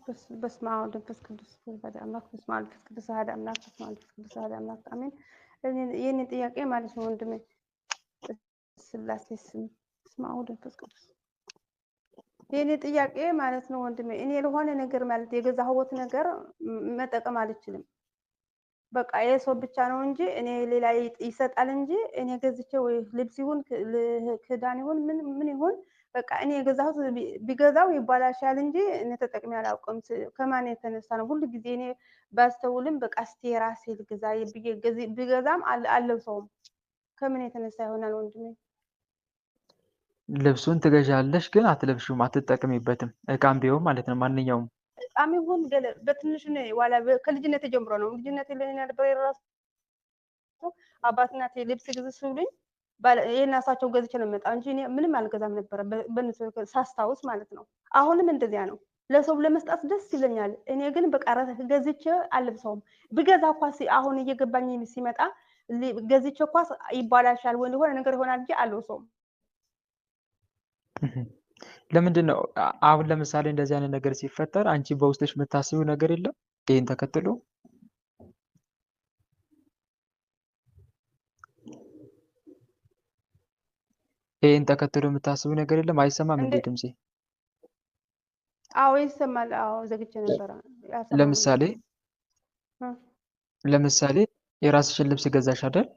በስመ አብ ወመንፈስ ቅዱስ ወልድ አምላክ በስመ አብ ወመንፈስ ቅዱስ አሐዱ አምላክ በስመ አብ ወመንፈስ ቅዱስ አሐዱ አምላክ አሜን። የኔ ጥያቄ ማለት ነው ወንድሜ ስላሴ ስም በስመ አብ ወመንፈስ ቅዱስ የኔ ጥያቄ ማለት ነው ወንድሜ እኔ ለሆነ ነገር ማለት የገዛሁት ነገር መጠቀም አልችልም። በቃ የሰው ብቻ ነው እንጂ እኔ ሌላ ይሰጣል እንጂ እኔ ገዝቼ ወይ ልብስ ይሁን ክዳን ይሁን ምን ይሁን በቃ እኔ የገዛሁት ቢገዛው ይባላሻል እንጂ እኔ ተጠቅሜ አላውቅም። ከማን የተነሳ ነው ሁሉ ጊዜ እኔ ባስተውልም በቃ እስቲ የራሴ ልግዛ ቢገዛም አልለብሰውም። ከምን የተነሳ ይሆናል ወንድሜ? ልብሱን ትገዣለሽ ግን አትለብሺውም፣ አትጠቀሚበትም። እቃም ቢሆን ማለት ነው ማንኛውም በጣም ይሁን በትንሹ ነው ዋላ ከልጅነት ጀምሮ ነው ልጅነት ለኔ ነበር የራሱ አባት እናቴ ልብስ ግዝ ሲሉኝ የእናታቸው ገዝቼ ነው የምመጣው እንጂ እኔ ምንም አልገዛም ነበር በእነሱ ሳስታውስ ማለት ነው። አሁንም እንደዚያ ነው። ለሰው ለመስጠት ደስ ይለኛል። እኔ ግን በቃ ራሴ ገዝቼ አልለብሰውም። ብገዛ እንኳን አሁን እየገባኝ ሲመጣ ገዝቼ እንኳን ይባላሻል ወይ የሆነ ነገር ይሆናል እንጂ አልለብሰውም። ለምንድን ነው አሁን ለምሳሌ እንደዚህ አይነት ነገር ሲፈጠር አንቺ በውስጥሽ የምታስቢው ነገር የለም? ይሄን ተከትሎ የምታስቢው ነገር የለም? አይሰማም እንዴ ድምጼ? አዎ ይሰማል። አዎ ዘግቼ ነበር። ለምሳሌ የራስሽን ልብስ ገዛሽ አይደል?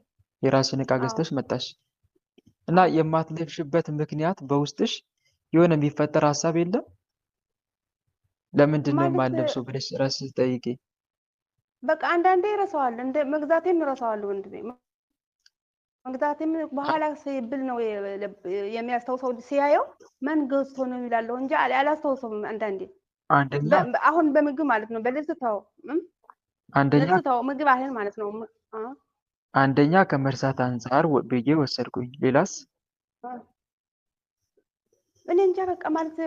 የራስሽን እቃ ገዝተሽ መጣሽ እና የማትለብሽበት ምክንያት በውስጥሽ የሆነ የሚፈጠር ሀሳብ የለም? ለምንድን ነው የማልለብሰው ብለሽ ራስሽ ጠይቂ። በቃ አንዳንዴ ይረሳዋል፣ እንደ መግዛቴም ይረሳዋል ወንድሜ። መግዛቴም በኋላ ሲብል ነው የሚያስታውሰው። ሲያየው ማን ገዝቶ ነው ይላለሁ እንጂ አላስታውሰውም። አንዳንዴ አሁን በምግብ ማለት ነው በልብስ ተው ምግብ አህል ማለት ነው። አንደኛ ከመርሳት አንፃር ብዬ ወሰድኩኝ። ሌላስ እኔ እንጃ በቃ ማለት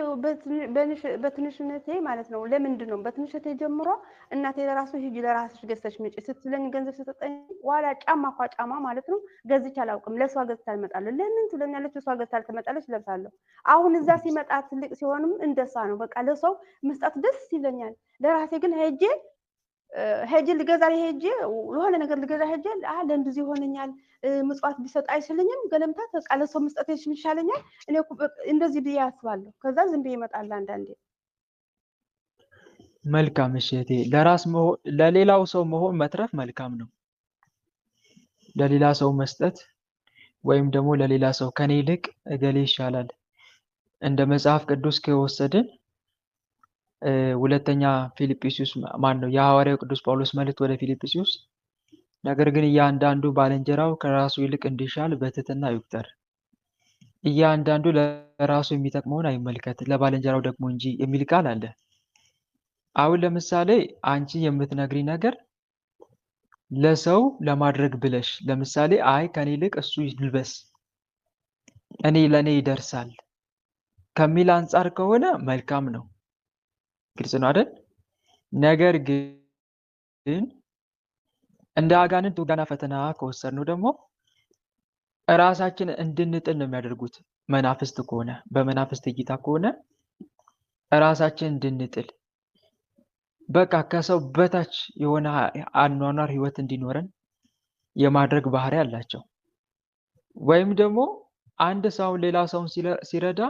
በትንሽነቴ ማለት ነው። ለምንድን ነው በትንሽነቴ ጀምሮ እናቴ ለራሱ ሂጂ ለራስሽ ገዝተሽ ምጪ ስትለኝ ገንዘብ ስትሰጠኝ ዋላ ጫማ ማለት ነው ገዝቼ አላውቅም። ለሷ ገዝታ አልመጣለሁ። ለምን ትለኛለች? እሷ ገዝታ ትመጣለች፣ ለብሳለሁ። አሁን እዛ ሲመጣ ትልቅ ሲሆንም እንደሳ ነው። በቃ ለሰው መስጠት ደስ ይለኛል። ለራሴ ግን ሄጄ ልገዛ ሄጄ ለሆነ ነገር ልገዛ ሄጄ ለእንደዚህ ይሆነኛል ምጽዋት ቢሰጥ አይችልኝም ገለምታ ተቃለ ሰው መስጠት ይሻለኛል። እኔ እንደዚህ ብዬ አስባለሁ። ከዛ ዝም ብዬ እመጣለሁ አንዳንዴ። መልካም እሺ፣ ለሌላው ሰው መሆን መትረፍ መልካም ነው። ለሌላ ሰው መስጠት ወይም ደግሞ ለሌላ ሰው ከኔ ይልቅ እገሌ ይሻላል እንደ መጽሐፍ ቅዱስ ከወሰድን ሁለተኛ ፊልጵስዩስ ነው የሐዋርያው ቅዱስ ጳውሎስ መልእክት ወደ ፊልጵስዩስ፣ ነገር ግን እያንዳንዱ ባልንጀራው ከራሱ ይልቅ እንዲሻል በትህትና ይቁጠር፣ እያንዳንዱ ለራሱ የሚጠቅመውን አይመልከት ለባልንጀራው ደግሞ እንጂ የሚል ቃል አለ። አሁን ለምሳሌ አንቺ የምትነግሪ ነገር ለሰው ለማድረግ ብለሽ ለምሳሌ አይ ከኔ ይልቅ እሱ ይልበስ ለኔ ይደርሳል ከሚል አንጻር ከሆነ መልካም ነው፣ ግልጽ ነው አይደል? ነገር ግን እንደ አጋንንት ውጋና ፈተና ከወሰድነው ደግሞ ራሳችን እንድንጥል ነው የሚያደርጉት። መናፍስት ከሆነ በመናፍስት እይታ ከሆነ ራሳችን እንድንጥል በቃ ከሰው በታች የሆነ አኗኗር ህይወት እንዲኖረን የማድረግ ባህሪ አላቸው። ወይም ደግሞ አንድ ሰው ሌላ ሰውን ሲረዳ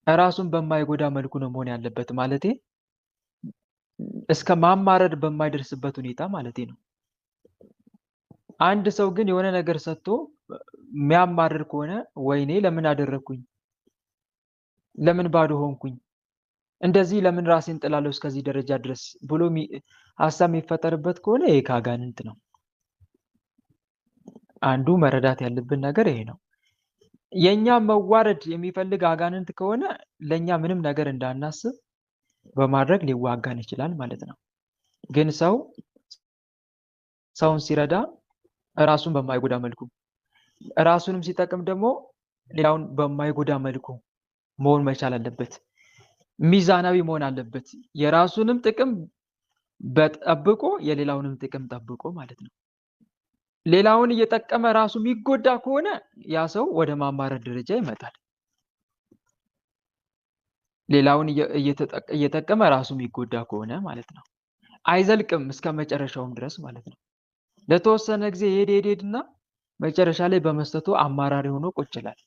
ራሱን በማይጎዳ መልኩ ነው መሆን ያለበት፣ ማለቴ እስከ ማማረድ በማይደርስበት ሁኔታ ማለቴ ነው። አንድ ሰው ግን የሆነ ነገር ሰጥቶ የሚያማርር ከሆነ ወይኔ ለምን አደረኩኝ፣ ለምን ባዶ ሆንኩኝ፣ እንደዚህ ለምን ራሴን ጥላለሁ እስከዚህ ደረጃ ድረስ ብሎ ሀሳብ የሚፈጠርበት ከሆነ ይሄ ከአጋንንት ነው። አንዱ መረዳት ያለብን ነገር ይሄ ነው። የኛ መዋረድ የሚፈልግ አጋንንት ከሆነ ለኛ ምንም ነገር እንዳናስብ በማድረግ ሊዋጋን ይችላል ማለት ነው። ግን ሰውን ሲረዳ ራሱን በማይጎዳ መልኩ ራሱንም ሲጠቅም ደግሞ ሌላውን በማይጎዳ መልኩ መሆን መቻል አለበት። ሚዛናዊ መሆን አለበት። የራሱንም ጥቅም በጠብቆ የሌላውንም ጥቅም ጠብቆ ማለት ነው። ሌላውን እየጠቀመ ራሱ የሚጎዳ ከሆነ ያ ሰው ወደ ማማረር ደረጃ ይመጣል። ሌላውን እየጠቀመ ራሱ የሚጎዳ ከሆነ ማለት ነው። አይዘልቅም እስከ መጨረሻውም ድረስ ማለት ነው። ለተወሰነ ጊዜ ሄድና መጨረሻ ላይ በመስጠቱ አማራሪ ሆኖ ቁጭ ይላል።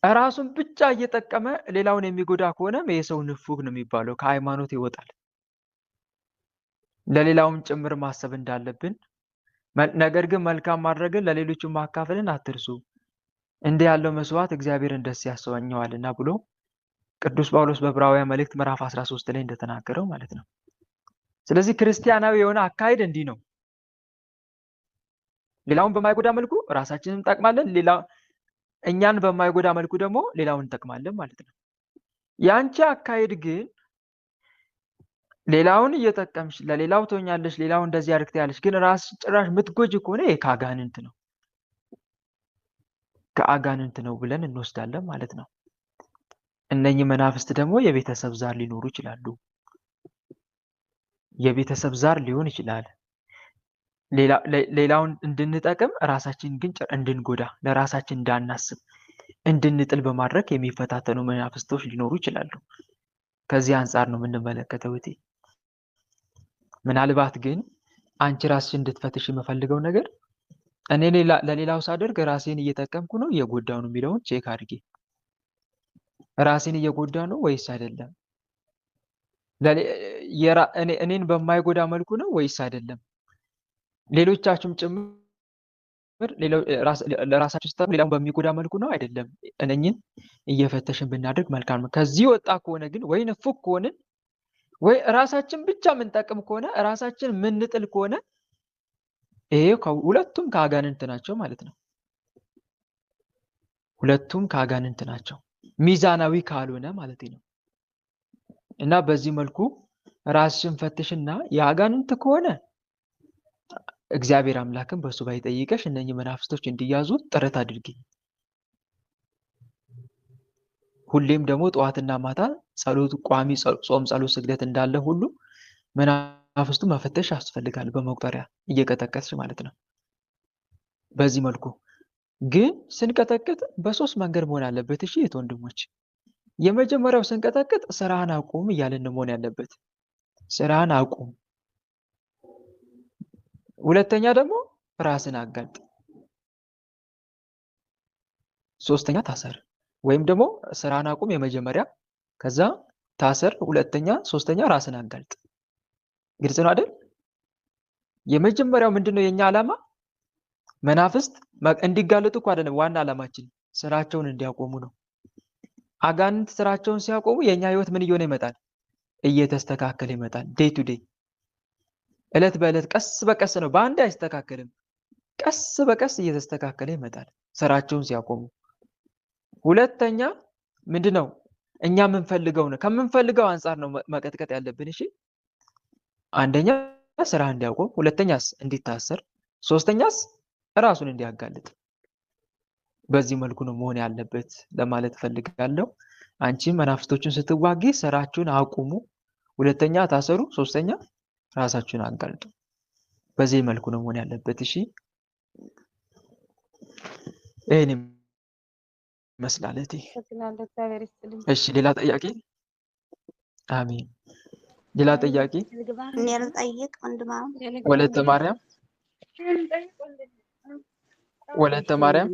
ራሱን ብቻ እየጠቀመ ሌላውን የሚጎዳ ከሆነ የሰው ንፉግ ነው የሚባለው፣ ከሃይማኖት ይወጣል። ለሌላውም ጭምር ማሰብ እንዳለብን፣ ነገር ግን መልካም ማድረግን ለሌሎችም ማካፈልን አትርሱ፣ እንዲህ ያለው መስዋዕት እግዚአብሔርን ደስ ያሰኘዋልና ብሎ ቅዱስ ጳውሎስ በዕብራውያን መልእክት ምዕራፍ 13 ላይ እንደተናገረው ማለት ነው። ስለዚህ ክርስቲያናዊ የሆነ አካሄድ እንዲህ ነው። ሌላውን በማይጎዳ መልኩ ራሳችንን እንጠቅማለን፣ እኛን በማይጎዳ መልኩ ደግሞ ሌላውን እንጠቅማለን ማለት ነው። ያንቺ አካሄድ ግን ሌላውን እየጠቀምሽ ለሌላው ትሆኛለሽ፣ ሌላው እንደዚህ አድርግታለሽ፣ ግን ራስ ጭራሽ የምትጎጂ ከሆነ ከአጋንንት ነው ብለን እንወስዳለን ማለት ነው። እነኚህ መናፍስት ደግሞ የቤተሰብ ዛር ሊኖሩ ይችላሉ። የቤተሰብ ዛር ሊሆን ይችላል። ሌላውን እንድንጠቅም ራሳችን ግን እንድንጎዳ፣ ለራሳችን እንዳናስብ እንድንጥል በማድረግ የሚፈታተኑ መናፍስቶች ሊኖሩ ይችላሉ። ከዚህ አንጻር ነው የምንመለከተው። ምናልባት ግን አንቺ ራስሽ እንድትፈትሽ የምፈልገው ነገር እኔ ለሌላው ሳደርግ ራሴን እየጠቀምኩ ነው እየጎዳው ነው የሚለውን ቼክ አድርጌ፣ ራሴን እየጎዳ ነው ወይስ አይደለም? እኔን በማይጎዳ መልኩ ነው ወይስ አይደለም? ሌሎቻችሁም ጭምር ለራሳችሁ ስታደርጉ ሌላውን በሚጎዳ መልኩ ነው አይደለም? እነኝን እየፈተሽን ብናደርግ መልካም ነው። ከዚህ ወጣ ከሆነ ግን ወይ ንፉግ ከሆንን ወይ ራሳችን ብቻ የምንጠቅም ከሆነ ራሳችን የምንጥል ከሆነ ይሄ ሁለቱም ከአጋንንት ናቸው ማለት ነው። ሁለቱም ከአጋንንት ናቸው፣ ሚዛናዊ ካልሆነ ማለት ነው። እና በዚህ መልኩ ራስሽን ፈትሽና የአጋንንት ከሆነ እግዚአብሔር አምላክን በሱ ባይጠይቀሽ እነኚህ መናፍስቶች እንዲያዙ ጥረት አድርጊ። ሁሌም ደግሞ ጠዋትና ማታ ጸሎት፣ ቋሚ ጾም፣ ጸሎት፣ ስግደት እንዳለ ሁሉ መናፍስቱ መፈተሽ ያስፈልጋል። በመቁጠሪያ እየቀጠቀጥሽ ማለት ነው። በዚህ መልኩ ግን ስንቀጠቅጥ በሶስት መንገድ መሆን አለበት። እሺ ወንድሞች፣ የመጀመሪያው ስንቀጠቅጥ ስራህን አቁም እያለን መሆን ያለበት። ስራህን አቁም። ሁለተኛ ደግሞ ራስን አጋልጥ። ሶስተኛ ታሰር። ወይም ደግሞ ስራህን አቁም የመጀመሪያ፣ ከዛ ታሰር ሁለተኛ፣ ሶስተኛ ራስን አጋልጥ። ግልጽ ነው አይደል? የመጀመሪያው ምንድነው? የኛ ዓላማ መናፍስት እንዲጋለጡ እኮ አይደለም። ዋና ዓላማችን ስራቸውን እንዲያቆሙ ነው። አጋንንት ስራቸውን ሲያቆሙ የኛ ህይወት ምን እየሆነ ይመጣል? እየተስተካከለ ይመጣል። ዴይ ቱ ዴይ፣ እለት በእለት፣ ቀስ በቀስ ነው፣ በአንድ አይስተካከልም። ቀስ በቀስ እየተስተካከለ ይመጣል ስራቸውን ሲያቆሙ። ሁለተኛ ምንድነው? እኛ የምንፈልገው ነው። ከምንፈልገው አንጻር ነው መቀጥቀጥ ያለብን። እሺ፣ አንደኛ ስራ እንዲያቆም፣ ሁለተኛስ እንዲታሰር፣ ሶስተኛስ ራሱን እንዲያጋልጥ። በዚህ መልኩ ነው መሆን ያለበት ለማለት ፈልጋለሁ። አንቺ መናፍስቶችን ስትዋጊ ስራችሁን አቁሙ፣ ሁለተኛ ታሰሩ፣ ሶስተኛ ራሳችሁን አጋልጡ። በዚህ መልኩ ነው መሆን ያለበት። እሺ፣ ይሄን ይመስላል። እሺ፣ ሌላ ጥያቄ? አሜን። ሌላ ጥያቄ? እኔ ልጠይቅ ወንድማ ወለተ ማርያም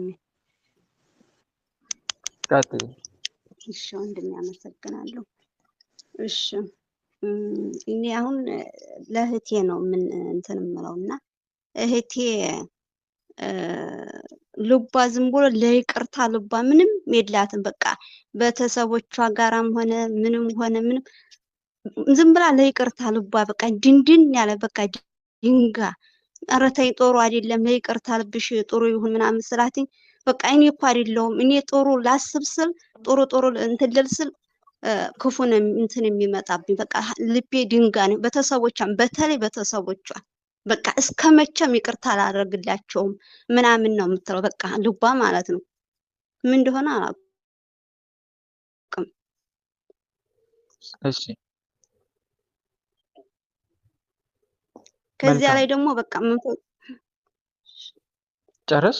ቀጥይ። እሺ ወንድሜ አመሰግናለሁ። እሺ እኔ አሁን ለእህቴ ነው ምን እንትን የምለውና እህቴ ልቧ ዝም ብሎ ለይቅርታ ልቧ ምንም የላትም። በቃ ቤተሰቦቿ ጋራም ሆነ ምንም ዝም ብላ ለይቅርታ ልቧ በቃ ድንድን ያለ በቃ ድንጋ። ኧረ ተይ ጥሩ አይደለም፣ ለይቅርታ ልብሽ ጥሩ ይሁን ምናምን ስላትኝ በቃ እኔ እኮ አይደለሁም፣ እኔ ጥሩ ላስብ ስል ጥሩ እንትን ልል ስል ክፉ ነው እንትን የሚመጣብኝ። በቃ ልቤ ድንጋ ነው። ቤተሰቦቿን በተለይ ቤተሰቦቿን በቃ እስከመቼም ይቅርታ አላደርግላቸውም ምናምን ነው የምትለው። በቃ ልቧ ማለት ነው ምን እንደሆነ አላውቅም። እሺ፣ ከዚያ ላይ ደግሞ በቃ ጨርስ።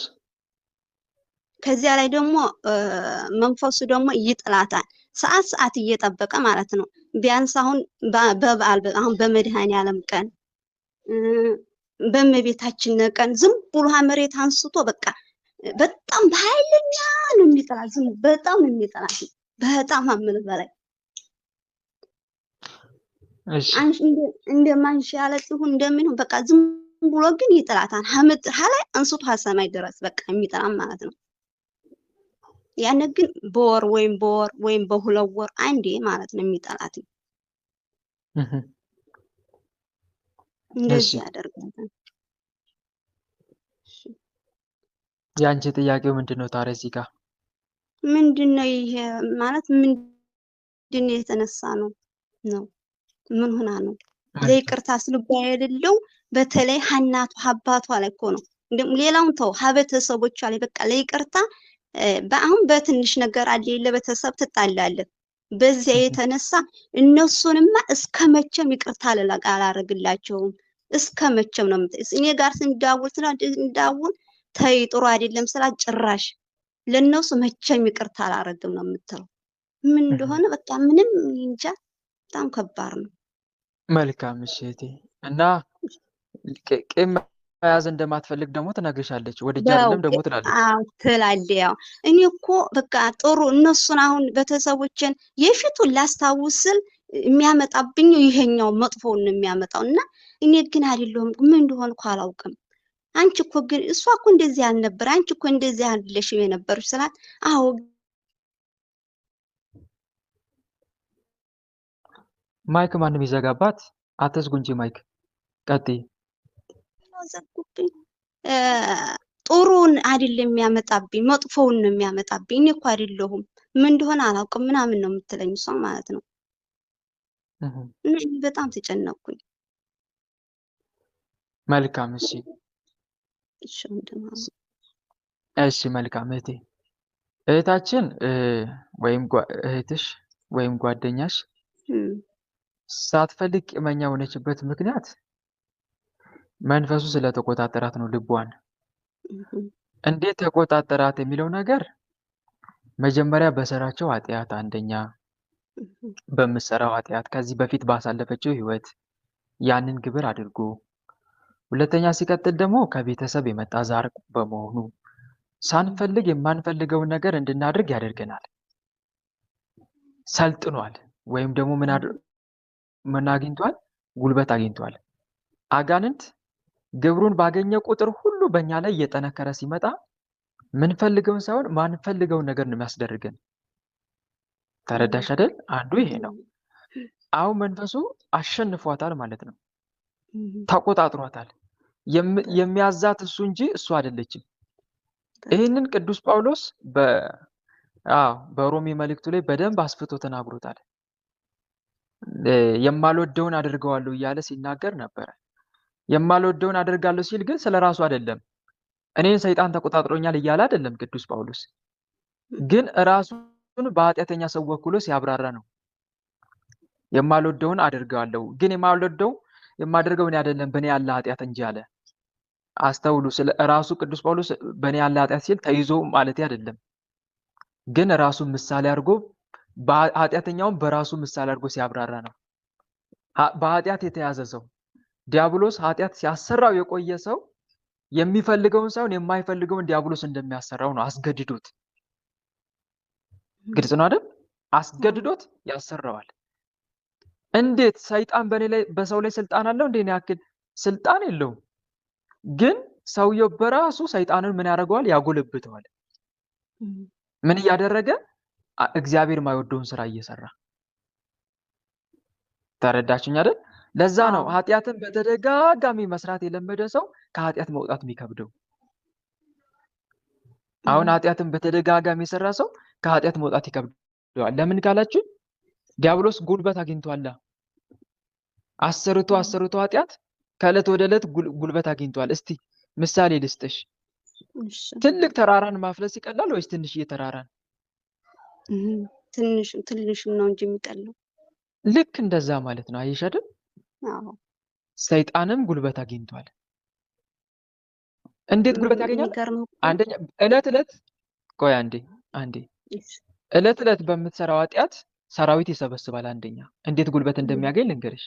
ከዚያ ላይ ደግሞ መንፈሱ ደግሞ ይጥላታል። ሰዓት እየጠበቀ ማለት ነው። ቢያንስ አሁን በበዓል አሁን በመድኃኔዓለም ቀን በእመቤታችን ቀን ዝም ብሎ መሬት አንስቶ በቃ በጣም በኃይለኛ ነው የሚጠላት። ዝም በጣም ነው የሚጠላት። በጣም አምል በላይ እሺ እንደ ማንሽ ያለ ሲሆን እንደምን በቃ ዝም ብሎ ግን ይጠላታል። ሀላይ አንስቶ ሰማይ ድረስ በቃ የሚጠላም ማለት ነው። ያን ግን በወር ወይም በሁለት ወር አንዴ ማለት ነው የሚጠላት። እንደዚህ ያደርጋል። ያንቺ ጥያቄው ምንድነው ታዲያ? እዚህ ጋር ምንድነው ይሄ ማለት ምንድነው የተነሳ ነው? ምን ሆና ነው? ለይቅርታ ስልባ የሌለው በተለይ ሀናቱ አባቷ ላይ እኮ ነው። ሌላውን ተው ሀበተሰቦቿ ላይ በቃ ለይቅርታ በአሁን በትንሽ ነገር አለ ለቤተሰብ ትጣላለህ። በዚያ የተነሳ እነሱንማ እስከመቼም ይቅርታ አላረግላቸውም። እስከመቼም ነው እኔ ጋር እንዳውል ተይ ጥሩ አይደለም ስላ ጭራሽ ለነሱ መቼም ይቅርታ አላረግም ነው የምትለው። ምን እንደሆነ በቃ ምንም እንጃ። በጣም ከባድ ነው። መልካም እሺ። እና ቂም መያዝ እንደማትፈልግ ደግሞ ትነግርሻለች። ወድጄ አይደለም ደግሞ ትላለች። አዎ ትላለች። ያው እኔ እኮ በቃ ጥሩ እነሱን አሁን ቤተሰቦችን የፊቱን ላስታውስል የሚያመጣብኝ ይሄኛው መጥፎውን ነው የሚያመጣው እና እኔ ግን አይደለሁም ምን እንደሆነ እኮ አላውቅም። አንቺ እኮ ግን እሷ እኮ እንደዚህ አልነበር፣ አንቺ እኮ እንደዚህ አይደለሽ የነበርሽ ስላት አዎ ማይክ ማንም ይዘጋባት። አትዝጉ እንጂ ማይክ ቀጥይ። ዘጉብኝ። ጥሩን አይደለም የሚያመጣብኝ መጥፎውን ነው የሚያመጣብኝ። እኔ እኮ አይደለሁም ምን እንደሆነ አላውቅም ምናምን ነው የምትለኝ እሷ ማለት ነው። እና በጣም ተጨነቅኩኝ። መልካም እሺ። እሺ መልካም እህታችን ወይም እህትሽ ወይም ጓደኛሽ ሳትፈልግ ቂመኛ የሆነችበት ምክንያት መንፈሱ ስለተቆጣጠራት ነው ልቧን። እንዴት ተቆጣጠራት የሚለው ነገር መጀመሪያ በሰራቸው ኃጢአት፣ አንደኛ በምትሰራው ኃጢአት ከዚህ በፊት ባሳለፈችው ህይወት ያንን ግብር አድርጎ፣ ሁለተኛ ሲቀጥል ደግሞ ከቤተሰብ የመጣ ዛር በመሆኑ ሳንፈልግ የማንፈልገውን ነገር እንድናደርግ ያደርገናል። ሰልጥኗል ወይም ደግሞ ምን አግኝቷል? ጉልበት አግኝቷል። አጋንንት ግብሩን ባገኘ ቁጥር ሁሉ በእኛ ላይ እየጠነከረ ሲመጣ ምንፈልገውን ሳይሆን ማንፈልገውን ነገር ነው የሚያስደርገን። ተረዳሽ አይደል? አንዱ ይሄ ነው። አሁን መንፈሱ አሸንፏታል ማለት ነው። ተቆጣጥሯታል። የሚያዛት እሱ እንጂ እሱ አይደለችም። ይህንን ቅዱስ ጳውሎስ በሮሜ መልእክቱ ላይ በደንብ አስፍቶ ተናግሮታል። የማልወደውን አድርገዋለሁ እያለ ሲናገር ነበረ። የማልወደውን አድርጋለሁ ሲል ግን ስለራሱ አይደለም። እኔን ሰይጣን ተቆጣጥሮኛል እያለ አይደለም ቅዱስ ጳውሎስ፣ ግን ራሱን በኃጢአተኛ ሰው ወክሎ ሲያብራራ ነው። የማልወደውን አድርገዋለሁ ግን የማደርገው እኔ አይደለም በእኔ ያለ ኃጢአት እንጂ አለ። አስተውሉ። ስለ ራሱ ቅዱስ ጳውሎስ በእኔ ያለ ኃጢአት ሲል ተይዞ ማለት አይደለም፣ ግን ራሱን ምሳሌ አድርጎ ኃጢአተኛውን በራሱ ምሳሌ አድርጎ ሲያብራራ ነው። በኃጢአት የተያዘ ሰው ዲያብሎስ ኃጢአት ሲያሰራው የቆየ ሰው የሚፈልገውን ሳይሆን የማይፈልገውን ዲያብሎስ እንደሚያሰራው ነው። አስገድዶት፣ ግልጽ ነው አይደል? አስገድዶት ያሰራዋል። እንዴት ሰይጣን በሰው ላይ ስልጣን አለው? እንዴ ያክል ስልጣን የለውም። ግን ሰውየው በራሱ ሰይጣንን ምን ያደርገዋል? ያጎለብተዋል። ምን እያደረገ? እግዚአብሔር የማይወደውን ስራ እየሰራ። ተረዳችኝ አይደል? ለዛ ነው ኃጢአትን በተደጋጋሚ መስራት የለመደ ሰው ከኃጢአት መውጣት የሚከብደው። አሁን ኃጢአትን በተደጋጋሚ የሰራ ሰው ከኃጢአት መውጣት ይከብደዋል። ለምን ካላችሁ ዲያብሎስ ጉልበት አግኝቷል። አሰርቶ ኃጢአት ከዕለት ወደ ዕለት ጉልበት አግኝቷል። እስቲ ምሳሌ ልስጥሽ። ትልቅ ተራራን ማፍለስ ይቀላል ወይስ ትንሽዬ ተራራን? ትንሽም ነው እንጂ የሚቀለው። ልክ እንደዛ ማለት ነው። አየሽ አይደል? ሰይጣንም ጉልበት አግኝቷል። እንዴት ጉልበት ያገኛል? አንደኛ ዕለት ቆይ አንዴ እለት እለት በምትሰራው ኃጢአት ሰራዊት ይሰበስባል። አንደኛ እንዴት ጉልበት እንደሚያገኝ ልንገርሽ።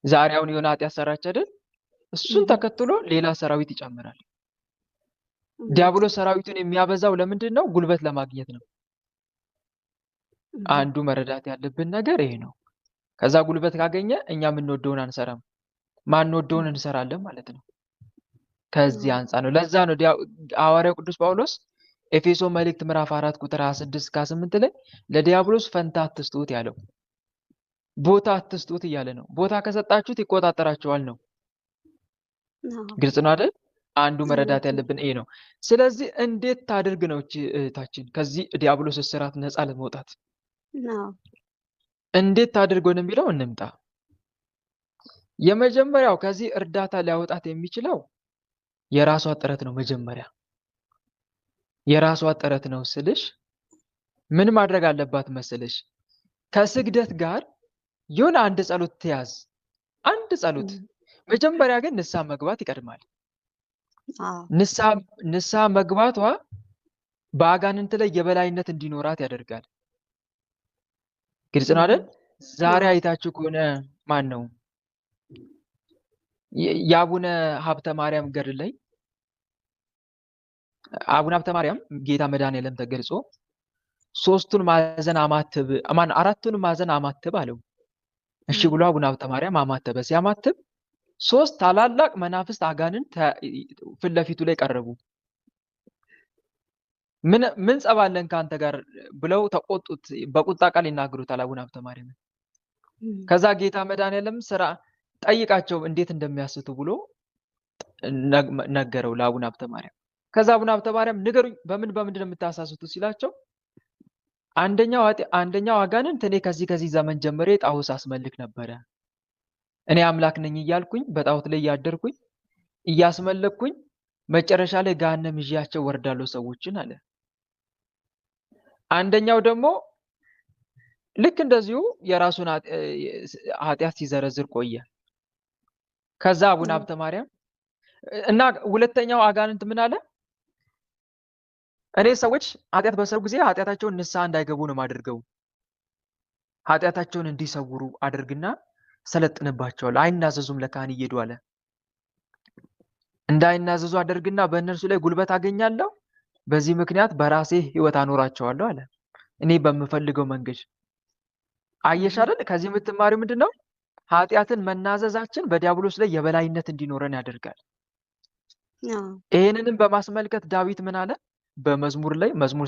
ዛሬ አሁን የሆነ ኃጢአት ሰራች አይደል? እሱን ተከትሎ ሌላ ሰራዊት ይጨምራል። ዲያብሎስ ሰራዊቱን የሚያበዛው ለምንድን ነው? ጉልበት ለማግኘት ነው። አንዱ መረዳት ያለብን ነገር ይሄ ነው። ከዛ ጉልበት ካገኘ እኛ የምንወደውን አንሰራም፣ ማንወደውን እንሰራለን ማለት ነው። ከዚህ አንጻር ነው። ለዛ ነው ሐዋርያው ቅዱስ ጳውሎስ ኤፌሶ መልእክት ምዕራፍ 4 ቁጥር 26-8 ላይ ለዲያብሎስ ፈንታ አትስጡት ያለው። ቦታ አትስጡት እያለ ነው። ቦታ ከሰጣችሁት ይቆጣጠራችኋል ነው። ግልጽ ነው አይደል? አንዱ መረዳት ያለብን ይሄ ነው። ስለዚህ እንዴት ታድርግ ነው እህታችን ከዚህ ዲያብሎስ እስራት ነፃ ለመውጣት እንዴት ታድርገው ነው የሚለው እንምጣ። የመጀመሪያው ከዚህ እርዳታ ሊያወጣት የሚችለው የራሷ ጥረት ነው። መጀመሪያ የራሷ ጥረት ነው ስልሽ ምን ማድረግ አለባት መሰለሽ? ከስግደት ጋር የሆነ አንድ ጸሎት ትያዝ። አንድ ጸሎት መጀመሪያ ግን ንስሐ መግባት ይቀድማል። ንስሐ መግባቷ በአጋንንት ላይ የበላይነት እንዲኖራት ያደርጋል። ግልጽ ነው አይደል? ዛሬ አይታችሁ ከሆነ ማን ነው የአቡነ ሀብተ ማርያም ገድል ላይ አቡነ ሀብተ ማርያም ጌታ መድኃኔዓለም ተገልጾ አራቱን ማዕዘን አማትብ አለው። እሺ ብሎ አቡነ ሀብተ ማርያም አማተበ። ሲያማትብ 3 ታላላቅ መናፍስት አጋንንት ፊት ለፊቱ ላይ ቀረቡ። ምን ጸባለን ከአንተ ጋር ብለው ተቆጡት። በቁጣ ቃል ይናገሩታል አቡነ ሀብተ ማርያም። ከዛ ጌታ መድኃኔዓለም ስራ ጠይቃቸው እንዴት እንደሚያስቱ ብሎ ነገረው ለአቡነ ሀብተ ማርያም። ከዛ አቡነ ሀብተ ማርያም ንገሩኝ በምንድን ነው የምታሳስቱ ሲላቸው አንደኛው አጋንንት እኔ ከዚህ ዘመን ጀምሬ ጣዖት አስመልክ ነበረ። እኔ አምላክ ነኝ እያልኩኝ በጣዖት ላይ እያደርኩኝ እያስመለኩኝ መጨረሻ ላይ ገሃነም ይዣቸው ወርዳለሁ ሰዎችን አለ። አንደኛው ደግሞ ልክ እንደዚሁ የራሱን ኃጢአት ሲዘረዝር ቆየ። ከዛ አቡነ ሀብተ ማርያም እና ሁለተኛው አጋንንት ምን አለ? እኔ ሰዎች ኃጢአት በሰሩ ጊዜ ኃጢአታቸውን ንስሐ እንዳይገቡ ነው ማድርገው። ኃጢአታቸውን እንዲሰውሩ አድርግና ሰለጥንባቸዋለሁ። አይናዘዙም ለካህን እየሄዱ አለ። እንዳይናዘዙ አድርግና በእነርሱ ላይ ጉልበት አገኛለሁ። በዚህ ምክንያት በራሴ ህይወት አኖራቸዋለሁ አለ። እኔ በምፈልገው መንገድ። አየሽ አይደል? ከዚህ የምትማሪው ምንድነው? ኃጢአትን መናዘዛችን በዲያብሎስ ላይ የበላይነት እንዲኖረን ያደርጋል። ይሄንንም በማስመልከት ዳዊት ምን አለ? በመዝሙር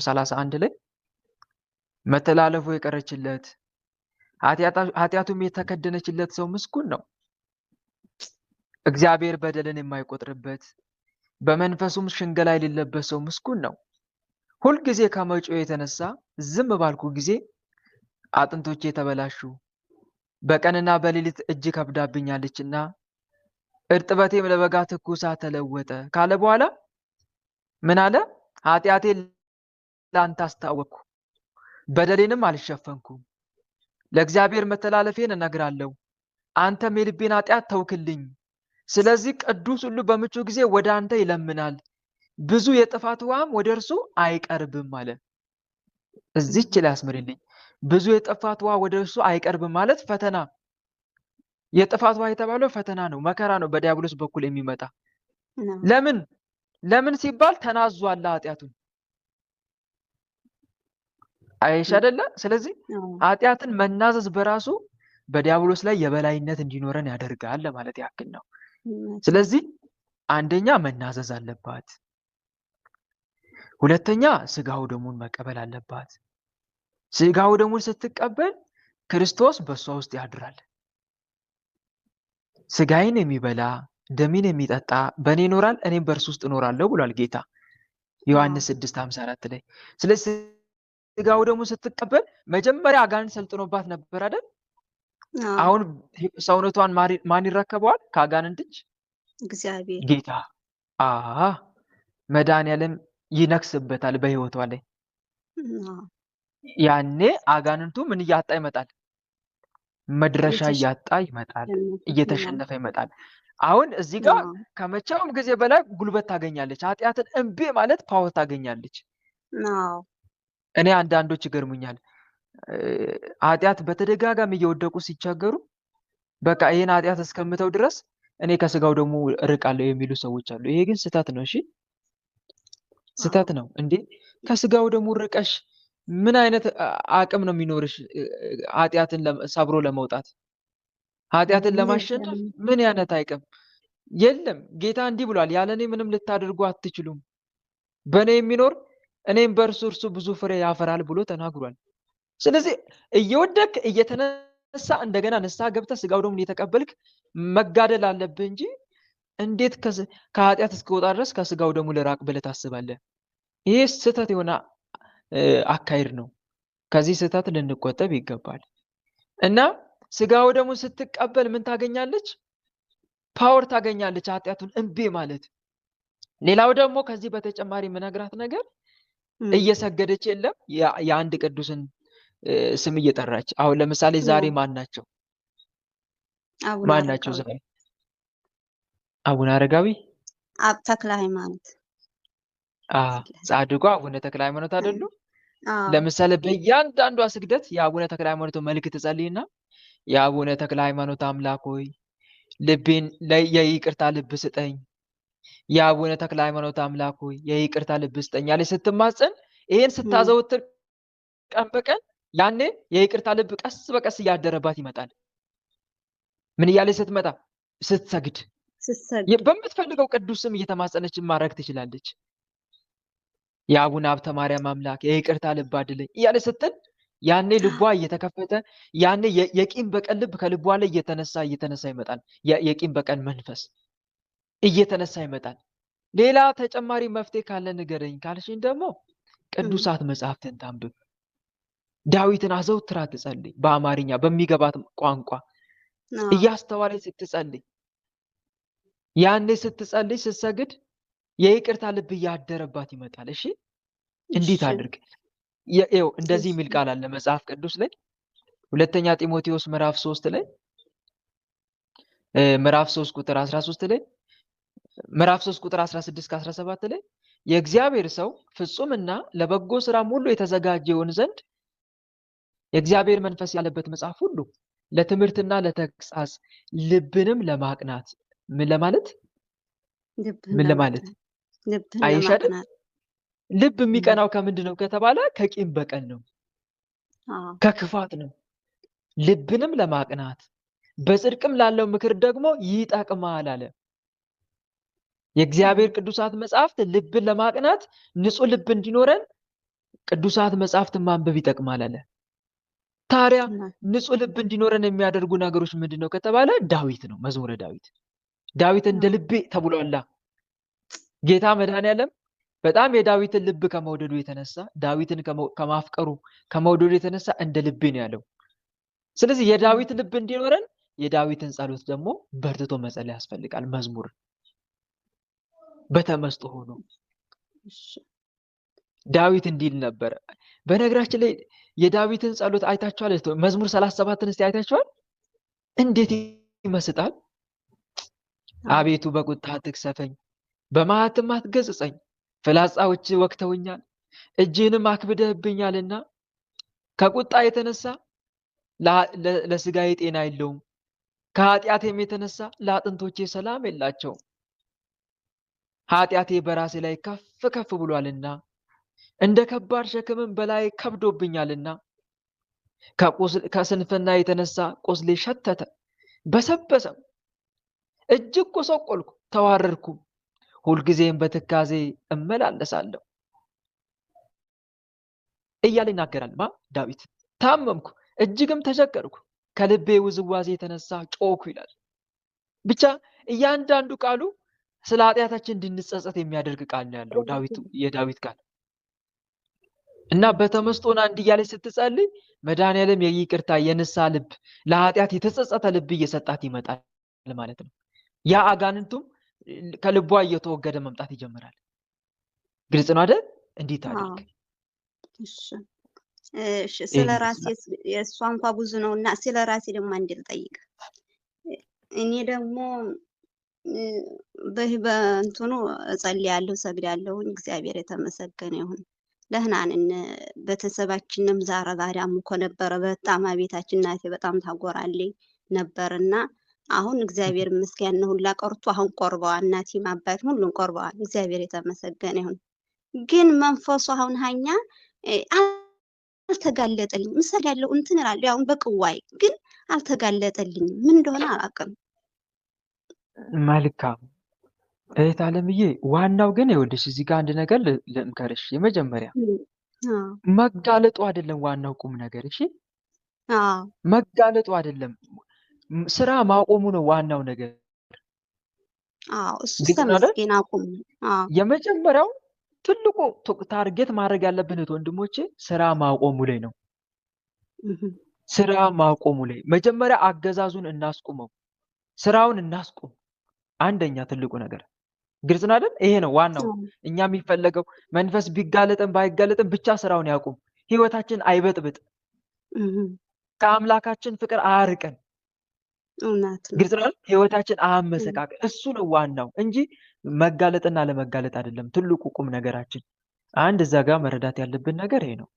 31 ላይ መተላለፉ የቀረችለት ኃጢአቱም የተከደነችለት ሰው ምስጉን ነው። እግዚአብሔር በደልን የማይቆጥርበት በመንፈሱም ሽንገላ የሌለበት ሰው ምስጉን ነው። ሁልጊዜ ከመጮህ የተነሳ ዝም ባልኩ ጊዜ አጥንቶቼ የተበላሹ፣ በቀንና በሌሊት እጅ ከብዳብኛለችና እርጥበቴም ለበጋ ትኩሳት ተለወጠ ካለ በኋላ ምን አለ? ኃጢአቴን ለአንተ አስታወቅኩ፣ በደሌንም አልሸፈንኩም። ለእግዚአብሔር መተላለፌን እነግራለሁ፣ አንተም የልቤን ኃጢአት ተውክልኝ። ስለዚህ ቅዱስ ሁሉ በምቹ ጊዜ ወደ አንተ ይለምናል፣ ብዙ የጥፋት ውሃም ወደ እርሱ አይቀርብም አለ። እዚች ላይ አስምርልኝ። ብዙ የጥፋት ውሃ ወደ እርሱ አይቀርብም ማለት ፈተና። የጥፋት ውሃ የተባለው ፈተና ነው፣ መከራ ነው በዲያብሎስ በኩል የሚመጣ። ለምን ሲባል ተናዟል ኃጢአቱን። አይሽ አይደለ? ስለዚህ ኃጢአትን መናዘዝ በራሱ በዲያብሎስ ላይ የበላይነት እንዲኖረን ያደርጋል ለማለት ያክል ነው። ስለዚህ አንደኛ መናዘዝ አለባት፣ ሁለተኛ ስጋው ደሙን መቀበል አለባት። ስጋው ደሙን ስትቀበል ክርስቶስ በሷ ውስጥ ያድራል። ስጋዬን የሚበላ ደሜን የሚጠጣ በእኔ ይኖራል፣ እኔም በእርሱ ውስጥ እኖራለሁ ብሏል ጌታ ዮሐንስ 6:54 ላይ። ስለዚህ ስጋው ደሙን ስትቀበል መጀመሪያ አጋንንት ሰልጥኖባት ነበር አይደል? አሁን ሰውነቷን ማን ይረከበዋል? ከአጋንንት እጅ እግዚአብሔር ጌታ። መድኃኔዓለም ይነክስበታል በህይወቷ ላይ። ያኔ አጋንንቱ ምን እያጣ ይመጣል? መድረሻ እያጣ ይመጣል፣ እየተሸነፈ ይመጣል። አሁን እዚህ ጋር ከመቼውም ጊዜ በላይ ጉልበት ታገኛለች። ኃጢአትን እምቢ ማለት ፓወር ታገኛለች። እኔ አንዳንዶች ይገርሙኛል። ኃጢአት በተደጋጋሚ እየወደቁ ሲቸገሩ በቃ ይሄን ኃጢአት እስከምተው ድረስ እኔ ከስጋው ደግሞ እርቃለሁ የሚሉ ሰዎች አሉ። ይሄ ግን ስህተት ነው። እሺ ስህተት ነው እንዴ! ከስጋው ደግሞ ርቀሽ ምን አይነት አቅም ነው የሚኖርሽ? ኃጢአትን ሰብሮ ለመውጣት ኃጢአትን ለማሸነፍ ምን አይነት አቅም የለም። ጌታ እንዲህ ብሏል፣ ያለ እኔ ምንም ልታደርጉ አትችሉም። በእኔ የሚኖር እኔም በእርሱ እርሱ ብዙ ፍሬ ያፈራል ብሎ ተናግሯል። ስለዚህ እየወደቅ እየተነሳ እንደገና ንስሐ ገብተህ ስጋው ደግሞ እየተቀበልክ መጋደል አለብህ እንጂ እንዴት ከኃጢአት እስከወጣ ድረስ ከስጋው ደግሞ ልራቅ ብለህ ታስባለህ? ይሄ ስህተት የሆነ አካሄድ ነው። ከዚህ ስህተት ልንቆጠብ ይገባል። እና ስጋው ደግሞ ስትቀበል ምን ታገኛለች? ፓወር ታገኛለች፣ ኃጢአቱን እምቢ ማለት። ሌላው ደግሞ ከዚህ በተጨማሪ የምነግራት ነገር እየሰገደች የለም የአንድ ቅዱስን ስም እየጠራች። አሁን ለምሳሌ ዛሬ ማን ናቸው? ዛሬ? አቡነ አረጋዊ፣ ተክለ ሃይማኖት፣ ጻድቋ አቡነ ተክለ ሃይማኖት አይደሉ? ለምሳሌ በእያንዳንዷ ስግደት የአቡነ ተክለ ሃይማኖት መልእክት ትጸልይና የአቡነ ተክለ ሃይማኖት አምላክ ሆይ ልቤን የይቅርታ ልብ ስጠኝ፣ የአቡነ ተክለ ሃይማኖት አምላክ ሆይ የይቅርታ ልብ ስጠኝ ያለች ስትማጸን፣ ይሄን ስታዘወትር ቀን በቀን ያኔ የይቅርታ ልብ ቀስ በቀስ እያደረባት ይመጣል። ምን እያለች ስትመጣ? ስትሰግድ በምትፈልገው ቅዱስ ስም እየተማጸነች ማድረግ ትችላለች። የአቡነ ሀብተ ማርያም አምላክ የይቅርታ ልብ አድለኝ እያለች ስትል ያኔ ልቧ እየተከፈተ ያኔ የቂም በቀል ልብ ከልቧ ላይ እየተነሳ ይመጣል። የቂም በቀል መንፈስ እየተነሳ ይመጣል። ሌላ ተጨማሪ መፍትሄ ካለ ንገረኝ ካልሽኝ ደግሞ ቅዱሳት መጽሐፍትን ታንብብ። ዳዊትን አዘውትራ ትጸልይ፣ በአማርኛ በሚገባት ቋንቋ እያስተዋለች ስትጸልይ። ያኔ ስትጸልይ ስትሰግድ የይቅርታ ልብ እያደረባት ይመጣል። እሺ እንዴት አድርግ? ይኸው እንደዚህ የሚል ቃል አለ መጽሐፍ ቅዱስ ላይ ሁለተኛ ጢሞቴዎስ ምዕራፍ 3 ላይ ምዕራፍ 3 ቁጥር 13 ላይ ምዕራፍ 3 ቁጥር 16 ከ17 ላይ የእግዚአብሔር ሰው ፍጹምና ለበጎ ስራም ሁሉ የተዘጋጀ ይሆን ዘንድ የእግዚአብሔር መንፈስ ያለበት መጽሐፍ ሁሉ ለትምህርትና ለተግሳጽ ልብንም ለማቅናት ምን ለማለት አይሻልም? ልብ የሚቀናው ከምንድን ነው ከተባለ ከቂም በቀል ነው፣ ከክፋት ነው። ልብንም ለማቅናት በጽድቅም ላለው ምክር ደግሞ ይጠቅማል አለ። የእግዚአብሔር ቅዱሳት መጽሐፍት ልብን ለማቅናት ንጹህ ልብ እንዲኖረን ቅዱሳት መጽሐፍትን ማንበብ ይጠቅማል አለ። ታዲያ ንጹህ ልብ እንዲኖረን የሚያደርጉ ነገሮች ምንድን ነው ከተባለ ዳዊት ነው። መዝሙረ ዳዊት እንደ ልቤ ተብሏላ። ጌታ መድኃኔዓለም በጣም የዳዊትን ልብ ከመውደዱ የተነሳ ዳዊትን ከማፍቀሩ ከመውደዱ የተነሳ እንደ ልቤ ነው ያለው። ስለዚህ የዳዊት ልብ እንዲኖረን የዳዊትን ጸሎት ደግሞ በርትቶ መጸለይ ያስፈልጋል። መዝሙር በተመስጦ ሆኖ ዳዊት እንዲል ነበር። በነገራችን ላይ የዳዊትን ጸሎት አይታችኋል? መዝሙር 37ን እስቲ አይታችኋል? እንዴት ይመስጣል! አቤቱ በቁጣ አትቅሰፈኝ፣ በመዓትም አትገስጸኝ፣ ፍላጻዎች ወቅተውኛል፣ እጅህንም አክብደህብኛልና ከቁጣ የተነሳ ለስጋዬ ጤና የለውም፣ ከኃጢአቴም የተነሳ ለአጥንቶቼ ሰላም የላቸውም። ኃጢአቴ በራሴ ላይ ከፍ ከፍ ብሏልና እንደ ከባድ ሸክምም በላይ ከብዶብኛልና ከስንፍና የተነሳ ቁስሌ ሸተተ በሰበሰም፣ እጅግ ቆሰቆልኩ ተዋረድኩም፣ ሁልጊዜም በትካዜ እመላለሳለሁ እያለ ይናገራል። ዳዊት ታመምኩ፣ እጅግም ተቸገርኩ፣ ከልቤ ውዝዋዜ የተነሳ ጮኩ ይላል። ብቻ እያንዳንዱ ቃሉ ስለ ኃጢአታችን እንድንጸጸት የሚያደርግ ቃል ነው ያለው የዳዊት ቃል እና በተመስጦና እንዲህ እያለች ስትጸልይ መድኃኔዓለም የይቅርታ የንስሐ ልብ ለኃጢአት የተጸጸተ ልብ እየሰጣት ይመጣል ማለት ነው። ያ አጋንንቱም ከልቧ እየተወገደ መምጣት ይጀምራል። ግልጽ ነው አይደል? እንዴት አድርግ? እሺ ስለ ራሴ የእሷ እንኳ ብዙ ነው እና ስለ ራሴ ደግሞ አንድ ልጠይቅ። እኔ ደግሞ በእንትኑ እጸልያለሁ፣ ሰግዳለሁ። እግዚአብሔር የተመሰገነ ይሁን። ደህና ነን። ቤተሰባችንም ዛሬ ባዳም እኮ ነበረ በጣም አቤታችን እናቴ በጣም ታጎራለኝ ነበርና አሁን እግዚአብሔር ይመስገን ነው ሁላ ቀርቶ አሁን ቆርበዋል። እናቴም አባቴም ሁሉም ቆርበዋል። እግዚአብሔር የተመሰገነ ይሁን። ግን መንፈሱ አሁን ሀኛ አልተጋለጠልኝም። ምሳሌ ያለው እንትን እላለሁ ያው በቅዋይ ግን አልተጋለጠልኝም። ምን እንደሆነ አላውቅም። መልካም እህት አለምዬ፣ ዋናው ግን ይኸውልሽ እዚህ ጋር አንድ ነገር ልምከርሽ። የመጀመሪያ መጋለጡ አይደለም ዋናው ቁም ነገር። እሺ መጋለጡ አይደለም፣ ስራ ማቆሙ ነው ዋናው ነገር። እሱ ተመስገን አቁሙ። የመጀመሪያው ትልቁ ታርጌት ማድረግ ያለብን ወንድሞቼ ስራ ማቆሙ ላይ ነው። ስራ ማቆሙ ላይ መጀመሪያ አገዛዙን እናስቁመው፣ ስራውን እናስቁም። አንደኛ ትልቁ ነገር ግልጽ ነው አይደል? ይሄ ነው ዋናው። እኛ የሚፈለገው መንፈስ ቢጋለጥም ባይጋለጥም ብቻ ስራውን ያቁም። ህይወታችን አይበጥብጥ፣ ከአምላካችን ፍቅር አያርቀን። ግልጽ ነው። ህይወታችን አያመሰቃቀል። እሱ ነው ዋናው እንጂ መጋለጥና ለመጋለጥ አይደለም። ትልቁ ቁም ነገራችን አንድ እዛ ጋር መረዳት ያለብን ነገር ይሄ ነው።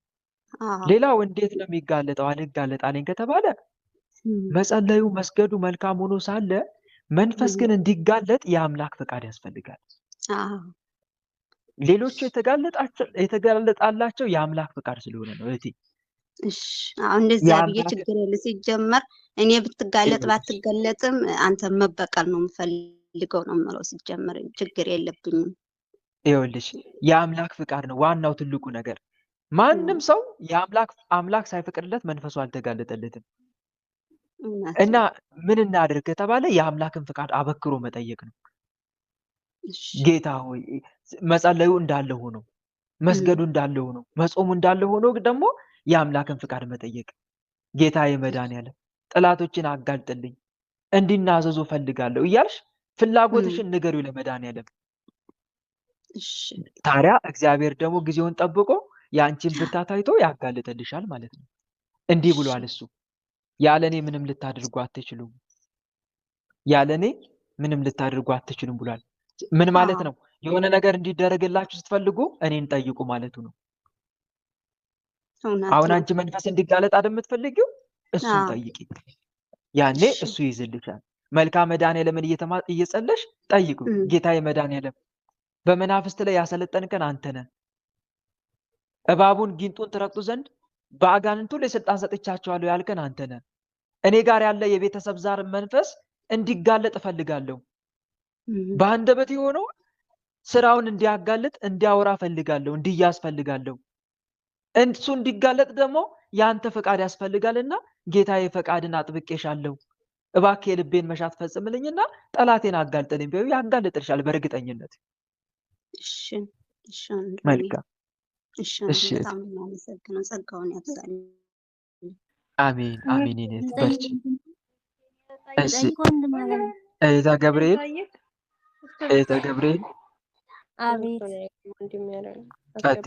ሌላው እንዴት ነው የሚጋለጠው? አልጋለጥ አለኝ ከተባለ መጸለዩ መስገዱ መልካም ሆኖ ሳለ መንፈስ ግን እንዲጋለጥ የአምላክ ፈቃድ ያስፈልጋል። ሌሎቹ የተጋለጣላቸው የአምላክ ፈቃድ ስለሆነ ነው እህቴ። እንደዚያ ብዬ ችግር የለ። ሲጀመር እኔ ብትጋለጥ ባትገለጥም አንተ መበቀል ነው የምፈልገው ነው የምለው። ሲጀመር ችግር የለብኝም። ይኸውልሽ የአምላክ ፍቃድ ነው ዋናው ትልቁ ነገር። ማንም ሰው አምላክ ሳይፈቅድለት መንፈሱ አልተጋለጠለትም። እና ምን እናድርግ ከተባለ የአምላክን ፍቃድ አበክሮ መጠየቅ ነው። ጌታ ሆይ መጸለዩ እንዳለ ሆኖ መስገዱ እንዳለ ሆኖ መጾሙ እንዳለ ሆኖ ደግሞ የአምላክን ፍቃድ መጠየቅ። ጌታ የመድኃኒዓለም ጠላቶችን አጋልጥልኝ እንዲናዘዙ ፈልጋለሁ እያልሽ ፍላጎትሽን ንገሪው ለመድኃኒዓለም። ታዲያ እግዚአብሔር ደግሞ ጊዜውን ጠብቆ የአንቺን ብርታት አይቶ ያጋልጥልሻል ማለት ነው። እንዲህ ብሏል እሱ፣ ያለኔ ምንም ልታደርጉ አትችሉም፣ ያለኔ ምንም ልታደርጉ አትችሉም ብሏል። ምን ማለት ነው? የሆነ ነገር እንዲደረግላችሁ ስትፈልጉ እኔን ጠይቁ ማለቱ ነው። አሁን አንቺ መንፈስ እንዲጋለጥ አይደል የምትፈልጊው? እሱን ጠይቂ፣ ያኔ እሱ ይይዝልሻል። መልካም መድኃኒዓለምን እየጸለሽ ጠይቁ። ጌታ መድኃኒዓለም በመናፍስት ላይ ያሰለጠንከን አንተ ነህ። እባቡን ጊንጡን ትረግጡ ዘንድ በአጋንንቱ ላይ ስልጣን ሰጥቻቸዋለሁ ያልከን አንተ ነህ። እኔ ጋር ያለ የቤተሰብ ዛር መንፈስ እንዲጋለጥ እፈልጋለሁ። በአንደበት የሆነው ስራውን እንዲያጋልጥ እንዲያወራ እፈልጋለሁ፣ እንዲያዝ እፈልጋለሁ። እሱ እንዲጋለጥ ደግሞ ያንተ ፈቃድ ያስፈልጋልና ጌታዬ ፈቃድን አጥብቄሻለሁ፣ እባክህ የልቤን መሻት ፈጽምልኝና ጠላቴን አጋልጥልኝ ቢዩ ያጋልጥልሻል በእርግጠኝነት። መልካም በጣም የማመሰግነው ጸጋውን ያብዛልኝ። አሜን አሜን። እኔት በርቺ። እሺ እህተ ገብርኤል አቤት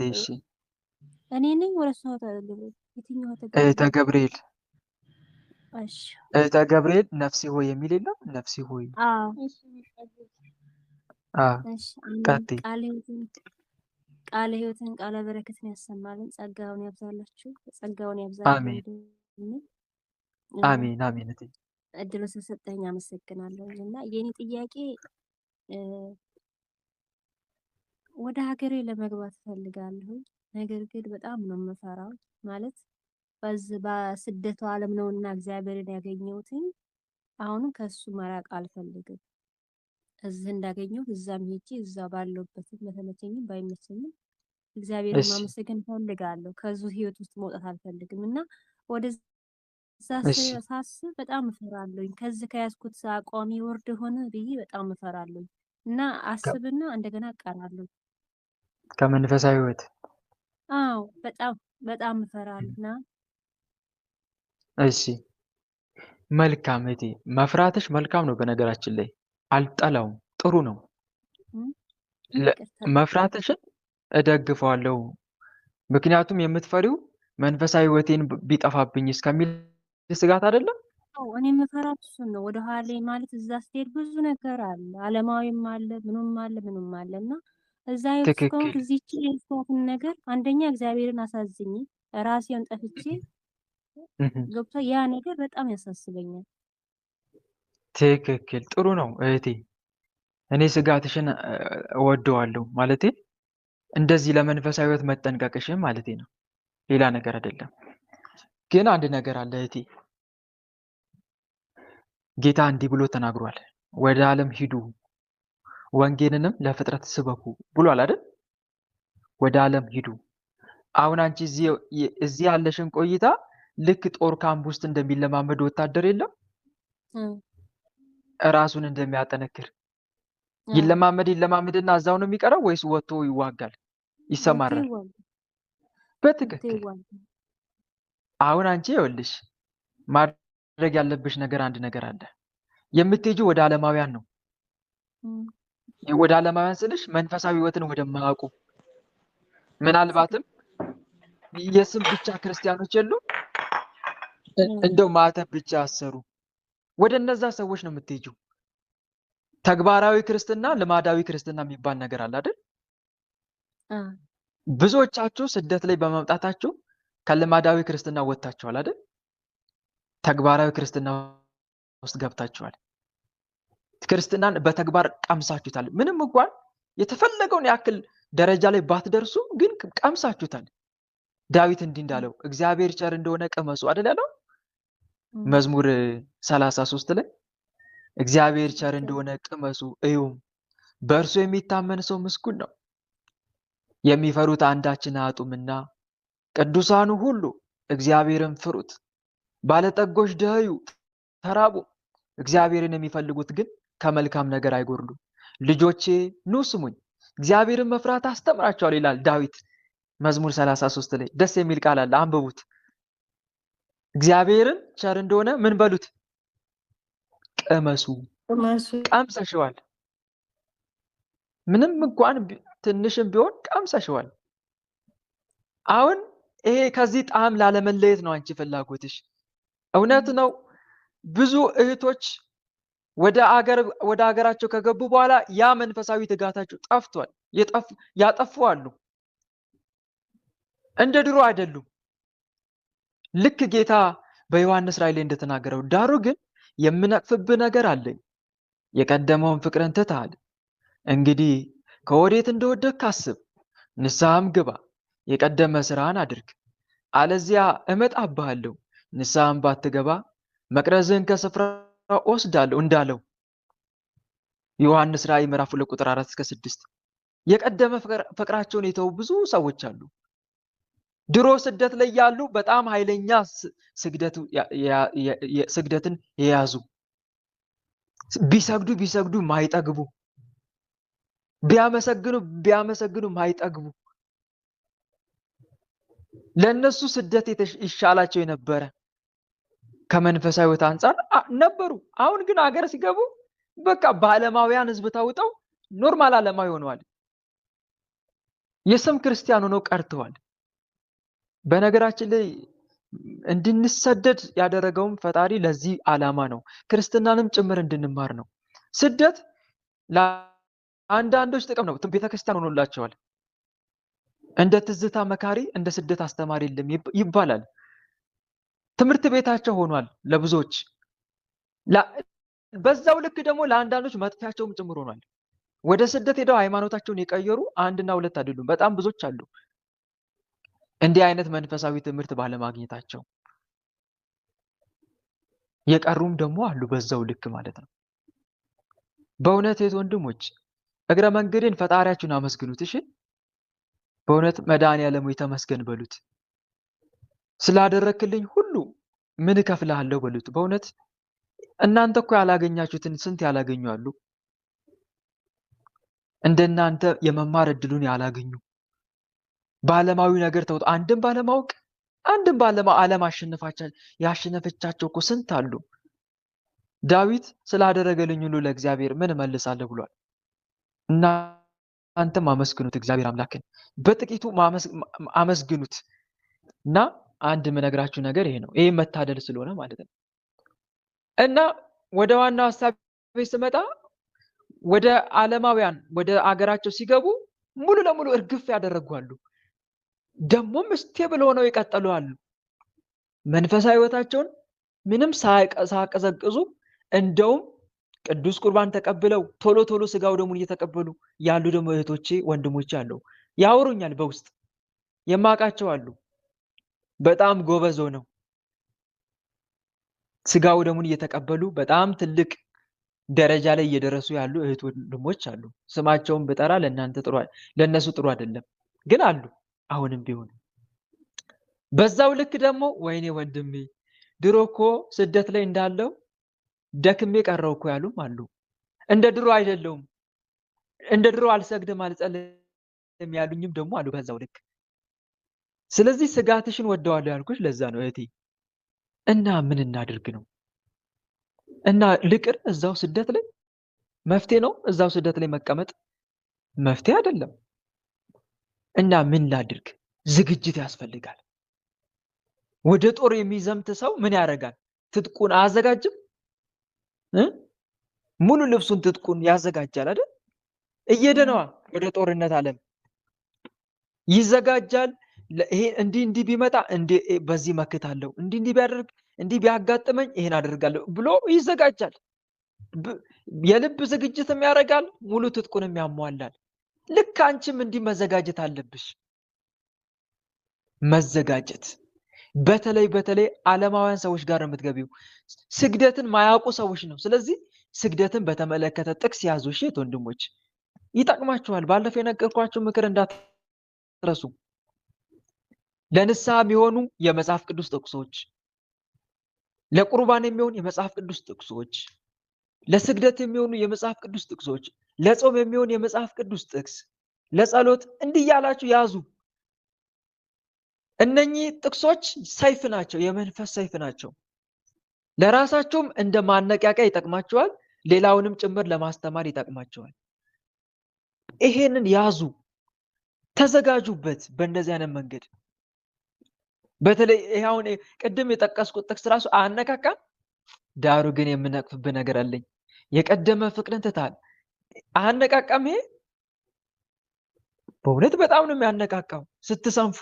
እሺ እኔ ነኝ ወደ እሷ ገብርኤል የትኛው እህተ ገብርኤል እሺ እህተ ገብርኤል ነፍሴ ሆይ የሚል የለም? ነፍሴ ሆይ እሺ ቃለ ሕይወትን ቃለ በረከትን ያሰማልን፣ ጸጋውን ያብዛላችሁ፣ ጸጋውን ያብዛልን። አሜን አሜን። እድሉ ስለሰጠኝ አመሰግናለሁ። እና የኔ ጥያቄ ወደ ሀገሬ ለመግባት ፈልጋለሁ። ነገር ግን በጣም ነው የምፈራው። ማለት በስደቱ ዓለም ነውና እግዚአብሔርን ያገኘሁትኝ። አሁንም ከሱ መራቅ አልፈልግም። እዚህ እንዳገኘሁት እዛም ሄጄ እዛ ባለሁበትም በተመቸኝም ባይመቸኝም እግዚአብሔርን ማመሰገን ፈልጋለሁ። ከዚህ ህይወት ውስጥ መውጣት አልፈልግም እና ወደዛ ሳስብ በጣም እፈራለሁኝ። ከዚህ ከያዝኩት አቋሚ ወርድ ሆነ ብዬ በጣም እፈራለሁኝ እና አስብና እንደገና እቀራለሁ ከመንፈሳዊ ህይወት። አዎ በጣም እፈራለሁና። እሺ መልካም እህቴ፣ መፍራትሽ መልካም ነው። በነገራችን ላይ አልጠላውም፣ ጥሩ ነው። መፍራትሽን እደግፈዋለሁ። ምክንያቱም የምትፈሪው መንፈሳዊ ህይወቴን ቢጠፋብኝ እስከሚል ስጋት አይደለም? እኔ የምፈራው እሱን ነው። ወደ ኋላ ማለት እዛ ስትሄድ ብዙ ነገር አለ፣ ዓለማዊም አለ፣ ምኑም አለ እና እዛ ህይወት ውስጥ ከሆንክ ትክክል እዚህች የህይወትን ነገር አንደኛ እግዚአብሔርን አሳዝኜ ራሴን ጠፍቼ ገብቶ ያ ነገር በጣም ያሳስበኛል። ትክክል። ጥሩ ነው እህቴ። እኔ ስጋትሽን እወደዋለሁ ማለቴ እንደዚህ ለመንፈሳዊ ህይወት መጠንቀቅሽን ማለቴ ነው። ሌላ ነገር አይደለም። ግን አንድ ነገር አለ እህቴ። ጌታ እንዲህ ብሎ ተናግሯል። ወደ ዓለም ሂዱ ወንጌልንም ለፍጥረት ስበኩ ብሏል አይደል? ወደ ዓለም ሂዱ። አሁን አንቺ እዚህ ያለሽን ቆይታ ልክ ጦር ካምፕ ውስጥ እንደሚለማመድ ወታደር የለም ራሱን እንደሚያጠነክር ይለማመድና እዛው ነው የሚቀረው ወይስ ወጥቶ ይዋጋል ይሰማራል? በትክክል። አሁን አንቺ ይኸውልሽ ማድረግ ያለብሽ ነገር አንድ ነገር አለ። የምትሄጂው ወደ ዓለማውያን ነው። ወደ ዓለማውያን ስልሽ መንፈሳዊ ህይወትን ወደማያውቁ ምናልባትም የስም ብቻ ክርስቲያኖች የሉ እንደው ማተብ ብቻ አሰሩ። ወደ እነዛ ሰዎች ነው የምትሄጂው። ተግባራዊ ክርስትና፣ ልማዳዊ ክርስትና የሚባል ነገር አለ አይደል? ብዙዎቻችሁ ስደት ላይ በመምጣታችሁ ከልማዳዊ ክርስትና ወጥታችኋል አይደል? ተግባራዊ ክርስትና ውስጥ ገብታችኋል። ክርስትናን በተግባር ቀምሳችሁታል። ምንም እንኳን የተፈለገውን ያክል ደረጃ ላይ ባትደርሱ ግን ቀምሳችሁታል። ዳዊት እንዲህ እንዳለው እግዚአብሔር ቸር እንደሆነ ቅመሱ አይደል ያለው? መዝሙር 33 ላይ እግዚአብሔር ቸር እንደሆነ ቅመሱ እዩም፣ በእርሱ የሚታመን ሰው ምስጉን ነው። የሚፈሩት አንዳችን አያጡምና ቅዱሳኑ ሁሉ እግዚአብሔርን ፍሩት። ባለጠጎች ደኸዩ ተራቡ፣ እግዚአብሔርን የሚፈልጉት ግን ከመልካም ነገር አይጎርሉም። ልጆቼ ኑ ስሙኝ፣ እግዚአብሔርን መፍራት አስተምራቸዋል ይላል ዳዊት መዝሙር 33 ላይ። ደስ የሚል ቃል አለ፣ አንብቡት። እግዚአብሔርን ቸር እንደሆነ ምን በሉት? ቅመሱ። ቀምሰሽዋል። ምንም እንኳን ትንሽም ቢሆን ቀምሰሽዋል። አሁን ይሄ ከዚህ ጣዕም ላለመለየት ነው አንቺ ፍላጎትሽ። እውነት ነው። ብዙ እህቶች ወደ ሀገራቸው ከገቡ በኋላ ያ መንፈሳዊ ትጋታቸው ጠፍቷል። ያጠፉ አሉ። እንደ ድሮ አይደሉም። ልክ ጌታ በዮሐንስ ራእይ ላይ እንደተናገረው ዳሩ ግን የምነቅፍብህ ነገር አለኝ፣ የቀደመውን ፍቅርን ትተሃል። እንግዲህ ከወዴት እንደወደቅክ አስብ፣ ንስሐም ግባ፣ የቀደመ ስራህን አድርግ፣ አለዚያ እመጣብሃለሁ፣ ንስሐም ባትገባ መቅረዝህን ከስፍራ ወስዳለሁ እንዳለው ዮሐንስ ራእይ ምዕራፍ 2 ቁጥር 4 እስከ 6። የቀደመ ፍቅራቸውን የተው ብዙ ሰዎች አሉ። ድሮ ስደት ላይ ያሉ በጣም ኃይለኛ ስግደትን የያዙ ቢሰግዱ ማይጠግቡ፣ ቢያመሰግኑ ማይጠግቡ፣ ለነሱ ስደት ይሻላቸው የነበረ ከመንፈሳዊ ሕይወት አንጻር ነበሩ። አሁን ግን ሀገር ሲገቡ በቃ በዓለማውያን ህዝብ ታውጠው ኖርማል ዓለማዊ ሆነዋል። የስም ክርስቲያን ሆነው ቀርተዋል። በነገራችን ላይ እንድንሰደድ ያደረገውም ፈጣሪ ለዚህ ዓላማ ነው። ክርስትናንም ጭምር እንድንማር ነው። ስደት ለአንዳንዶች ጥቅም ነው። ቤተክርስቲያን ሆኖላቸዋል። እንደ ትዝታ መካሪ፣ እንደ ስደት አስተማሪ የለም ይባላል። ትምህርት ቤታቸው ሆኗል ለብዙዎች። በዛው ልክ ደግሞ ለአንዳንዶች መጥፊያቸውም ጭምር ሆኗል። ወደ ስደት ሄደው ሃይማኖታቸውን የቀየሩ አንድና ሁለት አይደሉም፣ በጣም ብዙዎች አሉ። እንዲህ አይነት መንፈሳዊ ትምህርት ባለማግኘታቸው የቀሩም ደግሞ አሉ፣ በዛው ልክ ማለት ነው። በእውነት ወንድሞች እግረ መንገዴን ፈጣሪያችሁን አመስግኑት። እሺ፣ በእውነት መድኃኔዓለም ተመስገን በሉት። ስላደረክልኝ ሁሉ ምን እከፍልሃለሁ በሉት። በእውነት እናንተ እኮ ያላገኛችሁትን ስንት ያላገኙ አሉ። እንደናንተ የመማር እድሉን ያላገኙ በዓለማዊ ነገር ተውጥ አንድም ባለማወቅ አንድም ዓለም ያሸነፈቻቸው እኮ ስንት አሉ። ዳዊት ስላደረገልኝ ሁሉ ለእግዚአብሔር ምን እመልሳለሁ ብሏል። እናንተም አመስግኑት እግዚአብሔር አምላክን፣ በጥቂቱ አመስግኑት። እና አንድ የምነግራችሁ ነገር ይሄ ነው። ይሄ መታደል ስለሆነ ማለት ነው። እና ወደ ዋናው ሀሳብ ስመጣ ወደ ዓለማውያን ወደ አገራቸው ሲገቡ ሙሉ ለሙሉ እርግፍ ያደረጓሉ። ደግሞም ስቴብል ሆነው ይቀጥሉ አሉ። መንፈሳዊ ህይወታቸውን ምንም ሳያቀዘቅዙ እንደውም ቅዱስ ቁርባን ተቀብለው ቶሎ ቶሎ ስጋው ደሙን እየተቀበሉ ያሉ ደግሞ እህቶቼ ወንድሞቼ አሉ። ያወሩኛል፣ በውስጥ የማውቃቸው አሉ። በጣም ጎበዝ ሆነው ስጋው ደሙን እየተቀበሉ በጣም ትልቅ ደረጃ ላይ እየደረሱ ያሉ እህት ወንድሞች አሉ። ስማቸውን ብጠራ ለነሱ ጥሩ አይደለም፣ ግን አሉ አሁንም ቢሆን። በዛው ልክ ደግሞ ወይኔ ወንድሜ ድሮ እኮ ስደት ላይ እንዳለው ደክሜ ቀረው እኮ ያሉም አሉ። እንደ ድሮ አይደለውም፣ እንደ ድሮ አልሰግድም አልጸልይም ያሉኝም ደግሞ አሉ በዛው ልክ። ስለዚህ ስጋትሽን ወደዋለሁ ያልኩሽ ለዛ ነው እህቴ። እና ምን እናድርግ ነው? እና ልቅር እዛው ስደት ላይ መፍትሄ ነው? እዛው ስደት ላይ መቀመጥ መፍትሄ አይደለም። እና ምን ላድርግ? ዝግጅት ያስፈልጋል። ወደ ጦር የሚዘምት ሰው ምን ያደርጋል? ትጥቁን አያዘጋጅም? ሙሉ ልብሱን ትጥቁን ያዘጋጃል አይደል? እየደነዋ ወደ ጦርነት ዓለም ይዘጋጃል። ይሄ እንዲህ ቢመጣ በዚህ መክታለሁ፣ እንዲህ ቢያደርግ እንዲህ ቢያጋጥመኝ ይሄን አደርጋለሁ ብሎ ይዘጋጃል። የልብ ዝግጅትም ያደርጋል፣ ሙሉ ትጥቁንም ያሟላል። ልክ አንቺም እንዲህ መዘጋጀት አለብሽ። መዘጋጀት በተለይ ዓለማውያን ሰዎች ጋር የምትገቢው ስግደትን ማያውቁ ሰዎች ነው። ስለዚህ ስግደትን በተመለከተ ጥቅስ ያዙ። እሺ ወንድሞች ይጠቅማችኋል። ባለፈው የነገርኳችሁ ምክር እንዳትረሱ። ለንስሐ የሚሆኑ የመጽሐፍ ቅዱስ ጥቅሶች፣ ለቁርባን የሚሆኑ የመጽሐፍ ቅዱስ ጥቅሶች፣ ለስግደት የሚሆኑ የመጽሐፍ ቅዱስ ጥቅሶች፣ ለጾም የሚሆኑ የመጽሐፍ ቅዱስ ጥቅስ፣ ለጸሎት እንዲህ ያላችሁ ያዙ። እነኚህ ጥቅሶች ሰይፍ ናቸው፣ የመንፈስ ሰይፍ ናቸው። ለራሳችሁም እንደ ማነቃቂያ ይጠቅማችኋል፣ ሌላውንም ጭምር ለማስተማር ይጠቅማችኋል። ይሄንን ያዙ፣ ተዘጋጁበት። በእንደዚህ አይነት መንገድ በተለይ ይሄውን ቅድም የጠቀስኩት ጥቅስ ራሱ አያነቃቃም? ዳሩ ግን የምነቅፍብህ ነገር አለኝ፣ የቀደመ ፍቅርን ትተሃል። አያነቃቃም? ይሄ በእውነት በጣም ነው የሚያነቃቃው። ስትሰንፉ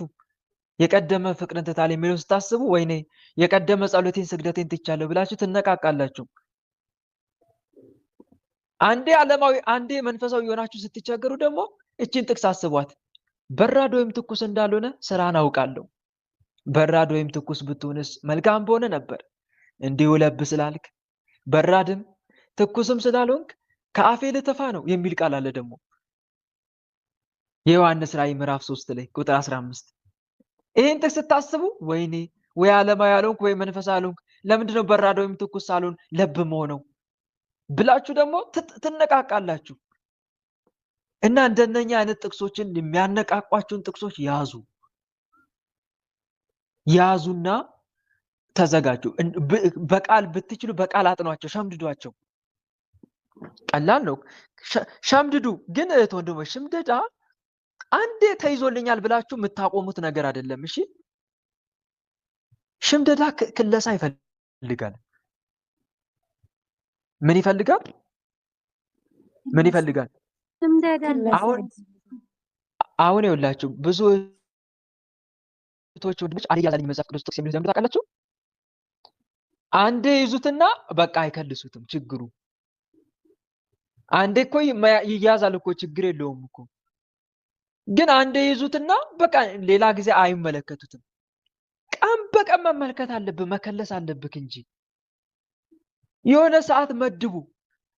የቀደመ ፍቅርን ትተሃል የሚለውን ስታስቡ ወይኔ የቀደመ ጸሎቴን ስግደቴን ትቻለሁ ብላችሁ ትነቃቃላችሁ። አንዴ ዓለማዊ አንዴ መንፈሳዊ የሆናችሁ ስትቸገሩ ደግሞ እቺን ጥቅስ አስቧት። በራድ ወይም ትኩስ እንዳልሆነ ስራን አውቃለሁ። በራድ ወይም ትኩስ ብትሆንስ መልካም በሆነ ነበር። እንዲሁ ለብ ስላልክ በራድም ትኩስም ስላልሆንክ ከአፌ ልተፋ ነው የሚል ቃል አለ ደግሞ የዮሐንስ ራእይ ምዕራፍ 3 ላይ ቁጥር 15። ይሄን ጥቅስ ስታስቡ ወይኔ ወይ ዓለማዊ ያልሆንክ ወይ መንፈሳዊ ያልሆንክ ለምንድነው በራድ ወይም ትኩስ ሳልሆን ለብ መሆነው ብላችሁ ደግሞ ትነቃቃላችሁ። እና እንደነኛ አይነት ጥቅሶችን የሚያነቃቋችሁን ጥቅሶች ያዙና ተዘጋጁ። በቃል ብትችሉ በቃል አጥኗቸው፣ ሸምድዷቸው። ቀላል ነው፣ ሸምድዱ። ግን እህት ወንድሞች ሽምደዳ አንዴ ተይዞልኛል ብላችሁ የምታቆሙት ነገር አይደለም። እሺ ሽምደዳ ክለሳ ይፈልጋል። ምን ይፈልጋል? ምን ይፈልጋል? አሁን ይኸውላችሁ ብዙ እህቶች ወንድሞች አልያዛልኝ መጽሐፍ ቅዱስ ጥቅስ የሚሉት ለምን ታውቃላችሁ? አንዴ ይዙትና በቃ አይከልሱትም። ችግሩ አንዴ እኮ ይያዛል እኮ ችግር የለውም እኮ፣ ግን አንዴ ይዙትና በቃ ሌላ ጊዜ አይመለከቱትም። ቀን በቀን መመልከት አለብህ፣ መከለስ አለብህ እንጂ የሆነ ሰዓት መድቡ፣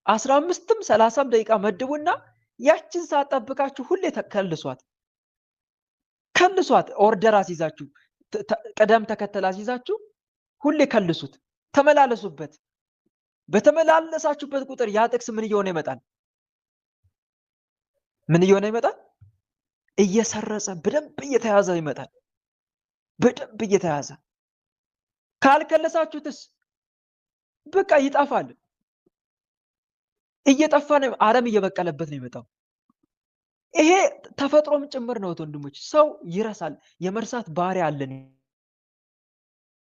15ም 30ም ደቂቃ መድቡና ያችን ሰዓት ጠብቃችሁ ሁሌ ከልሷት። ኦርደር አስይዛችሁ ቅደም ተከተል አስይዛችሁ ሁሌ ከልሱት፣ ተመላለሱበት። በተመላለሳችሁበት ቁጥር ያ ጥቅስ ምን እየሆነ ይመጣል? ምን እየሆነ ይመጣል? እየሰረጸ በደንብ እየተያዘ ይመጣል። በደንብ እየተያዘ ካልከለሳችሁትስ በቃ ይጠፋል። እየጠፋ ነው፣ አረም እየበቀለበት ነው የመጣው። ይሄ ተፈጥሮም ጭምር ነው ወንድሞች። ሰው ይረሳል፣ የመርሳት ባህሪ አለን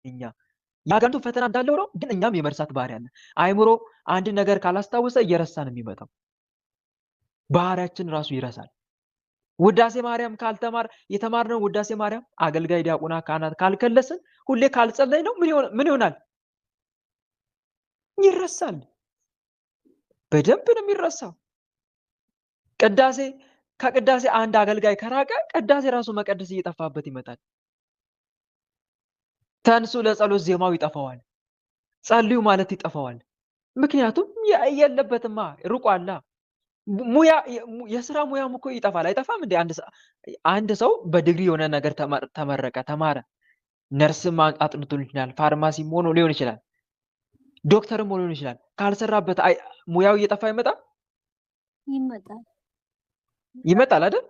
እኛ። ያጋንቱ ፈተና እንዳለው ነው፣ ግን እኛም የመርሳት ባህሪ አለን። አይምሮ አንድ ነገር ካላስታወሰ እየረሳ ነው የሚመጣው። ባህሪያችን ራሱ ይረሳል። ውዳሴ ማርያም ካልተማር የተማርነው ውዳሴ ማርያም አገልጋይ ዲያቆና ካህናት ካልከለስን ሁሌ ካልጸለይ ነው ምን ይሆናል? ይረሳል። በደንብ ነው የሚረሳው። ከቅዳሴ አንድ አገልጋይ ከራቀ ቅዳሴ ራሱ መቀደስ እየጠፋበት ይመጣል። ተንሱ ለጸሎት ዜማው ይጠፋዋል። ጸልዩ ማለት ይጠፋዋል። ምክንያቱም የለበትማ ርቋላ። የስራ ሙያም እኮ ይጠፋል። አይጠፋም እንዴ? አንድ ሰው በዲግሪ የሆነ ነገር ተመረቀ፣ ተማረ፣ ነርስም አጥንቶ ሊሆን ይችላል፣ ፋርማሲም ሆኖ ሊሆን ይችላል፣ ዶክተርም ሆኖ ሊሆን ይችላል። ካልሰራበት ሙያው እየጠፋ ይመጣል ይመጣል አይደል?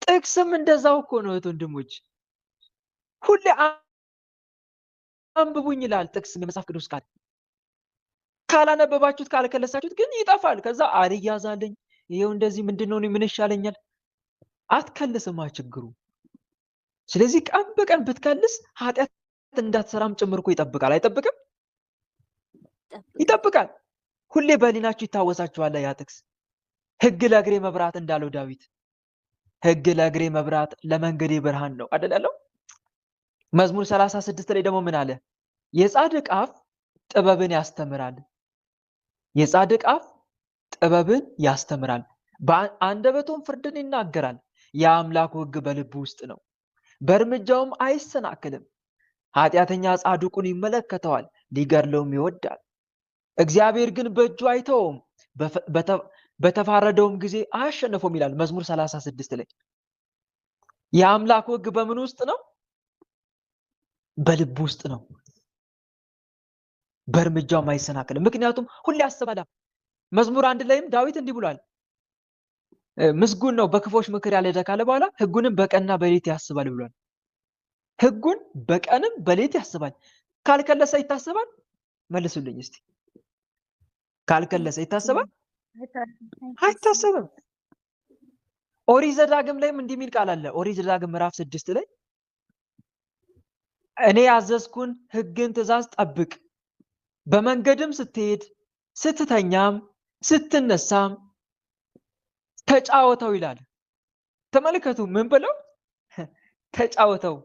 ጥቅስም እንደዛው እኮ ነው ወንድሞች። ሁሌ አንብቡኝ ይላል ጥቅስ የመጽሐፍ ቅዱስ ቃል። ካላነበባችሁት ካልከለሳችሁት ግን ይጠፋል። ከዛ አልያዛለኝ ይሄው እንደዚህ ምንድነው ምን ይሻለኛል? አትከልስማ ችግሩ። ስለዚህ ቀን በቀን ብትከልስ ኃጢአት እንዳትሰራም ጭምር እኮ ይጠብቃል። አይጠብቅም? ይጠብቃል። ሁሌ በህሊናችሁ ይታወሳችኋል ያ ጥቅስ። ሕግ ለእግሬ መብራት እንዳለው ዳዊት፣ ሕግ ለእግሬ መብራት ለመንገዴ ብርሃን ነው አይደል ያለው? መዝሙር 36 ላይ ደግሞ ምን አለ? የጻድቅ አፍ ጥበብን ያስተምራል። የጻድቅ አፍ ጥበብን ያስተምራል፣ በአንደበቱም ፍርድን ይናገራል። የአምላኩ ሕግ በልቡ ውስጥ ነው፣ በእርምጃውም አይሰናክልም። ኃጢአተኛ ጻድቁን ይመለከተዋል፣ ሊገድለውም ይወዳል። እግዚአብሔር ግን በእጁ አይተውም፣ በተፋረደውም ጊዜ አያሸንፈውም ይላል መዝሙር 36 ላይ። የአምላኩ ሕግ በምን ውስጥ ነው? በልቡ ውስጥ ነው፣ በእርምጃውም አይሰናክልም። ምክንያቱም ሁሌ ያስባል። መዝሙር 1 ላይም ዳዊት እንዲህ ብሏል፣ ምስጉን ነው በክፎች ምክር ያልሄደ ካለ በኋላ ሕጉንም በቀንና በሌሊት ያስባል ብሏል። ሕጉን በቀንም በሌሊት ያስባል። ካልከለሰ ይታሰባል? መልሱልኝ እስቲ። ካልከለሰ ይታሰባል? አይታሰብም። ኦሪት ዘዳግም ላይም እንዲህ የሚል ቃል አለ። ኦሪት ዘዳግም ምዕራፍ 6 ላይ እኔ ያዘዝኩን ሕግን ትእዛዝ ጠብቅ፣ በመንገድም ስትሄድ ስትተኛም ስትነሳም ተጫወተው ይላል። ተመልከቱ፣ ምን ብለው ተጫወተው።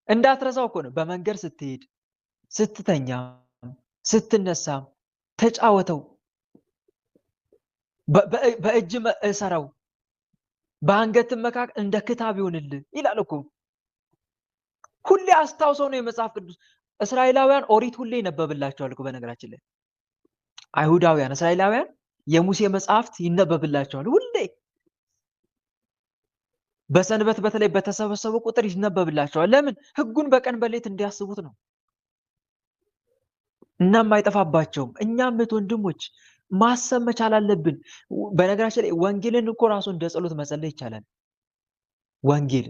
እንዳትረሳው እኮ ነው። በመንገድ ስትሄድ ስትተኛም ስትነሳም ተጫወተው፣ በእጅ እሰረው፣ በአንገትም መካከል እንደ ክታብ ይሆንልህ ይላል እኮ። ሁሌ አስታውሰው ነው የመጽሐፍ ቅዱስ። እስራኤላውያን ኦሪት ሁሌ ይነበብላቸዋል እኮ። በነገራችን ላይ አይሁዳውያን እስራኤላውያን የሙሴ መጽሐፍት ይነበብላቸዋል ሁሌ። በሰንበት በተለይ በተሰበሰቡ ቁጥር ይነበብላቸዋል። ለምን? ሕጉን በቀን በሌት እንዲያስቡት ነው። እናም አይጠፋባቸውም። እኛም ወንድሞች ማሰብ መቻል አለብን። በነገራችን ላይ ወንጌልን እኮ ራሱ እንደ ጸሎት መጸለይ ይቻላል። ወንጌል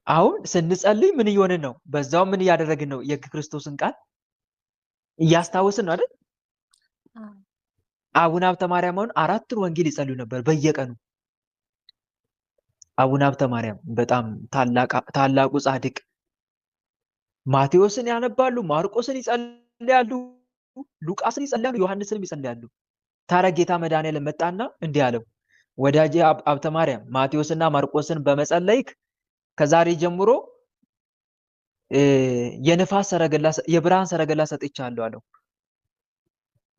አሁን ስንጸልይ ምን እየሆንን ነው? በዛው ምን እያደረግን ነው? የክርስቶስን ቃል እያስታወስን ነው አይደል? አቡነ ሀብተ ማርያም አሁን 4 ወንጌል ይጸልዩ ነበር በየቀኑ። አቡነ ሀብተ ማርያም በጣም ታላቁ ጻድቅ። ማቴዎስን ያነባሉ፣ ማርቆስን ይጸልያሉ፣ ሉቃስን ይጸልያሉ፣ ዮሐንስንም ይጸልያሉ። ታዲያ ጌታ መድኃኒዓለም መጣና እንዲህ አለው፣ ወዳጄ ሀብተ ማርያም ማቴዎስና ማርቆስን በመጸለይክ ከዛሬ ጀምሮ የብርሃን ሰረገላ ሰጥቻለሁ አለው።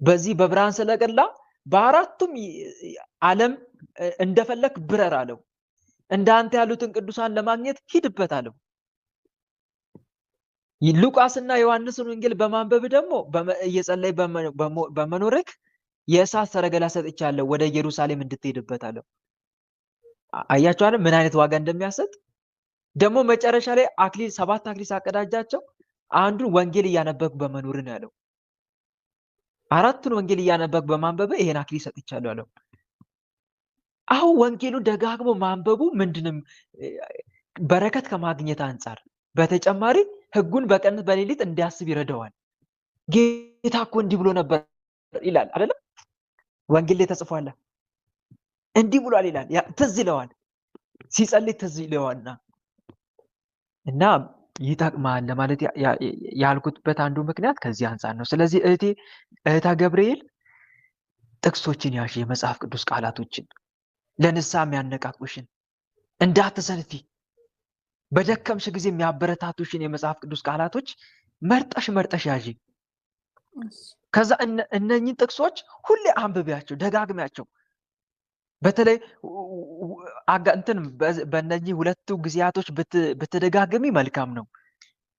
በዚህ በብርሃን ሰረገላ በአራቱም ዓለም እንደፈለክ ብረር አለው። እንዳንተ ያሉትን ቅዱሳን ለማግኘት ሂድበት አለው። ሉቃስና ዮሐንስን ወንጌል በማንበብ ደግሞ እየጸለይ በመኖርክ የእሳት ሰረገላ ሰጥቻለሁ ወደ ኢየሩሳሌም እንድትሄድበት አለው። አያችሁ አይደል ምን አይነት ዋጋ እንደሚያሰጥ። ደግሞ መጨረሻ ላይ 7 አክሊል ሳቀዳጃቸው አንዱን ወንጌል እያነበብክ በመኖር ነው ያለው። 4ቱን ወንጌል እያነበብክ በማንበብ ይሄን አክሊል ሰጥቻለሁ አለው። አሁን ወንጌሉን ደጋግሞ ማንበቡ ምንድነው? በረከት ከማግኘት አንጻር በተጨማሪ ሕጉን በቀን በሌሊት እንዲያስብ ይረዳዋል። ጌታ እኮ እንዲህ ብሎ ነበር ይላል አይደለም? ወንጌል ላይ ተጽፏል። እንዲህ ብሏል ይላል። ትዝ ይለዋል። ሲጸልይ ትዝ ይለዋልና እና ይጠቅማል ለማለት ያልኩትበት አንዱ ምክንያት ከዚህ አንጻር ነው። ስለዚህ እህታ ገብርኤል ጥቅሶችን ያዥ፣ የመጽሐፍ ቅዱስ ቃላቶችን ለንስሐ የሚያነቃቁሽን፣ እንዳትሰንፊ በደከምሽ ጊዜ የሚያበረታቱሽን የመጽሐፍ ቅዱስ ቃላቶች መርጠሽ ያዥ። ከዛ እነኚህን ጥቅሶች ሁሌ አንብቢያቸው፣ ደጋግሚያቸው። በተለይ እንትን በእነኚህ ሁለቱ ጊዜያቶች ብትደጋግሚ መልካም ነው።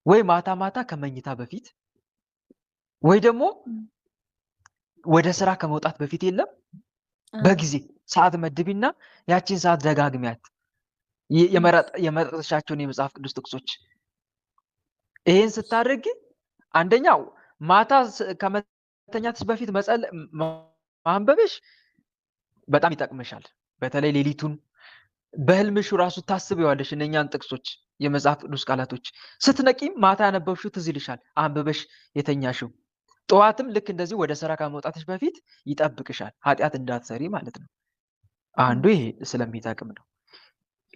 ወይ ማታ ማታ ከመኝታ በፊት ወይ ደግሞ ወደ ስራ ከመውጣት በፊት የለም በጊዜ ሰዓት መድቢና ያቺን ሰዓት ደጋግሚያት የመረጥሻቸውን የመጽሐፍ ቅዱስ ጥቅሶች። ይሄን ስታደርጊ አንደኛው ማታ ከመተኛትሽ በፊት ማንበብሽ በጣም ይጠቅምሻል። በተለይ ሌሊቱን በህልምሽ ራሱ ታስቢዋለሽ እነኛን ጥቅሶች፣ የመጽሐፍ ቅዱስ ቃላቶች። ስትነቂም ማታ ያነበብሽው ትዝ ይልሻል፣ አንብበሽ የተኛሽው። ጠዋትም ልክ እንደዚህ ወደ ስራ ከመውጣትሽ በፊት ይጠብቅሻል፣ ኃጢአት እንዳትሰሪ ማለት ነው። አንዱ ይሄ ስለሚጠቅም ነው።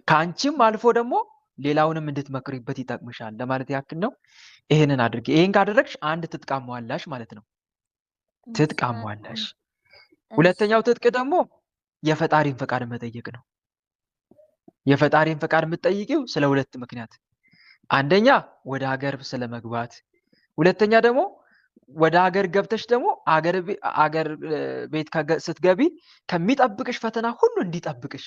ከአንቺም አልፎ ደግሞ ሌላውንም እንድትመክሪበት ይጠቅምሻል ለማለት ያክል ነው። ይሄንን አድርጊ። ይሄን ካደረግሽ አንድ ትጥቃሟላሽ ማለት ነው። ትጥቃሟላሽ። ሁለተኛው ትጥቅ ደግሞ የፈጣሪን ፈቃድ መጠየቅ ነው። የፈጣሪን ፈቃድ የምትጠይቂው ስለ ሁለት ምክንያት፣ አንደኛ ወደ ሀገር ስለመግባት፣ ሁለተኛ ደግሞ ወደ ሀገር ገብተሽ ደግሞ አገር ቤት ስትገቢ ከሚጠብቅሽ ፈተና ሁሉ እንዲጠብቅሽ፣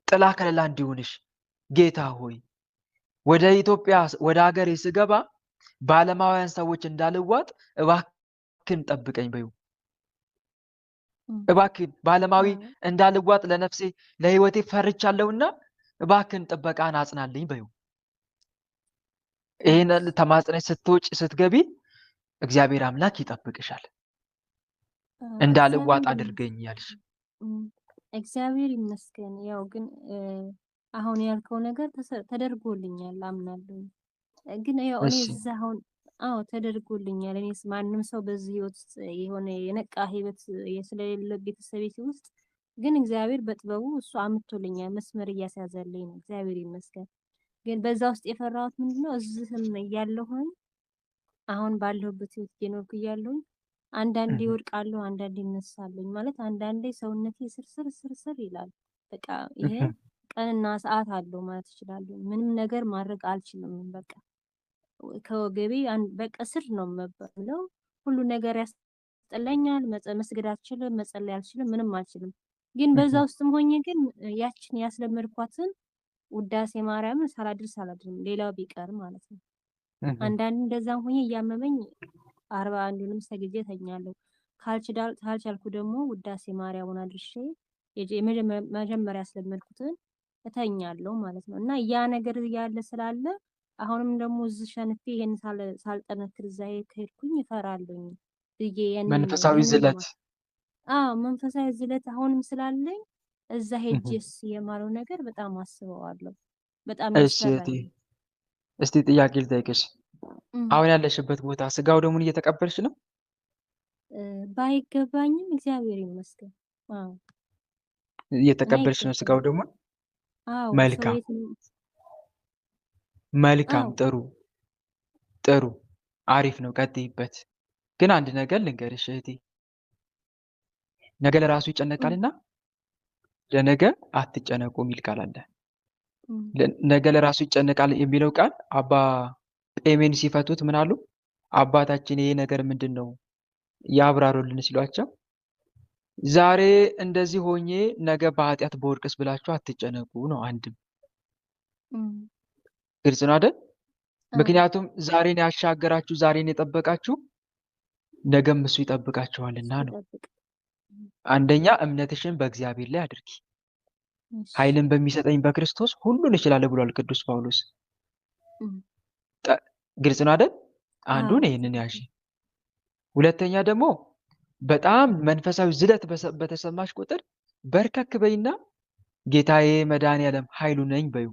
ጥላ ከለላ እንዲሆንሽ። ጌታ ሆይ ወደ ኢትዮጵያ ወደ ሀገሬ ስገባ በዓለማውያን ሰዎች እንዳልዋጥ እባክን ጠብቀኝ በዩ። እባክን በዓለማዊ እንዳልዋጥ ለነፍሴ ለህይወቴ ፈርቻለሁና እባክን ጥበቃን አጽናልኝ በዩ። ይሄን ተማጽነሽ ስትወጪ ስትገቢ እግዚአብሔር አምላክ ይጠብቅሻል። እንዳልዋጥ አድርገኝ ያልሽ እግዚአብሔር ይመስገን። ያው ግን አሁን ያልከው ነገር ተደርጎልኛል አምናለሁ። ግን ያው እኔ እዛ አሁን ተደርጎልኛል። እኔስ ማንም ሰው በዚህ ህይወት ውስጥ የሆነ የነቃ ህይወት ስለሌለ ቤተሰቤ ውስጥ ግን እግዚአብሔር በጥበቡ እሱ አምጥቶልኛል፣ መስመር እያስያዘልኝ ነው። እግዚአብሔር ይመስገን። ግን በዛ ውስጥ የፈራሁት ምንድነው እዚህም እያለሁኝ አሁን ባለሁበት ህይወት እየኖርኩ እያለሁኝ አንዳንዴ እወድቃለሁ፣ አንዳንዴ እነሳለሁ። ማለት አንዳንዴ ሰውነቴ ስርስር ይላል። በቃ ይሄ ቀንና ሰዓት አለው ማለት እችላለሁ። ምንም ነገር ማድረግ አልችልም። በቃ ከወገቤ በቃ ስር ነው የምባለው። ሁሉ ነገር ያስጠላኛል። መስገድ አልችልም፣ መጸለይ አልችልም፣ ምንም አልችልም። ግን በዛ ውስጥም ሆኜ ግን ያችን ያስለመድኳትን ውዳሴ ማርያምን ሳላድርም ሌላው ቢቀር ማለት ነው። አንዳንድ እንደዛም ሆኜ እያመመኝ 41ንም ሰግጄ ተኛለሁ። ካልቻልኩ ደግሞ ውዳሴ ማርያምን አድርሼ መጀመሪያ ያስለመድኩትን እተኛለሁ ማለት ነው። እና ያ ነገር ያለ ስላለ አሁንም ደግሞ እዚህ ሸንፌ ይሄን ሳልጠነክር እዛ ከሄድኩኝ እፈራለሁኝ ብዬ መንፈሳዊ ዝለት መንፈሳዊ ዝለት አሁንም ስላለኝ እዛ ሄጄስ የማለው ነገር በጣም አስበዋለሁ። በጣም ያስፈራል። እስቲ ጥያቄ ልጠይቅሽ። አሁን ያለሽበት ቦታ ስጋው ደሙን እየተቀበልሽ ነው? ባይገባኝም እግዚአብሔር ይመስገን እየተቀበልሽ ነው ስጋው ደሙን? መልካም ጥሩ አሪፍ ነው፣ ቀጥይበት። ግን አንድ ነገር ልንገርሽ እህቴ፣ ነገ ለራሱ ይጨነቃልና ለነገ አትጨነቁ የሚል ቃል አለ። ነገ ለራሱ ይጨነቃል የሚለው ቃል አባ ጴሜን ሲፈቱት ምን አሉ? አባታችን ይሄ ነገር ምንድን ነው ያብራሩልን ሲሏቸው፣ ዛሬ እንደዚህ ሆኜ ነገ በኃጢአት በወድቅስ ብላችሁ አትጨነቁ ነው። አንድም ግልጽ ነው አይደል? ምክንያቱም ዛሬን ያሻገራችሁ ዛሬን የጠበቃችሁ ነገም እሱ ይጠብቃችኋልና ነው። አንደኛ እምነትሽን በእግዚአብሔር ላይ አድርጊ። ኃይልን በሚሰጠኝ በክርስቶስ ሁሉን እችላለሁ ብሏል ቅዱስ ጳውሎስ። ግልጽ ነው አይደል? አንዱን ይሄንን ያዢ። ሁለተኛ ደግሞ በጣም መንፈሳዊ ዝለት በተሰማሽ ቁጥር በርከክ በይና ጌታዬ መድኃኔዓለም ኃይሉ ነኝ በዩ፣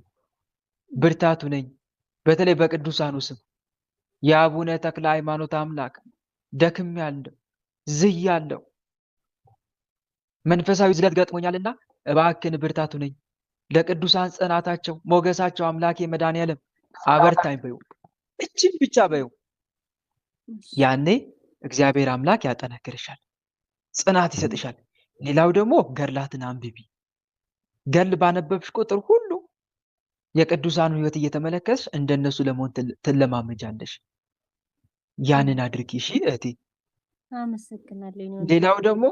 ብርታቱ ነኝ። በተለይ በቅዱሳኑ ስም የአቡነ ተክለ ሃይማኖት አምላክ ደክሜያለሁ፣ ዝያለሁ፣ መንፈሳዊ ዝለት ገጥሞኛልና እባክን ብርታቱ ነኝ፣ ለቅዱሳን ጽናታቸው ሞገሳቸው አምላኬ መድኃኔዓለም አበርታኝ በዩ። እችን ብቻ በዩ። ያኔ እግዚአብሔር አምላክ ያጠነክርሻል። ጽናት ይሰጥሻል። ሌላው ደግሞ ገድላትን አንብቢ። ገድል ባነበብሽ ቁጥር ሁሉ የቅዱሳኑ ሕይወት እየተመለከትሽ እንደነሱ ለመሆን ትለማመጃለሽ። ያንን አድርጊ እሺ እህቴ። አመሰግናለሁ የኔ ወንድም።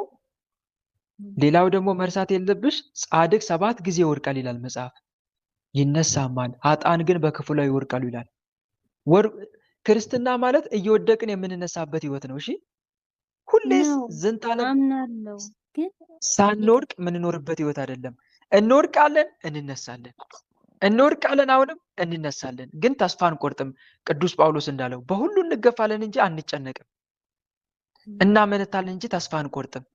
ሌላው ደግሞ መርሳት የለብሽ ጻድቅ 7 ጊዜ ይወድቃል ይላል መጽሐፍ፣ ይነሳማል። ኃጥአን ግን በክፉ ላይ ይወድቃሉ ይላል። ክርስትና ማለት እየወደቅን የምንነሳበት ሕይወት ነው። እሺ ሁሌስ ነው ዝንታለም አምናለሁ፣ ግን ሳንወድቅ የምንኖርበት ሕይወት አይደለም። እንወድቃለን፣ እንነሳለን፣ እንወድቃለን፣ አሁንም እንነሳለን። ግን ተስፋ አንቆርጥም። ቅዱስ ጳውሎስ እንዳለው በሁሉ እንገፋለን እንጂ አንጨነቅም፣ እናመነታለን እንጂ ተስፋ አንቆርጥም፣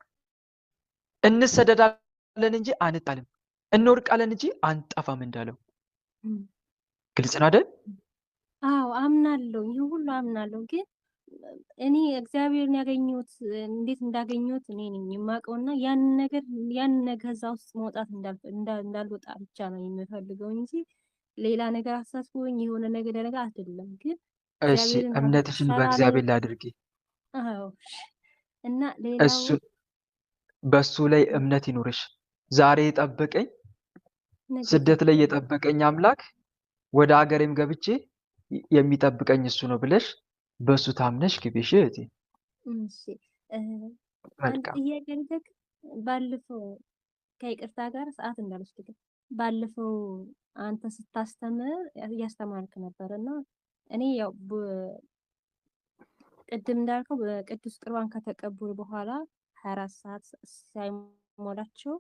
እንሰደዳለን እንጂ አንጣልም፣ እንወድቃለን እንጂ አንጠፋም እንዳለው ግልጽ ነው አይደል? አዎ አምናለሁ፣ ይህ ሁሉ አምናለሁ። ግን እኔ እግዚአብሔርን ያገኘሁት እንዴት እንዳገኘሁት እኔ ነኝ የማውቀውና ያን ነገር እዛ ውስጥ መውጣት እንዳልወጣ ብቻ ነው የምፈልገው እንጂ ሌላ ነገር አሳስቦኝ የሆነ ነገር አይደለም። ግን እሺ እግዚአብሔርን እምነትሽን በእግዚአብሔር ላይ አድርጊ። አዎ እና ሌላው በሱ ላይ እምነት ይኑርሽ። ዛሬ የጠበቀኝ ስደት ላይ የጠበቀኝ አምላክ ወደ ሀገሬም ገብቼ የሚጠብቀኝ እሱ ነው ብለሽ በሱ ታምነሽ ግቢ እሺ እህቴ። እሺ አንድ ጥያቄ ልጠይቅ። ባለፈው ከይቅርታ ጋር ሰዓት እንዳልወስድ ባለፈው አንተ ስታስተምር እያስተማርክ ነበርና እኔ ያው ቅድም እንዳልከው በቅዱስ ቁርባን ከተቀበሉ በኋላ 24 ሰዓት ሳይሞላቸው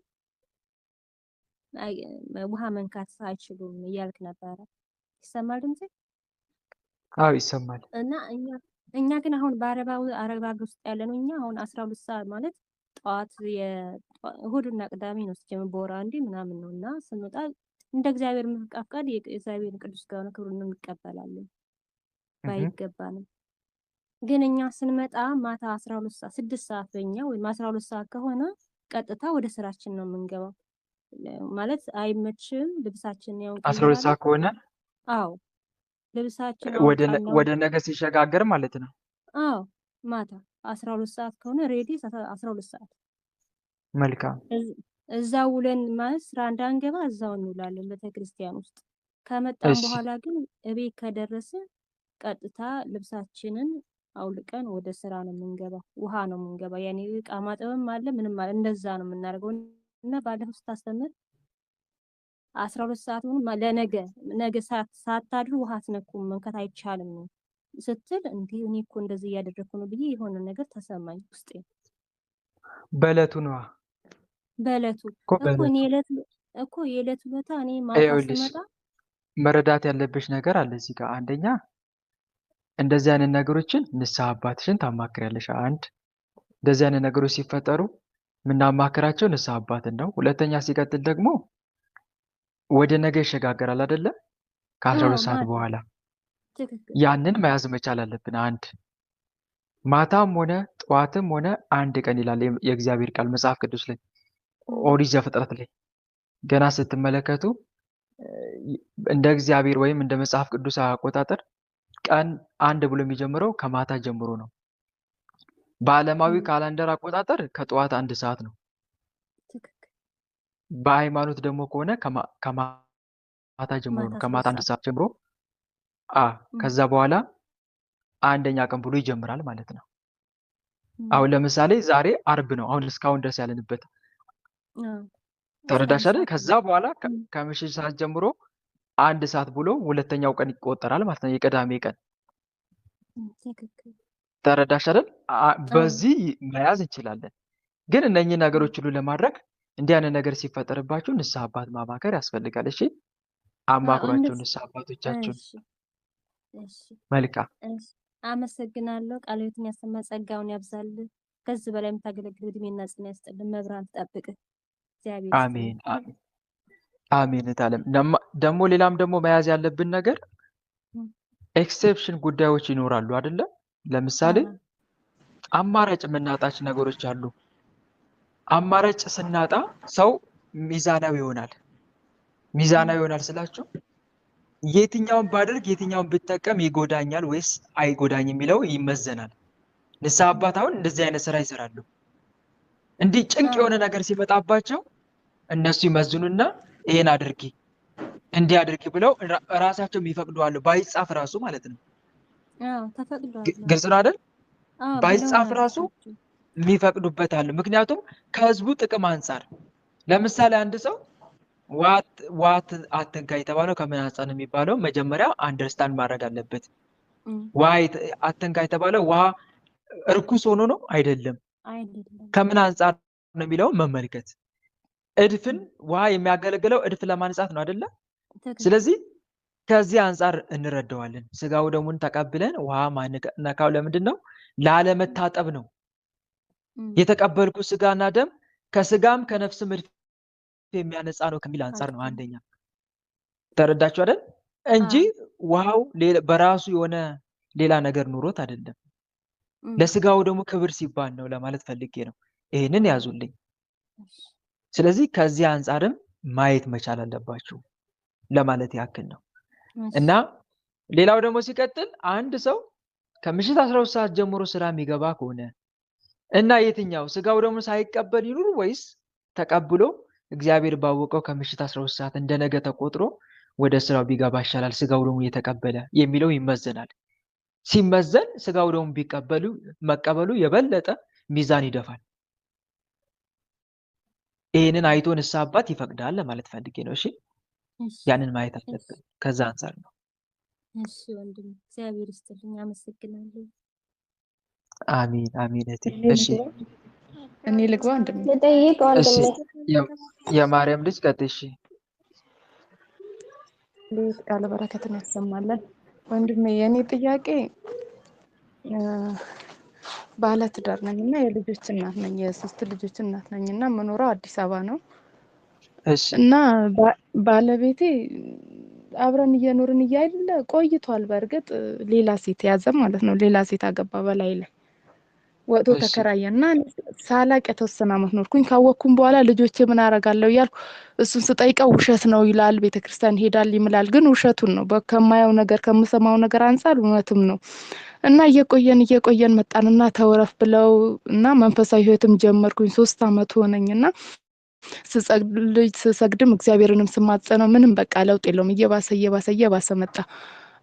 ውሃ መንካት አይችሉም እያልክ ነበረ። ይሰማል ድምጼ? አዎ ይሰማል። እና እኛ ግን አሁን አረብ ሀገር ውስጥ ያለነው እኛ አሁን 12 ሰዓት ማለት ጠዋት እሑድና ቅዳሜ ነው ሲጀምር በወር አንዴ ምናምን ነው እና ስንወጣ እንደ እግዚአብሔር ፈቃድ የእግዚአብሔርን ቅዱስ ጋር ክብሩን እንቀበላለን ባይገባንም። ግን እኛ ስንመጣ ማታ 12 ሰዓት 6 ሰዓት በእኛ ወይም 12 ሰዓት ከሆነ ቀጥታ ወደ ስራችን ነው የምንገባው። ማለት አይመችም። ልብሳችን ያው 12 ሰዓት ከሆነ አዎ ልብሳችን ወደ ነገ ሲሸጋገር ማለት ነው። አዎ ማታ 12 ሰዓት ከሆነ ሬዲ 12 ሰዓት መልካም። እዛው ውለን ማለት ስራ እንዳንገባ እዛው እንውላለን ቤተክርስቲያን ውስጥ። ከመጣን በኋላ ግን እቤት ከደረስን ቀጥታ ልብሳችንን አውልቀን ወደ ስራ ነው የምንገባው። ውሃ ነው የምንገባው። ያኔ ዕቃ ማጠብም አለ ምንም አለ እንደዛ ነው የምናደርገው። እና ባለፈው ስታስተምር 12 ሰዓት ሆኖ ነገ ሳታድሩ ውሃ አትነኩም መንከት አይቻልም ነው ስትል፣ እንዴ እኔ እኮ እንደዚህ እያደረኩ ነው ብዬ የሆነ ነገር ተሰማኝ ውስጤ። በእለቱ ነው በእለቱ እኮ የዕለቱ ለታ እኔ ማታ ስመጣ መረዳት ያለብሽ ነገር አለ እዚህ ጋር። አንደኛ እንደዚህ አይነት ነገሮችን ንስሐ አባትሽን ታማክሪያለሽ። አንድ እንደዚህ አይነት ነገሮች ሲፈጠሩ የምናማክራቸው ንስሐ አባትን ነው። ሁለተኛ ሲቀጥል ደግሞ ወደ ነገ ይሸጋገራል አይደለ? ከ12 ሰዓት በኋላ ያንን መያዝ መቻል አለብን። አንድ ማታም ሆነ ጠዋትም ሆነ አንድ ቀን ይላል የእግዚአብሔር ቃል መጽሐፍ ቅዱስ ላይ ኦሪት ዘፍጥረት ላይ ገና ስትመለከቱ እንደ እግዚአብሔር ወይም እንደ መጽሐፍ ቅዱስ አቆጣጠር ቀን አንድ ብሎ የሚጀምረው ከማታ ጀምሮ ነው። በዓለማዊ ካላንደር አቆጣጠር ከጠዋት 1 ሰዓት ነው። በሃይማኖት ደግሞ ከሆነ ከማታ ጀምሮ ነው። ከማታ 1 ሰዓት ጀምሮ ከዛ በኋላ አንደኛ ቀን ብሎ ይጀምራል ማለት ነው። አሁን ለምሳሌ ዛሬ አርብ ነው። አሁን እስካሁን ድረስ ያለንበት ተረዳሽ አይደል? ከዛ በኋላ ከምሽት ሰዓት ጀምሮ 1 ሰዓት ብሎ ሁለተኛው ቀን ይቆጠራል ማለት ነው። የቅዳሜ ቀን ተረዳሽ አይደል? በዚህ መያዝ እንችላለን። ግን እነኚህ ነገሮች ሁሉ ለማድረግ እንዲህ አይነት ነገር ሲፈጠርባችሁ ንስሐ አባት ማማከር ያስፈልጋል። እሺ አማክሯቸው ንስሐ አባቶቻችሁን። መልካም አመሰግናለሁ። ቃልዎትን ያሰማ ጸጋውን ያብዛልህ። ከዚህ በላይ የምታገለግል እድሜና ጽና ያስጥልህ። መብራን ትጠብቅህ። እግዚአብሔር አሜን አሜን አሜን። ታለም ደግሞ ሌላም ደግሞ መያዝ ያለብን ነገር ኤክሴፕሽን ጉዳዮች ይኖራሉ አይደለ? ለምሳሌ አማራጭ የምናጣች ነገሮች አሉ። አማራጭ ስናጣ ሰው ሚዛናዊ ይሆናል። ሚዛናዊ ይሆናል ስላችሁ የትኛውን ባደርግ የትኛውን ብጠቀም ይጎዳኛል ወይስ አይጎዳኝ የሚለው ይመዘናል። ንስሐ አባት አሁን እንደዚህ አይነት ስራ ይሰራሉ። እንዲህ ጭንቅ የሆነ ነገር ሲመጣባቸው እነሱ ይመዝኑና ይሄን አድርጊ እንዲህ አድርጊ ብለው ራሳቸው የሚፈቅዱ አሉ፣ ባይጻፍ ራሱ ማለት ነው። አዎ ተፈቅዷል። ግልጽ ነው አይደል? አዎ ባይጻፍ ብለውናል ራሱ እሳቸው። የሚፈቅዱበት አሉ። ምክንያቱም ከህዝቡ ጥቅም አንጻር ለምሳሌ አንድ ሰው ዋት አትንካ የተባለው ከምን አንጻር ነው የሚባለው? መጀመሪያ አንደርስታንድ ማድረግ አለበት። አትንካ የተባለው ውሃ እርኩስ ሆኖ ነው አይደለም፣ አይደለም። ከምን አንጻር ነው የሚለውን መመልከት። እድፍን ውሃ የሚያገለግለው እድፍ ለማንጻት ነው አይደለ? ትክክል። ስለዚህ ከዚህ አንጻር እንረዳዋለን። ስጋው ደሙን ተቀብለን ውሃ ማንነካው ለምንድን ነው? ላለመታጠብ ነው። የተቀበልኩት ስጋና ደም ከስጋም ከነፍስም እድፍ የሚያነጻ ነው ከሚል አንጻር ነው። አንደኛ ተረዳችሁ አይደል? እንጂ ውሃው በራሱ የሆነ ሌላ ነገር ኑሮት አይደለም። ለስጋው ደግሞ ክብር ሲባል ነው ለማለት ፈልጌ ነው። ይሄንን ያዙልኝ። ስለዚህ ከዚህ አንጻርም ማየት መቻል አለባችሁ ለማለት ያክል ነው። እና ሌላው ደግሞ ሲቀጥል አንድ ሰው ከምሽት 12 ሰዓት ጀምሮ ስራ የሚገባ ከሆነ እና የትኛው ስጋው ደግሞ ሳይቀበል ይኑር ወይስ ተቀብሎ እግዚአብሔር ባወቀው ከምሽት 12 ሰዓት እንደነገ ተቆጥሮ ወደ ስራው ቢገባ ይሻላል፣ ስጋው ደግሞ እየተቀበለ የሚለው ይመዘናል። ሲመዘን ስጋው ደግሞ መቀበሉ የበለጠ ሚዛን ይደፋል። ይህንን አይቶ ንስሐ አባት ይፈቅዳል ለማለት ፈልጌ ነው። እሺ ያንን ማየት አለብን። ከዛ አንጻር ነው። እሺ ወንድም እግዚአብሔር ይስጥልኝ፣ አመሰግናለሁ። አሚን አሚን። እሺ እኔ ልግባ ወንድም ልጠይቅ ወንድሜ። የማርያም ልጅ ቀጥ እሺ ቃለ በረከትን ያሰማለን። ወንድሜ የኔ ጥያቄ ባለ ትዳር ነኝና የልጆች እናት ነኝ፣ የሶስት ልጆች እናት ነኝና መኖረው አዲስ አበባ ነው። እሺ እና ባለቤቴ አብረን እየኖርን እያለ ቆይቷል። በእርግጥ ሌላ ሴት ያዘ ማለት ነው። ሌላ ሴት አገባ በላይ ላይ ወጥቶ ተከራየና ሳላቅ የተወሰነ አመት ኖርኩኝ። ካወቅኩም በኋላ ልጆቼ ምን አረጋለሁ እያልኩ እሱን ስጠይቀው ውሸት ነው ይላል። ቤተክርስቲያን ሄዳል ይምላል፣ ግን ውሸቱን ነው። ከማየው ነገር ከምሰማው ነገር አንጻር እውነትም ነው። እና እየቆየን መጣንና ተወረፍ ብለው እና መንፈሳዊ ህይወትም ጀመርኩኝ። 3 አመት ሆነኝና ስሰግድም እግዚአብሔርንም ስማጸነው ምንም በቃ ለውጥ የለውም። እየባሰ መጣ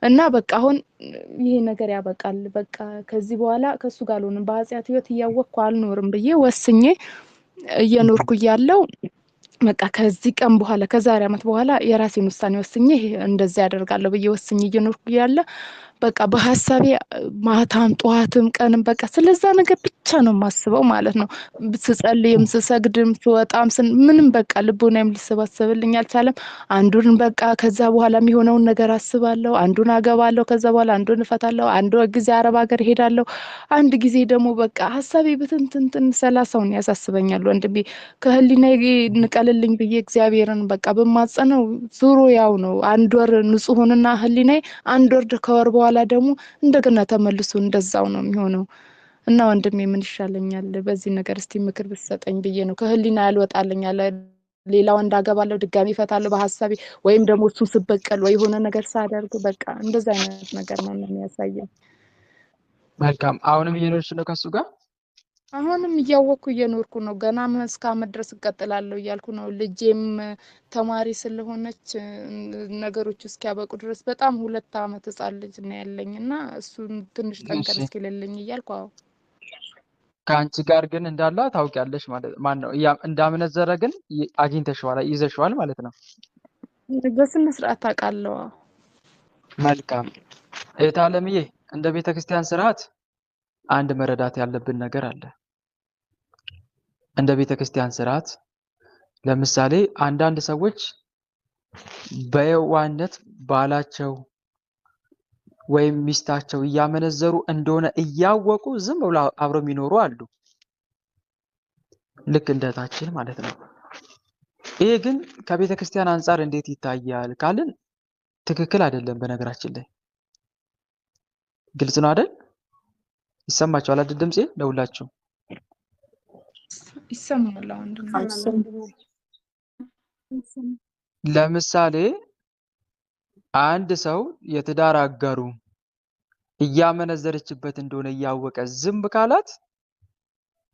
እና በቃ አሁን ይሄ ነገር ያበቃል፣ በቃ ከዚህ በኋላ ከሱ ጋር አልሆንም፣ በኃጢአት ህይወት እያወቅኩ አልኖርም ብዬ ወስኜ እየኖርኩ እያለው በቃ ከዚህ ቀን በኋላ ከዛሬ አመት በኋላ የራሴን ውሳኔ ወስኜ እንደዚህ ያደርጋለሁ ብዬ ወስኜ እየኖርኩ እያለ በቃ በሐሳቤ ማታም ጠዋትም ቀንም በቃ ስለዛ ነገር ብቻ ነው የማስበው ማለት ነው። ስጸልይም ስሰግድም ስወጣም ምንም በቃ ልቦናዬም ሊሰባሰብልኝ አልቻለም። አንዱን በቃ ከዛ በኋላ የሚሆነውን ነገር አስባለሁ፣ አንዱን አገባለሁ፣ ከዛ በኋላ አንዱን እፈታለሁ፣ አንዱ ጊዜ አረብ ሀገር ሄዳለሁ፣ አንድ ጊዜ ደግሞ በቃ ሐሳቤ ብትንትን 30ውን ያሳስበኛል። ወንድሜ ከህሊናዬ ንቀልልኝ ብዬ እግዚአብሔርን በቃ በማጸነው ዙሮ ያው ነው። አንድ ወር ንጹህና ህሊናዬ አንድ ወር ከወር በኋላ ደግሞ እንደገና ተመልሶ እንደዛው ነው የሚሆነው። እና ወንድሜ ምን ይሻለኛል? በዚህ ነገር እስቲ ምክር ብትሰጠኝ ብዬ ነው። ከህሊና ያልወጣልኛል። ሌላ ወንድ አገባለሁ፣ ድጋሚ እፈታለሁ በሐሳቤ፣ ወይም ደግሞ እሱን ስበቀል ወይ የሆነ ነገር ሳደርግ በቃ እንደዛ አይነት ነገር ነው የሚያሳየው። መልካም። አሁንም እየኖርሽ ነው ከሱ ጋር? አሁንም እያወቅኩ እየኖርኩ ነው። ገና እስከ አመት ድረስ እቀጥላለሁ እያልኩ ነው። ልጄም ተማሪ ስለሆነች ነገሮች እስኪያበቁ ድረስ በጣም 2 አመት ህጻን ልጅ ነው ያለኝ እና እሱን ትንሽ ጠንከር እስኪልልኝ እያልኩ ከአንቺ ጋር ግን እንዳላ ታውቂያለሽ ማለት ማን ነው? እንዳመነዘረ ግን አግኝተሽዋል፣ ይዘሽዋል ማለት ነው። በስነ ስርዓት አውቃለሁ። መልካም እህት አለምዬ፣ እንደ ቤተክርስቲያን ስርዓት አንድ መረዳት ያለብን ነገር አለ። እንደ ቤተክርስቲያን ስርዓት ለምሳሌ አንዳንድ ሰዎች በየዋነት ባላቸው ወይም ሚስታቸው እያመነዘሩ እንደሆነ እያወቁ ዝም ብለው አብረው የሚኖሩ አሉ። ልክ እንደታችን ማለት ነው። ይሄ ግን ከቤተክርስቲያን አንጻር እንዴት ይታያል ካልን ትክክል አይደለም። በነገራችን ላይ ግልጽ ነው አይደል? ይሰማችኋል አይደል? ድምጼ ለሁላችሁ ይሰማል። ለምሳሌ አንድ ሰው የትዳር አጋሩ እያመነዘረችበት እንደሆነ እያወቀ ዝም ካላት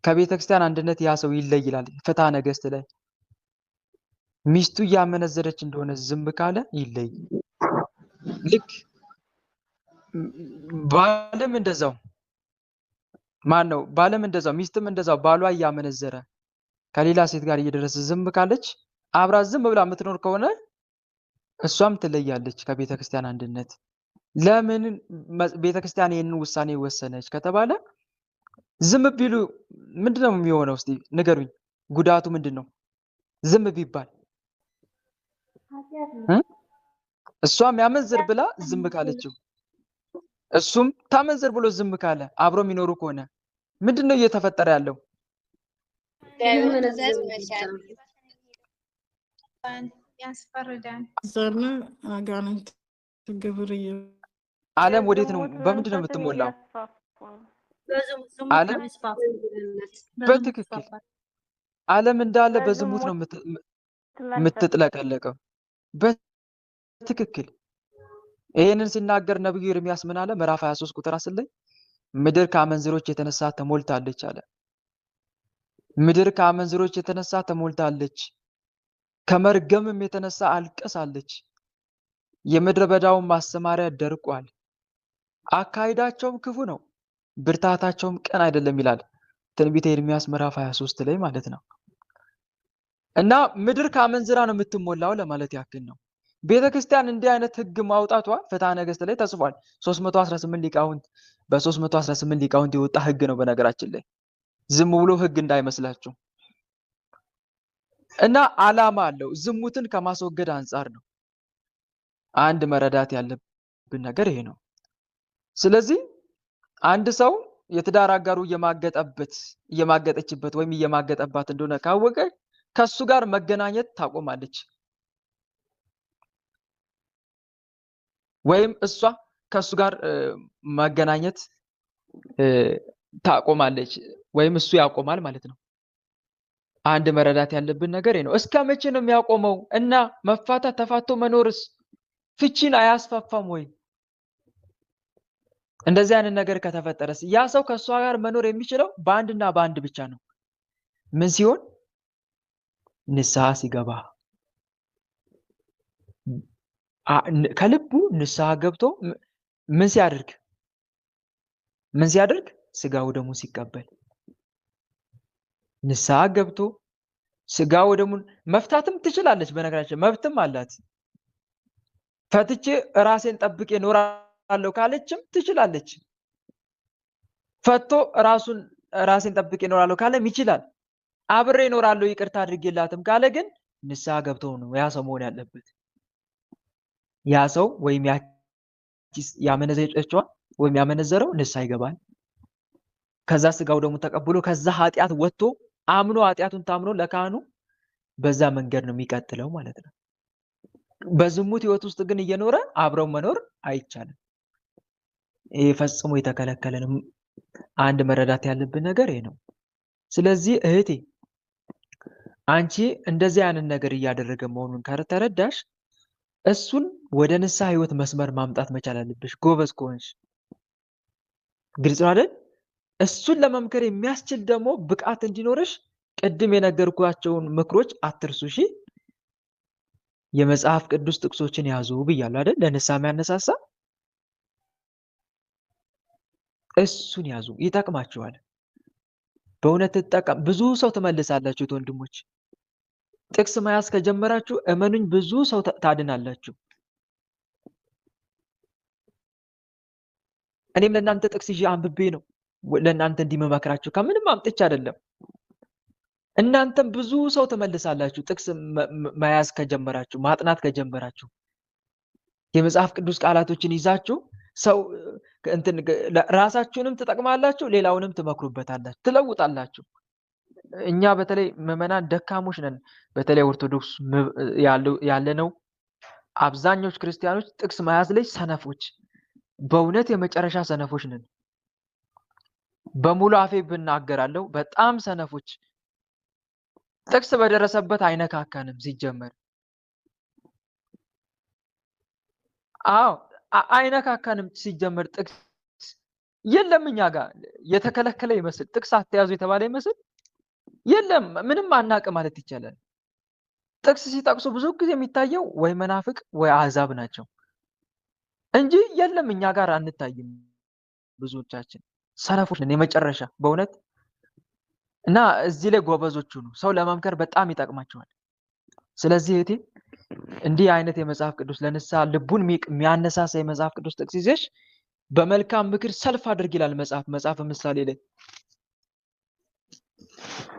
ከቤተ ክርስቲያን አንድነት ያ ሰው ይለይላል። ፍትሐ ነገሥት ላይ ሚስቱ እያመነዘረች እንደሆነ ዝም ካለ ይለይ። ልክ ባልም እንደዛው ባልም እንደዛው ሚስትም እንደዛው ባሏ እያመነዘረ ከሌላ ሴት ጋር እየደረሰ ዝም ካለች አብራ ዝም ብላ የምትኖር ከሆነ እሷም ትለያለች ከቤተ ክርስቲያን አንድነት። ለምን ቤተ ክርስቲያን ይህንን ውሳኔ ወሰነች ከተባለ ዝም ቢሉ ምንድነው የሚሆነው? እስቲ ንገሩኝ። ጉዳቱ ምንድነው? ዝም ቢባል እሷም ያመንዝር ብላ ዝም ካለችው እሱም ታመንዝር ብሎ ዝም ካለ አብሮ የሚኖሩ ከሆነ ምንድነው እየተፈጠረ ያለው? ያስፈርዳል። አጋንንት ግብር ዓለም ወዴት ነው? በምንድን ነው የምትሞላው? ዓለም በትክክል ዓለም እንዳለ በዝሙት ነው የምትጥለቀለቀው። በትክክል ይሄንን ሲናገር ነብዩ ኤርምያስ ምን አለ? ምዕራፍ 23 ቁጥር 10 ላይ ምድር ከአመንዝሮች የተነሳ ተሞልታለች አለ። ምድር ከአመንዝሮች የተነሳ ተሞልታለች፣ ከመርገምም የተነሳ አልቅሳለች። የምድረ በዳውን ማሰማሪያ ደርቋል፣ አካሄዳቸውም ክፉ ነው፣ ብርታታቸውም ቀን አይደለም ይላል ትንቢተ ኤርምያስ ምዕራፍ 23 ላይ ማለት ነው። እና ምድር ከአመንዝራ ነው የምትሞላው ለማለት ያክል ነው። ቤተ ክርስቲያን እንዲህ አይነት ህግ ማውጣቷ ፍትሐ ነገሥት ላይ ተጽፏል። 318 ሊቃውንት በ318 ሊቃውንት የወጣ ህግ ነው። በነገራችን ላይ ዝም ብሎ ህግ እንዳይመስላችሁ እና ዓላማ አለው። ዝሙትን ከማስወገድ አንጻር ነው። አንድ መረዳት ያለብን ነገር ይሄ ነው። ስለዚህ አንድ ሰው የትዳር አጋሩ እየማገጠችበት ወይም እየማገጠባት እንደሆነ ካወቀ ከሱ ጋር መገናኘት ታቆማለች፣ ወይም እሷ ከሱ ጋር መገናኘት ታቆማለች፣ ወይም እሱ ያቆማል ማለት ነው። አንድ መረዳት ያለብን ነገር ነው። እስከ መቼ ነው የሚያቆመው? እና መፋታት ተፋቶ መኖርስ ፍቺን አያስፋፋም ወይ? እንደዚህ አይነት ነገር ከተፈጠረስ ያ ሰው ከሷ ጋር መኖር የሚችለው በአንድና በአንድ ብቻ ነው። ምን ሲሆን? ንስሐ ሲገባ፣ ከልቡ ንስሐ ገብቶ ምን ሲያደርግ? ስጋው ደሙ ሲቀበል። ንስሐ ገብቶ ስጋው ደሙን መፍታትም ትችላለች። በነገራችን መብትም አላት። ፈትቼ ራሴን ጠብቄ እኖራለሁ ካለችም ትችላለች። ፈቶ ራሴን ጠብቄ እኖራለሁ ካለም ይችላል። አብሬ እኖራለሁ ይቅርታ አድርጌላትም ካለ ግን ንስሐ ገብቶ ነው ያ ሰው መሆን ያለበት። ያ ሰው ወይም ያመነዘረችዋ ወይም ያመነዘረው ንስሐ ይገባል። ከዛ ስጋው ደግሞ ተቀብሎ ከዛ ኃጢአት ወጥቶ አምኖ ኃጢአቱን ታምኖ ለካህኑ በዛ መንገድ ነው የሚቀጥለው ማለት ነው። በዝሙት ህይወት ውስጥ ግን እየኖረ አብረው መኖር አይቻልም። ይሄ ፈጽሞ የተከለከለ ነው። አንድ መረዳት ያለብን ነገር ይሄ ነው። ስለዚህ እህቴ አንቺ እንደዚህ አይነት ነገር እያደረገ መሆኑን ከተረዳሽ እሱን ወደ ንስሐ ህይወት መስመር ማምጣት መቻል አለብሽ። ጎበዝ ከሆንሽ ግልጽ ነው አይደል? እሱን ለመምከር የሚያስችል ደግሞ ብቃት እንዲኖርሽ ቅድም የነገርኳቸውን ምክሮች አትርሱ። እሺ፣ የመጽሐፍ ቅዱስ ጥቅሶችን ያዙ ብያለሁ አይደል? ለንስሐ የሚያነሳሳ እሱን ያዙ፣ ይጠቅማችኋል። በእውነት ተጠቀም። ብዙ ሰው ትመልሳላችሁ ወንድሞች። ጥቅስ መያዝ ከጀመራችሁ እመኑኝ ብዙ ሰው ታድናላችሁ። እኔም ለእናንተ ጥቅስ ይዤ አንብቤ ነው ለእናንተ እንዲመመክራችሁ፣ ከምንም አምጥቼ አይደለም። እናንተም ብዙ ሰው ትመልሳላችሁ ጥቅስ መያዝ ከጀመራችሁ፣ ማጥናት ከጀመራችሁ። የመጽሐፍ ቅዱስ ቃላቶችን ይዛችሁ ሰው ራሳችሁንም ትጠቅማላችሁ፣ ሌላውንም ትመክሩበታላችሁ፣ ትለውጣላችሁ። እኛ በተለይ ምዕመናን ደካሞች ነን። በተለይ ኦርቶዶክስ ያለነው አብዛኞቹ ክርስቲያኖች ጥቅስ መያዝ ላይ ሰነፎች፣ በእውነት የመጨረሻ ሰነፎች ነን። በሙሉ አፌ ብናገራለሁ በጣም ሰነፎች። ጥቅስ በደረሰበት አይነካካንም ሲጀመር። አዎ አይነካካንም ሲጀመር። ጥቅስ የለም እኛ ጋር የተከለከለ ይመስል ጥቅስ አትያዙ የተባለ ይመስል የለም ምንም አናውቅ ማለት ይቻላል። ጥቅስ ሲጠቅሱ ብዙ ጊዜ የሚታየው ወይ መናፍቅ ወይ አሕዛብ ናቸው እንጂ የለም እኛ ጋር አንታይም። ብዙዎቻችን ሰነፎች ነን የመጨረሻ በእውነት እና እዚህ ላይ ጎበዞቹ ነው። ሰው ለመምከር በጣም ይጠቅማቸዋል። ስለዚህ እህቴ እንዲህ አይነት የመጽሐፍ ቅዱስ ለንስሐ ልቡን የሚያነሳሳ የመጽሐፍ ቅዱስ ጥቅስ ይዘሽ በመልካም ምክር ሰልፍ አድርግ ይላል መጽሐፈ ምሳሌ ላይ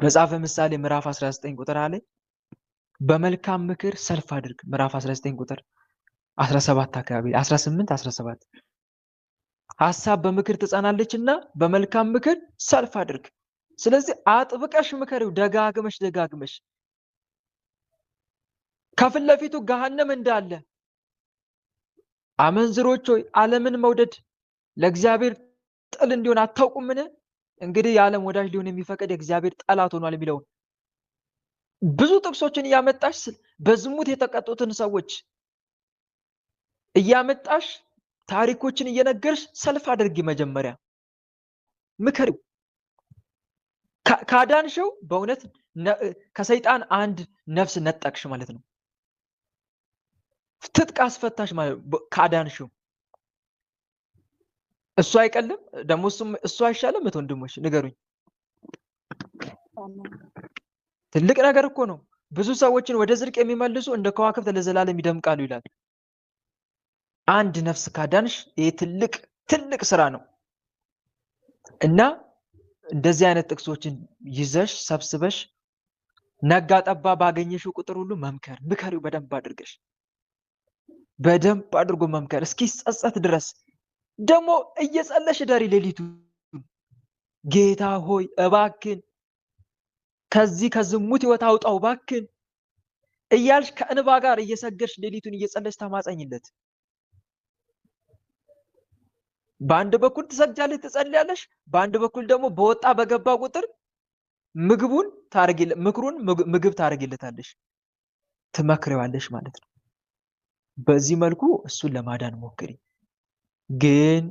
መጽሐፈ ምሳሌ ምዕራፍ 19 ቁጥር ላይ በመልካም ምክር ሰልፍ አድርግ ምዕራፍ 19 ቁጥር 17 አካባቢ 18 17 ሐሳብ በምክር ትጸናለችና በመልካም ምክር ሰልፍ አድርግ። ስለዚህ አጥብቀሽ ምከሪው ደጋግመሽ ከፊት ለፊቱ ገሃነም እንዳለ አመንዝሮች ሆይ ዓለምን መውደድ ለእግዚአብሔር ጥል እንዲሆን አታውቁምን? እንግዲህ የዓለም ወዳጅ ሊሆን የሚፈቅድ የእግዚአብሔር ጠላት ሆኗል የሚለውን ብዙ ጥቅሶችን እያመጣሽ በዝሙት የተቀጡትን ሰዎች እያመጣሽ ታሪኮችን እየነገርሽ ሰልፍ አድርጊ። መጀመሪያ ምከሪው። ካዳንሽው በእውነት ከሰይጣን አንድ ነፍስ ነጠቅሽ ማለት ነው። ትጥቅ አስፈታሽ ማለት ካዳንሽው። እሱ አይቀልም ደግሞ እሱ አይሻልም? ወንድሞች ንገሩኝ። ትልቅ ነገር እኮ ነው። ብዙ ሰዎችን ወደ ጽድቅ የሚመልሱ እንደ ከዋክብት ለዘላለም ይደምቃሉ ይላል። አንድ ነፍስ ካዳንሽ ይሄ ትልቅ ስራ ነው እና እንደዚህ አይነት ጥቅሶችን ይዘሽ ሰብስበሽ ነጋ ጠባ ባገኘሽው ቁጥር ሁሉ ምከሪው በደንብ አድርገሽ በደንብ አድርጎ መምከር እስኪጸጸት ድረስ ደግሞ እየጸለሽ ዳሪ ሌሊቱ ጌታ ሆይ እባክን ከዚህ ከዝሙት ህይወት አውጣው እባክን እያልሽ ከእንባ ጋር እየሰገድሽ ሌሊቱን እየጸለሽ ተማጸኝለት። በአንድ በኩል ትሰግጃለሽ ትጸልያለሽ፣ በአንድ በኩል ደግሞ በወጣ በገባ ቁጥር ምግብ ታረጊለታለሽ፣ ትመክሪዋለሽ ማለት ነው። በዚህ መልኩ እሱን ለማዳን ሞክሪ። ግን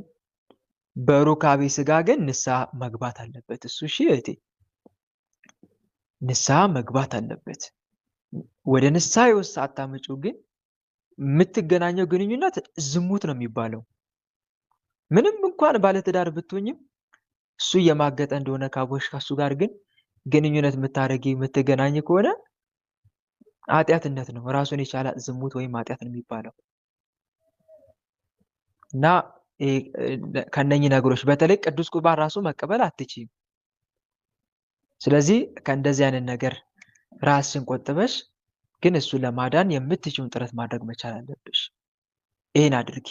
በሩካቤ ስጋ ግን ንስሐ መግባት አለበት እሱ። እሺ እህቴ ንስሐ መግባት አለበት። ወደ ንስሐ ይወስድ አታመጪው። ግን የምትገናኘው ግንኙነት ዝሙት ነው የሚባለው። ምንም እንኳን ባለትዳር ብትሆኝም እሱ የማገጠ እንደሆነ ካቦሽ ከሱ ጋር ግን ግንኙነት የምትገናኝ ከሆነ ኃጢአትነት ነው። ራሱን የቻለ ዝሙት ወይም ኃጢአት ነው የሚባለው እና ከነኚህ ነገሮች በተለይ ቅዱስ ቁርባን ራሱ መቀበል አትችይም። ስለዚህ ከእንደዚህ አይነት ነገር ራስሽን ቆጥበሽ ግን እሱን ለማዳን የምትችውን ጥረት ማድረግ መቻል አለብሽ። ይሄን አድርጊ።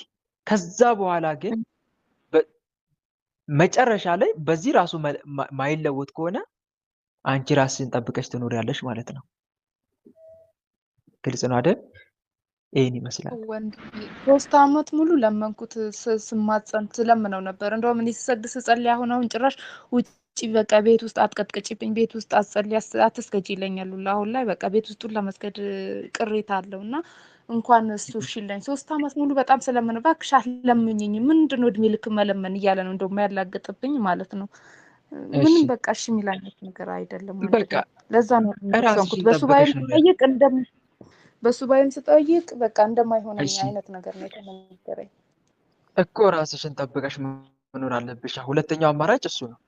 ከዛ በኋላ ግን መጨረሻ ላይ በዚህ ራሱ ማይለወጥ ከሆነ አንቺ ራስሽን ጠብቀሽ ትኖሪያለሽ ማለት ነው። ግልጽ ነው አይደል? ይሄን ይመስላል። ወንድሜ 3 ዓመት ሙሉ ለመንኩት፣ ስማጸን ስለምነው ነበር። እንደውም እኔ ስሰግድ ስጸልይ አሁን ጭራሽ ውጪ በቃ ቤት ውስጥ አትቀጥቅጭብኝ፣ ቤት ውስጥ አትጸልይ፣ አትስገጂ ይለኛል ሁላ። አሁን ላይ በቃ ቤት ውስጥ ለመስገድ ቅሬታ አለውና እንኳን እሱ ሽለኝ 3 ዓመት ሙሉ በጣም ስለምን እባክሽ አትለምኝኝ፣ ምንድነው እድሜ ልክ መለመን እያለ ነው እንደውም ያላገጠብኝ ማለት ነው። ምንም በቃ እሺ የሚል አይነት ነገር አይደለም ማለት በቃ ነው። ለዛ ነው ራስሽን የምትሰንኩት። በሱባኤም ስጠይቅ በቃ እንደማይሆነኝ እሺ አይነት ነገር ነው የተነገረኝ እኮ ራስሽን ጠብቀሽ መኖር አለብሽ። ሁለተኛው አማራጭ እሱ ነው።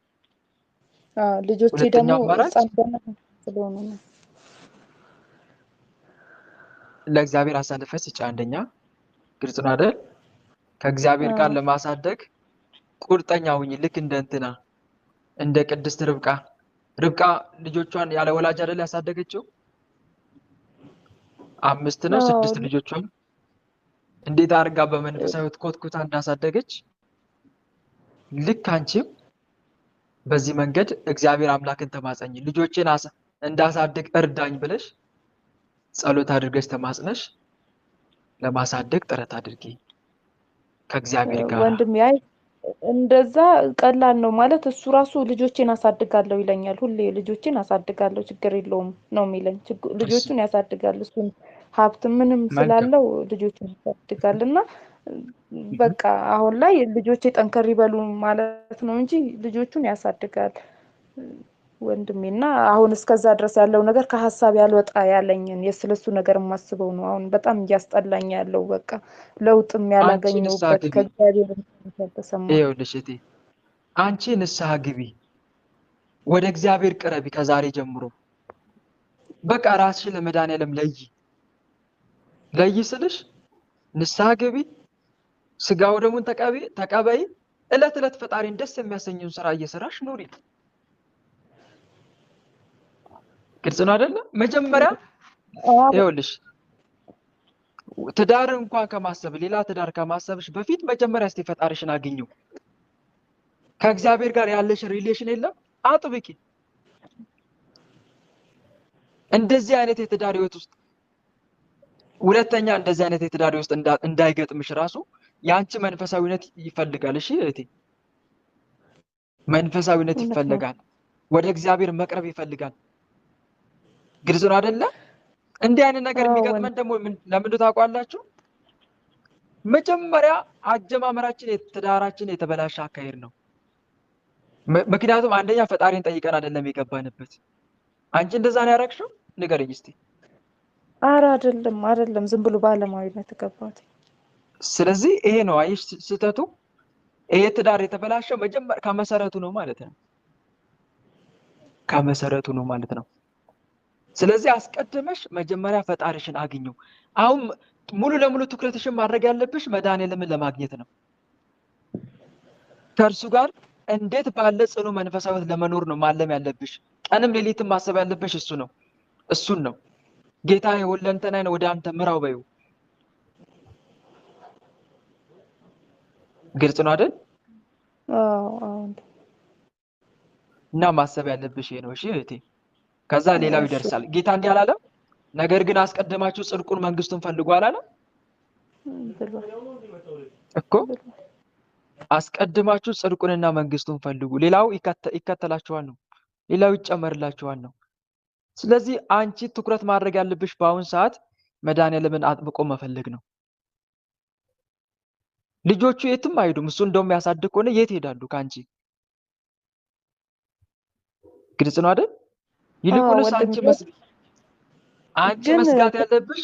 ልጆቼ ደግሞ ሁለተኛው አማራጭ ስለሆነ ነው። ለእግዚአብሔር አሳልፈሽ ስጪ። አንደኛ ግልጽ ነው አይደል? ከእግዚአብሔር ጋር ለማሳደግ ቁርጠኛ ሁኚ። ልክ እንደ ቅድስት ርብቃ ልጆቿን ያለ ወላጅ አይደል ያሳደገችው? 5 ነው 6 ልጆቿን እንዴት አድርጋ በመንፈሳዊ ሕይወት ኮትኩታ እንዳሳደገች ልክ አንቺም በዚህ መንገድ እግዚአብሔር አምላክን ተማጸኝ። ልጆቼን እንዳሳድግ እርዳኝ ብለሽ ጸሎት አድርገሽ ተማጽነሽ ለማሳደግ ጥረት አድርጊ ከእግዚአብሔር ጋር። ወንድሜ አይ እንደዛ ቀላል ነው ማለት እሱ ራሱ ልጆቼን አሳድጋለሁ ይለኛል። ሁሌ ልጆቼን አሳድጋለሁ ችግር የለውም ነው የሚለኝ። ልጆቹን ያሳድጋል። እሱን ሀብት ምንም ስላለው ልጆቹን ያሳድጋልና በቃ አሁን ላይ ልጆቼ ጠንከር ይበሉ ማለት ነው እንጂ ልጆቹን ያሳድጋል ወንድሜና አሁን እስከዛ ድረስ ያለው ነገር ከሀሳብ ያልወጣ ያለኝን የስለሱ ነገር የማስበው ነው። አሁን በጣም እያስጠላኝ ያለው በቃ ለውጥም አንቺ ንስሐ ያላገኘሁበት ግቢ። ከእግዚአብሔር ያልተሰማ ይኸውልሽ እቴ አንቺ ንስሐ ግቢ፣ ወደ እግዚአብሔር ቅረቢ። ከዛሬ ጀምሮ በቃ ራስሽን ለመድኃኒዓለም ለይ ስልሽ ንስሐ ግቢ፣ ስጋው ደሙን ተቀበይ። እለት እለት ፈጣሪን ደስ የሚያሰኘውን ስራ እየሰራሽ ኑሪ። ግልጽ ነው አይደለ? መጀመሪያ ይኸውልሽ ትዳር እንኳን ከማሰብ ሌላ ትዳር ከማሰብሽ በፊት መጀመሪያ እስቲ ፈጣሪሽን አግኙ። ከእግዚአብሔር ጋር ያለሽ ሪሌሽን የለም አጥብቂ። እንደዚህ አይነት የትዳር ህይወት ውስጥ ሁለተኛ እንደዚህ አይነት የትዳር ውስጥ እንዳይገጥምሽ ራሱ ያንቺ መንፈሳዊነት ይፈልጋል። እሺ እህቴ መንፈሳዊነት ይፈልጋል። ወደ እግዚአብሔር መቅረብ ይፈልጋል። ግልጽ ነው አይደለ? እንዲህ አይነት ነገር የሚገጥመን ደግሞ ለምንድን ታውቃላችሁ? መጀመሪያ አጀማመራችን የትዳራችን የተበላሸ አካሄድ ነው። ምክንያቱም አንደኛ ፈጣሪን ጠይቀን አይደለም የገባንበት። አንቺ እንደዛ ነው ያደረግሽው? ንገረኝ እስቲ። ኧረ አይደለም ዝም ብሎ ባለማዊነት ተገባት። ስለዚህ ይሄ ነው አይሽ ስህተቱ። ይሄ ትዳር የተበላሸው መጀመሪያ ከመሰረቱ ነው ማለት ነው። ከመሰረቱ ነው ማለት ነው። ስለዚህ አስቀድመሽ መጀመሪያ ፈጣሪሽን አግኙ። አሁን ሙሉ ለሙሉ ትኩረትሽን ማድረግ ያለብሽ መድኃኒዓለምን ለማግኘት ነው። ከእርሱ ጋር እንዴት ባለ ጽኑ መንፈሳዊት ለመኖር ነው ማለም ያለብሽ። ቀንም ሌሊትም ማሰብ ያለብሽ እሱን ነው። ጌታዬ ሁለንተናዬን ወደ አንተ ምራው በይው። ግልጽ ነው አይደል? እና ማሰብ ያለብሽ ይሄ ነው። እሺ እህቴ፣ ከዛ ሌላው ይደርሳል። ጌታ እንዲህ አላለም? ነገር ግን አስቀድማችሁ ጽድቁን መንግስቱን ፈልጉ አላለም እኮ? አስቀድማችሁ ጽድቁንና መንግስቱን ፈልጉ፣ ሌላው ይከተላችኋል ነው፣ ሌላው ይጨመርላችኋል ነው። ስለዚህ አንቺ ትኩረት ማድረግ ያለብሽ በአሁን ሰዓት መድኃኒዓለምን አጥብቆ መፈለግ ነው። ልጆቹ የትም አይሄዱም። እሱ እንደውም ያሳድግ ከሆነ የት ይሄዳሉ ከአንቺ? ግልጽ ነው አይደል? ይልቁንስ አንቺ መስጋት ያለብሽ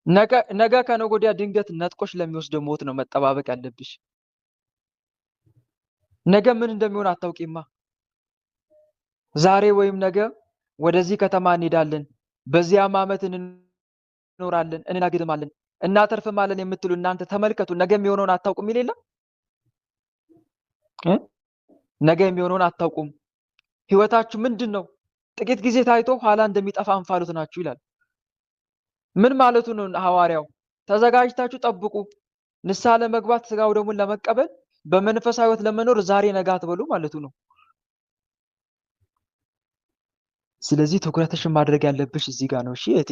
ነገ ከነገ ወዲያ ድንገት ነጥቆሽ ለሚወስደው ሞት ነው መጠባበቅ ያለብሽ። ነገ ምን እንደሚሆን አታውቂማ። ዛሬ ወይም ነገ ወደዚህ ከተማ እንሄዳለን፣ በዚያም ዓመት እንኖራለን፣ እንናግድማለን፣ እናተርፍማለን የምትሉ እናንተ ተመልከቱ። ነገ የሚሆነውን አታውቁም ይል የለም? ነገ የሚሆነውን አታውቁም። ህይወታችሁ ምንድን ነው? ጥቂት ጊዜ ታይቶ ኋላ እንደሚጠፋ እንፋሎት ናችሁ ይላል። ምን ማለቱ ነው ሐዋርያው? ተዘጋጅታችሁ ጠብቁ። ንስሐ ለመግባት ስጋው ደሙን ለመቀበል በመንፈሳዊ ህይወት ለመኖር ዛሬ ነገ አትበሉ ማለቱ ነው። ስለዚህ ትኩረትሽን ማድረግ ያለብሽ እዚህ ጋር ነው። እሺ እህቴ፣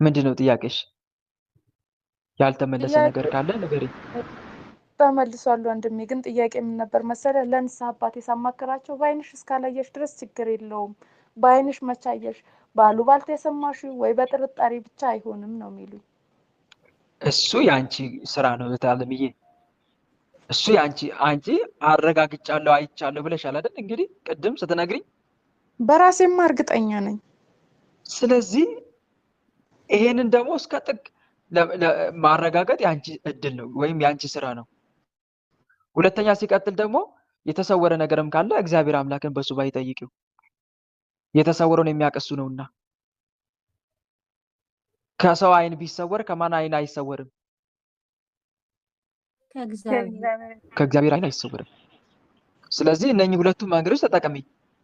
ምንድነው ጥያቄሽ? ያልተመለሰ ነገር ካለ ንገሪኝ። ተመልሷል ወንድሜ። ግን ጥያቄ ምን ነበር መሰለ? ለንስሐ አባቴ ሳማክራቸው በዓይንሽ እስካላየሽ ድረስ ችግር የለውም፣ በዓይንሽ መቻየሽ ባሉባልታ የሰማሽው ወይ በጥርጣሬ ብቻ አይሆንም ነው የሚሉኝ። እሱ ያንቺ ስራ ነው እህት አለምዬ። እሱ አንቺ አረጋግጫለሁ አይቻለሁ ብለሻል አይደል? እንግዲህ ቅድም ስትነግሪኝ በራሴማ እርግጠኛ ነኝ። ስለዚህ ይሄንን ደግሞ እስከ ጥግ ማረጋገጥ ያንቺ እድል ነው ወይም ያንቺ ስራ ነው። ሁለተኛ ሲቀጥል ደግሞ የተሰወረ ነገርም ካለ እግዚአብሔር አምላክን በሱባኤ ጠይቂው። የተሰወረውን የሚያቀሱ ነውና። ከሰው አይን ቢሰወር ከማን አይን አይሰወርም? ከእግዚአብሔር አይን አይሰወርም። ስለዚህ እነኚህ ሁለቱ መንገዶች ተጠቀሚ።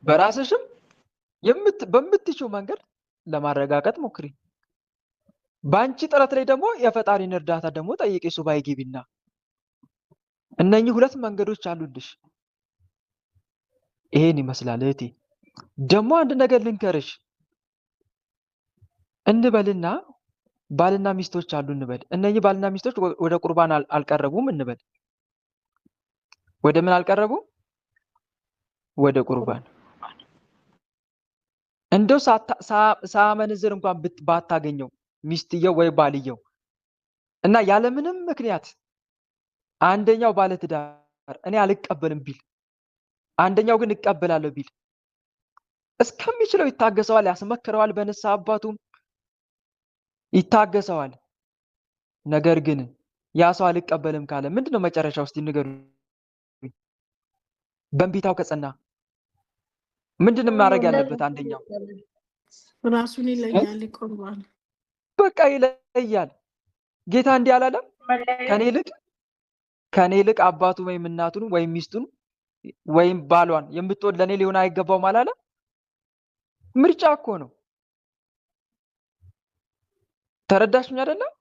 በራስሽም በምትችው መንገድ ለማረጋገጥ ሞክሪ። በአንቺ ጥረት ላይ ደግሞ የፈጣሪን እርዳታ ደግሞ ጠይቂ። ሱባኤ ግቢና እነኚህ ሁለት መንገዶች አሉልሽ። ይሄን ይመስላል እህቴ። ደግሞ አንድ ነገር ልንገርሽ። እንበልና ባልና ሚስቶች አሉ እንበል። እነኚህ ባልና ሚስቶች ወደ ቁርባን አልቀረቡም እንበል። ወደ ምን አልቀረቡም? ወደ ቁርባን። እንደው ሳመንዝር እንኳን ባታገኘው ሚስትየው ወይ ባልየው እና ያለምንም ምክንያት አንደኛው ባለትዳር እኔ አልቀበልም ቢል አንደኛው ግን እቀበላለሁ ቢል እስከሚችለው ይታገሰዋል፣ ያስመክረዋል፣ በንስሐ አባቱም ይታገሰዋል። ነገር ግን ያ ሰው አልቀበልም ካለ ምንድነው መጨረሻው? እስቲ ንገሩኝ። በእንቢታው ከጸና ምንድነው ማድረግ ያለበት? አንደኛው ራሱን ይለያል፣ ይቆርባል። በቃ ይለያል። ጌታ እንዲህ አላለም? ከኔ ይልቅ አባቱ ወይም እናቱን ወይም ሚስቱን ወይም ባሏን የምትወድ ለኔ ሊሆን አይገባውም አላለም? ምርጫ እኮ ነው። ተረዳሽኝ አይደለም?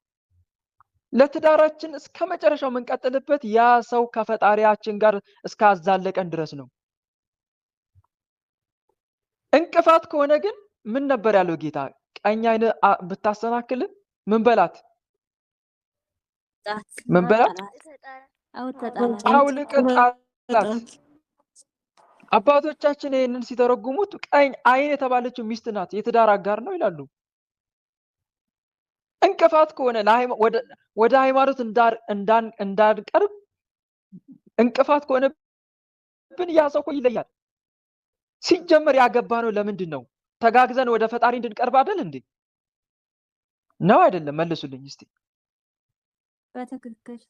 ለትዳራችን እስከ መጨረሻው የምንቀጥልበት ያ ሰው ከፈጣሪያችን ጋር እስካዛለቀን ድረስ ነው። እንቅፋት ከሆነ ግን ምን ነበር ያለው ጌታ? ቀኝ አይን ብታሰናክል ምን በላት? ምን በላት? አውልቅ ጣላት። አባቶቻችን ይህንን ሲተረጉሙት ቀኝ አይን የተባለችው ሚስት ናት፣ የትዳር አጋር ነው ይላሉ። እንቅፋት ከሆነ ወደ ሃይማኖት እንዳንቀርብ እንቅፋት ከሆነ ብን ያ ሰው እኮ ይለያል። ሲጀመር ያገባ ነው ለምንድን ነው? ተጋግዘን ወደ ፈጣሪ እንድንቀርብ አይደል እንዴ? ነው አይደለም? መልሱልኝ እስቲ። በትክክል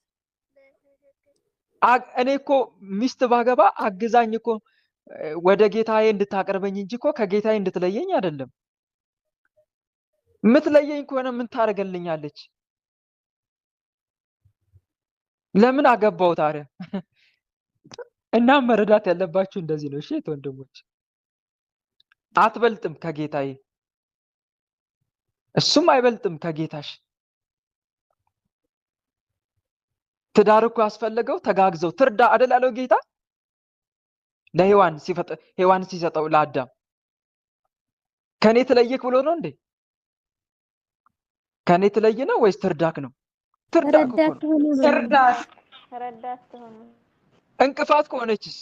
እኔ እኮ ሚስት ባገባ አግዛኝ እኮ ወደ ጌታዬ እንድታቀርበኝ እንጂ እኮ ከጌታዬ እንድትለየኝ አይደለም። ምትለየኝ ከሆነ ምን ታደርገልኛለች? ለምን አገባው ታዲያ? እና መረዳት ያለባችሁ እንደዚህ ነው። እሺ ወንድሞች፣ አትበልጥም ከጌታዬ፣ እሱም አይበልጥም ከጌታሽ። ትዳር እኮ ያስፈለገው ተጋግዘው ትርዳ አይደል ያለው ጌታ ለሔዋን ሲሰጠው ለአዳም። ከኔ ትለይክ ብሎ ነው እንዴ? ከኔ ትለይ ነው ወይስ ትርዳክ ነው? ትርዳክ እኮ ነው። ረዳት ትሆን። እንቅፋት ከሆነችስ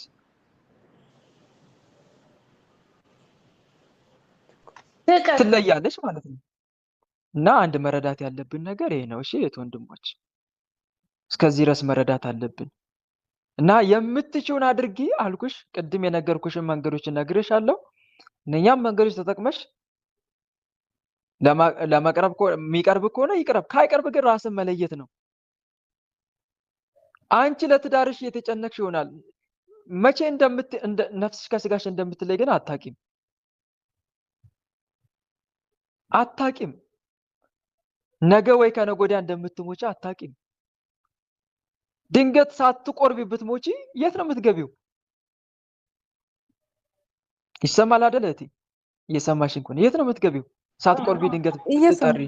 ትለያለች ማለት ነው። እና አንድ መረዳት ያለብን ነገር ይሄ ነው። እሺ ወንድሞች፣ እስከዚህ ድረስ መረዳት አለብን። እና የምትችውን አድርጊ አልኩሽ። ቅድም የነገርኩሽን መንገዶች እነግርሻለሁ። እነኛም መንገዶች ተጠቅመሽ ለመቅረብ የሚቀርብ ከሆነ ይቅረብ፣ ካይቀርብ ግን ራስን መለየት ነው። አንቺ ለትዳርሽ የተጨነቅሽ ይሆናል። መቼ ነፍስሽ ከስጋሽ እንደምትለይ ግን አታቂም። ነገ ወይ ከነገ ወዲያ እንደምትሞቺ አታቂም። ድንገት ሳትቆርቢ ብትሞቺ የት ነው የምትገቢው? ይሰማል አይደል እህቴ? እየሰማሽን ከሆነ የት ነው የምትገቢው? ሳትቆርቢ ድንገት ብትጠሪ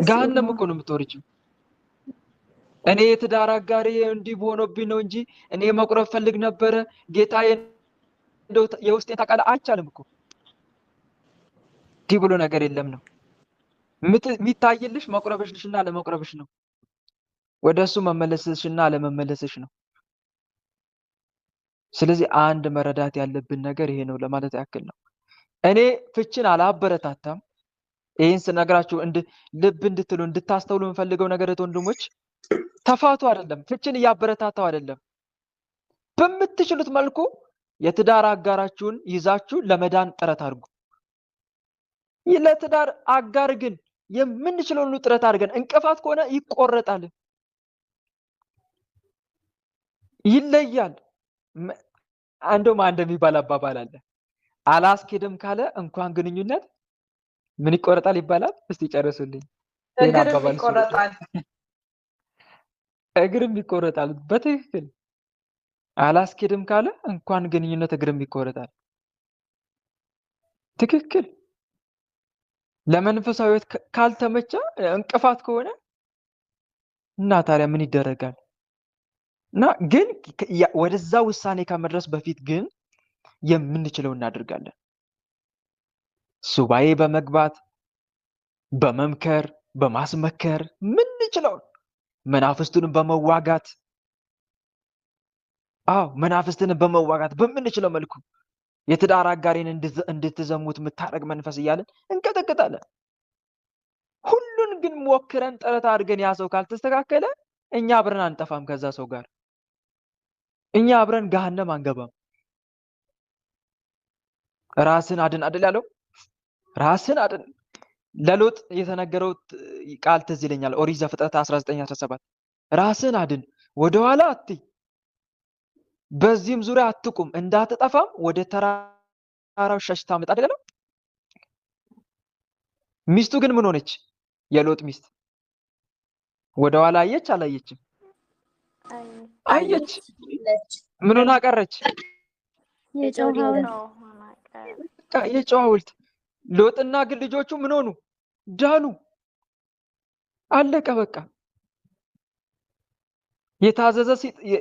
ገሃነም እኮ ነው የምትወርጂው። እኔ የትዳር አጋሪ እንዲህ ሆኖብኝ ነው እንጂ እኔ መቁረብ ፈልግ ነበረ ጌታዬ እንደው የውስጤን ታውቃለህ። አይቻልም እኮ እንዲህ ብሎ ነገር የለም ነው የሚታይልሽ። መቁረብሽና ለመቁረብሽ ነው። ወደሱ መመለስሽና አለመመለስሽ ነው። ስለዚህ አንድ መረዳት ያለብን ነገር ይሄ ነው ለማለት ያክል ነው። እኔ ፍችን አላበረታታም። ይሄን ስነግራችሁ ልብ እንድትሉ እንድታስተውሉ የምፈልገው ነገር ወንድሞች፣ ተፋቱ አይደለም፣ ፍችን እያበረታታው አይደለም። በምትችሉት መልኩ የትዳር አጋራችሁን ይዛችሁ ለመዳን ጥረት አድርጉ። ለትዳር አጋር ግን የምንችለው ሁሉ ጥረት አድርገን እንቅፋት ከሆነ ይቆረጣል፣ ይለያል። እንደውም አንድ የሚባል አባባል አለ። አላስኬድም ካለ እንኳን ግንኙነት ምን ይቆረጣል ይባላል? እስቲ ጨርሱልኝ። እግርም ይቆረጣል። በትክክል አላስኬድም ካለ እንኳን ግንኙነት እግርም ይቆረጣል። ትክክል። ለመንፈሳዊ ሕይወት ካልተመቸ እንቅፋት ከሆነ እና ታዲያ ምን ይደረጋል? እና ግን ወደዛ ውሳኔ ከመድረስ በፊት ግን የምንችለው እናደርጋለን። ሱባኤ በመግባት በመምከር በማስመከር ምንችለው መናፍስቱን በመዋጋት መናፍስትን በመዋጋት በምንችለው መልኩ የትዳር አጋሬን እንድትዘሙት የምታረግ መንፈስ እያለን እንቀጠቅጣለን። ሁሉን ግን ሞክረን ጥረት አድርገን ያ ሰው ካልተስተካከለ እኛ አብረን አንጠፋም ከዛ ሰው ጋር፣ እኛ አብረን ገሃነም አንገባም። ራስን አድን አይደል ያለው? ራስን አድን። ለሎጥ የተነገረው ቃል ትዝ ይለኛል። ኦሪት ዘፍጥረት 19:17 ራስን አድን፣ ወደኋላ አትይ፣ በዚህም ዙሪያ አትቁም፣ እንዳትጠፋም ወደ ተራራው ሸሽታ መጣ አይደል ያለው? ሚስቱ ግን ምን ሆነች? የሎጥ ሚስት ወደኋላ አየች አላየችም? አየች። ምን ሆና ቀረች? የጨው ሐውልት። ሎጥና ግን ልጆቹ ምን ሆኑ? ዳኑ። አለቀ በቃ።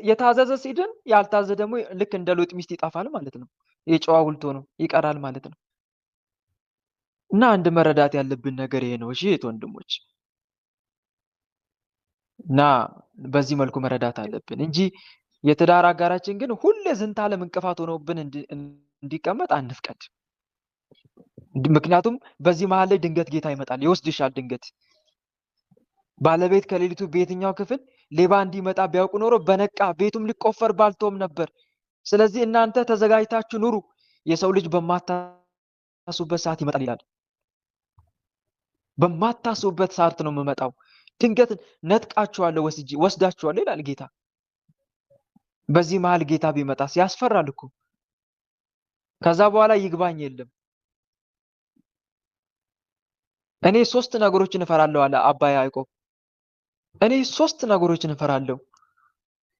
የታዘዘ ሲድን ያልታዘዘ ደግሞ ልክ እንደ ሎጥ ሚስት ይጠፋል ማለት ነው። የጨው ሐውልት ሆኖ ይቀራል ማለት ነው። እና አንድ መረዳት ያለብን ነገር ይሄ ነው። እሺ ወንድሞች፣ እና በዚህ መልኩ መረዳት አለብን እንጂ የትዳር አጋራችን ግን ሁሌ ዝንታለም እንቅፋት ሆኖብን እንዲቀመጥ አንፍቀድ። ምክንያቱም በዚህ መሀል ላይ ድንገት ጌታ ይመጣል፣ ይወስድሻል። ድንገት ባለቤት ከሌሊቱ በየትኛው ክፍል ሌባ እንዲመጣ ቢያውቁ ኖሮ በነቃ ቤቱም ሊቆፈር ባልተውም ነበር። ስለዚህ እናንተ ተዘጋጅታችሁ ኑሩ። የሰው ልጅ በማታስቡበት ሰዓት ይመጣል ይላል። በማታስቡበት ሰዓት ነው የምመጣው። ድንገት ነጥቃችኋለሁ፣ ወስዳችኋለሁ ይላል ጌታ። በዚህ መሀል ጌታ ቢመጣስ ያስፈራል እኮ። ከዛ በኋላ ይግባኝ የለም። እኔ 3 ነገሮችን እፈራለሁ አለ አባ ያዕቆብ። እኔ 3 ነገሮችን እፈራለሁ።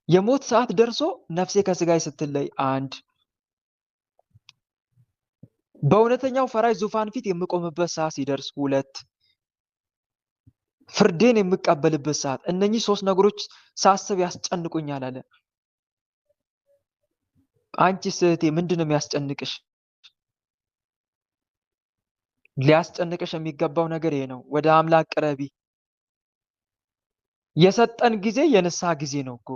የሞት ሰዓት ደርሶ ነፍሴ ከስጋዬ ስትለይ፣ 1 በእውነተኛው ፈራጅ ዙፋን ፊት የምቆምበት ሰዓት ሲደርስ፣ 2 ፍርዴን የምቀበልበት ሰዓት። እነኚህ 3 ነገሮች ሳስብ ያስጨንቁኛል አለ። አንቺስ እህቴ ምንድነው የሚያስጨንቅሽ? ሊያስጨንቅሽ የሚገባው ነገር ይሄ ነው። ወደ አምላክ ቅረቢ። የሰጠን ጊዜ የንስሐ ጊዜ ነው እኮ።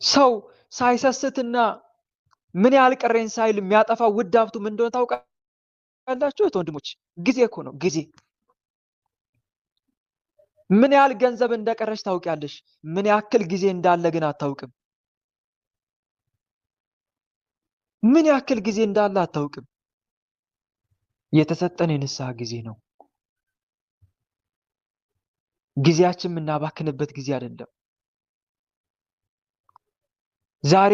ሰው ሳይሰስትና ምን ያህል ቀረኝ ሳይል የሚያጠፋው ውድ ሀብቱ ምን እንደሆነ ታውቃላችሁ ወንድሞች? ጊዜ እኮ ነው። ጊዜ። ምን ያህል ገንዘብ እንደቀረሽ ታውቂያለሽ። ምን ያክል ጊዜ እንዳለ ግን አታውቅም። ምን ያክል ጊዜ እንዳለ አታውቅም። የተሰጠን የንስሐ ጊዜ ነው። ጊዜያችን የምናባክንበት ጊዜ አይደለም። ዛሬ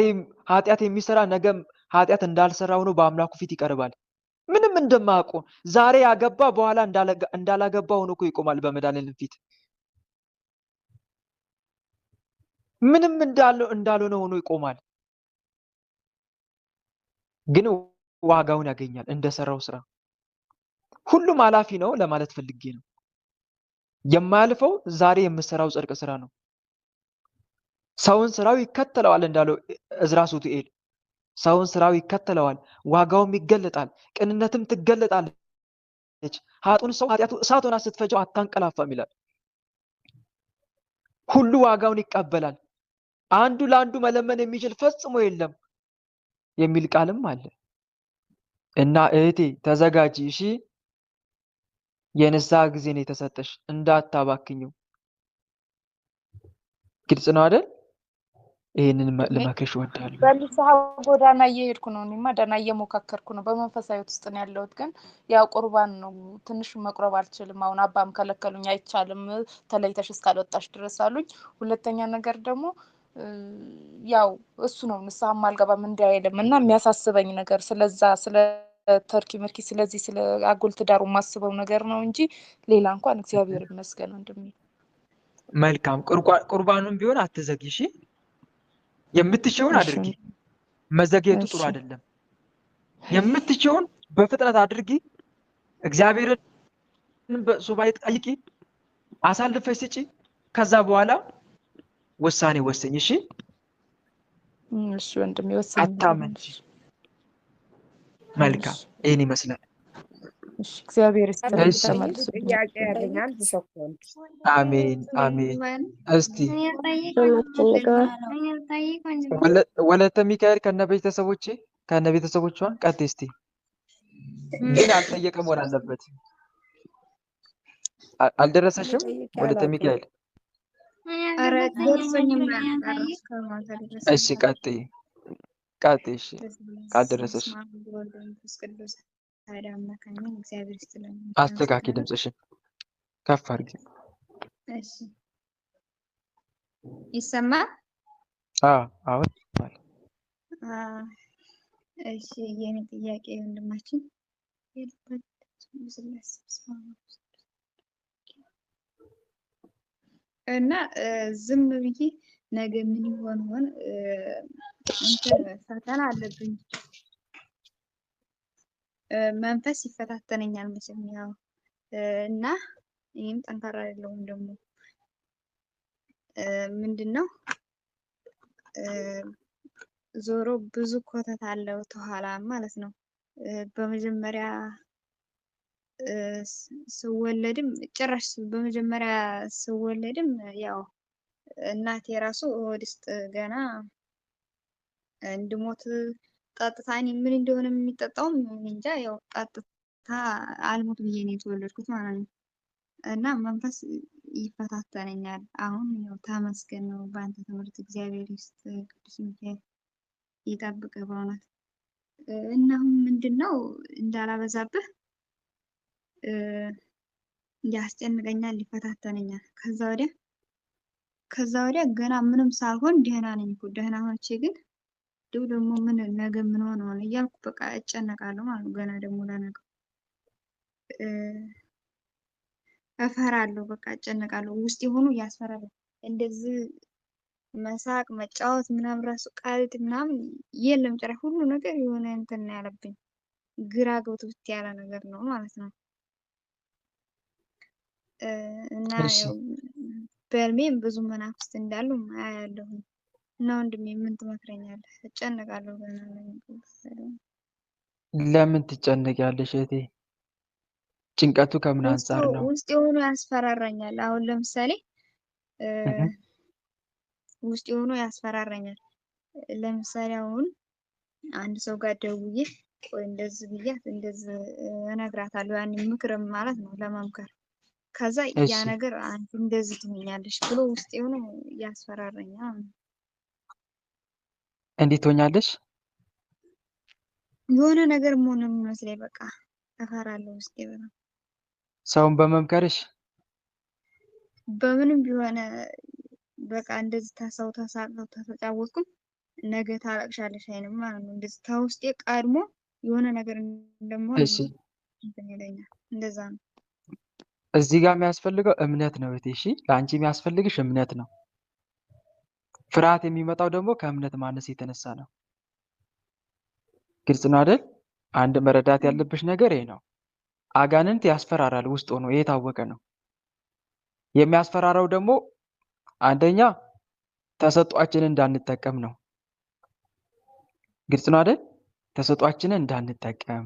ኃጢአት የሚሰራ ነገም ኃጢአት እንዳልሰራ ሆኖ በአምላኩ ፊት ይቀርባል። ምንም እንደማያውቁ ዛሬ ያገባ በኋላ እንዳላገባ ሆኖ እኮ ይቆማል በመድኃኒዓለም ፊት። ምንም እንዳልሆነ ሆኖ ይቆማል። ግን ዋጋውን ያገኛል እንደሰራው ስራ። ሁሉም ኃላፊ ነው ለማለት ፈልጌ ነው። የማያልፈው ዛሬ የምሰራው ጽድቅ ስራ ነው። ሰውን ስራው ይከተለዋል እንዳለው እዝራ ሱቱኤል፣ ሰውን ስራው ይከተለዋል፣ ዋጋውም ይገለጣል፣ ቅንነትም ትገለጣለች። ኃጥኡን ሰው ኃጢአቱ እሳት ሆና ስትፈጀው አታንቀላፋም ይላል። ሁሉ ዋጋውን ይቀበላል። አንዱ ለአንዱ መለመን የሚችል ፈጽሞ የለም የሚል ቃልም አለ። እና እህቴ ተዘጋጂ እሺ። የንስሐ ጊዜ ነው የተሰጠሽ፣ እንዳታባክኝው። ግልጽ ነው አይደል? ይሄንን ልመክርሽ እወዳለሁ። በንስሐ ጎዳና እየሄድኩ ነው። እኔማ ደህና እየሞካከርኩ ነው። በመንፈሳዊ ውስጥ ነው ያለሁት። ግን ያው ቁርባን ነው ትንሽ መቁረብ አልችልም። አሁን አባም ከለከሉኝ፣ አይቻልም ተለይተሽ እስካልወጣሽ ድረስ አሉኝ። ሁለተኛ ነገር ደግሞ ያው እሱ ነው ንስሐም አልገባም እንዳይልም እና የሚያሳስበኝ ነገር ስለዛ ስለ ተርኪ ምርኪ ስለዚህ ስለ አጉል ትዳሩ ማስበው ነገር ነው እንጂ ሌላ እንኳን እግዚአብሔር ይመስገን ወንድሜ። መልካም። ቁርባኑን ቢሆን አትዘግይ እሺ። የምትችውን አድርጊ። መዘግየቱ ጥሩ አይደለም። የምትችውን በፍጥነት አድርጊ። እግዚአብሔርን በሱባኤ ጠይቂ፣ አሳልፈሽ ስጪ። ከዛ በኋላ ውሳኔ ወሰኝ እሺ። እሺ ወንድሜ ወሰኝ። አታመንጂ። መልካም። ይሄን ይመስላል። እሺ እግዚአብሔር ይስጥልኝ። እሺ። ተመልሶ ጥያቄ ያገኛል ተሰጥቷል። አሜን አሜን። እስቲ ወለተ ሚካኤል ከነ ቤተሰቦቼ ከነ ቤተሰቦቿ። ቀጥይ እስቲ። ግን ያልጠየቀ መሆን አለበት። አልደረሰሽም ወለተ ሚካኤል? ኧረ ደርሶኝም አያውቅም እስካሁን አልደረሰኝም። እሺ ቀጥይ። እሺ ካልደረሰሽ በስመ አብ ወወልድ ወመንፈስ ቅዱስ አሐዱ አምላክ አሜን። እግዚአብሔር ይስጥልን። አስተካኪ፣ ድምፅሽን ከፍ አድርጊ። እሺ ይሰማል? አሁን እሺ የኔ ጥያቄ ወንድማችን እና ዝም ብዬ ነገ ምን ይሆን እንትን ፈተና አለብኝ። መንፈስ ይፈታተነኛል መቼም ያው እና ይህም ጠንካራ አይደለሁም ደግሞ ምንድነው ዞሮ ብዙ ኮተት አለው ተኋላ ማለት ነው። በመጀመሪያ ስወለድም ጭራሽ በመጀመሪያ ስወለድም ያው እናቴ ራሱ ሆድ ውስጥ ገና እንድሞት ጠጥታ እኔ ምን እንደሆነ የሚጠጣውም እንጃ ያው ጠጥታ አልሞት ብዬ ነው የተወለድኩት ማለት ነው። እና መንፈስ ይፈታተነኛል። አሁን ያው ተመስገን ነው በአንተ ትምህርት እግዚአብሔር ይስጥ ቅዱስ ሚካኤል ይጠብቅ በእውነት። እና አሁን ምንድነው እንዳላበዛብህ ያስጨንቀኛል፣ ይፈታተነኛል። ከዛ ወዲያ ገና ምንም ሳልሆን ደህና ነኝ እኮ ደህና ሆኜ ግን ደግሞ ምን ነገ ምን ሆነ እያልኩ በቃ እጨነቃለሁ ማለት ነው። ገና ደግሞ ለነገው እፈራለሁ፣ በቃ እጨነቃለሁ። ውስጥ የሆኑ ያስፈራል። እንደዚህ መሳቅ መጫወት ምናምን ራሱ ቀልድ ምናምን የለም ጭራሽ። ሁሉ ነገር የሆነ እንትን ያለብኝ ግራ ገብቶት ያለ ነገር ነው ማለት ነው። እና ያው በህልሜም ብዙ መናፍስት እንዳሉ አያለሁ። እና ወንድሜ ምን ትመክረኛለህ? እጨነቃለሁ ገና ለምን ትጨነቂያለሽ እህቴ? ጭንቀቱ ከምን አንጻር ነው? ውስጥ የሆኑ ያስፈራራኛል። አሁን ለምሳሌ ውስጥ የሆኑ ያስፈራራኛል። ለምሳሌ አሁን አንድ ሰው ጋር ደውዬ ቆይ እንደዚህ ብያት እንደዚህ እነግራታለሁ። ያን ምክርም ማለት ነው ለመምከር። ከዛ ያ ነገር አንቺ እንደዚህ ትሆኛለሽ ብሎ ውስጥ የሆኑ ያስፈራራኛል። እንዴት ትሆኛለሽ? የሆነ ነገር መሆን የሚመስለኝ በቃ እፈራለሁ ውስጤ በጣም። ሰውን በመምከርሽ በምንም ቢሆን በቃ እንደዚህ ተሰው ተሳቅለው ተጫወትኩም ነገ ታለቅሻለሽ አይንም ማለት ነው። እንደዚህ ተውስጤ ቀድሞ የሆነ ነገር እንደምሆን እንትን ይለኛል። እንደዛ ነው። እዚህ ጋር የሚያስፈልገው እምነት ነው እህቴ። እሺ ለአንቺ የሚያስፈልግሽ እምነት ነው። ፍርሃት የሚመጣው ደግሞ ከእምነት ማነስ የተነሳ ነው። ግልጽ ነው አይደል? አንድ መረዳት ያለብሽ ነገር ይሄ ነው። አጋንንት ያስፈራራል ውስጥ ሆኖ፣ ይሄ የታወቀ ነው። የሚያስፈራራው ደግሞ አንደኛ ተሰጧችንን እንዳንጠቀም ነው። ግልጽ ነው አይደል? ተሰጧችንን እንዳንጠቀም፣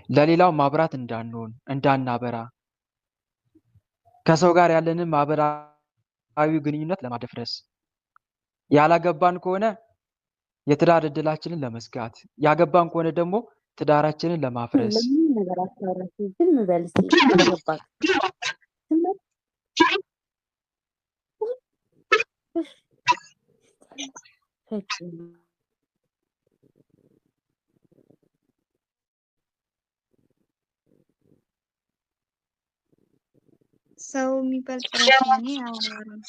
ለሌላው ማብራት እንዳንሆን፣ እንዳናበራ፣ ከሰው ጋር ያለንን ማህበራዊ ግንኙነት ለማደፍረስ፣ ያላገባን ከሆነ የትዳር እድላችንን ለመዝጋት፣ ያገባን ከሆነ ደግሞ ትዳራችንን ለማፍረስ። ለምን ነገር አታወራሽ? ዝም በል እስኪ አልገባም። ሰው የሚባል ጭራሽ እኔ አላወራም።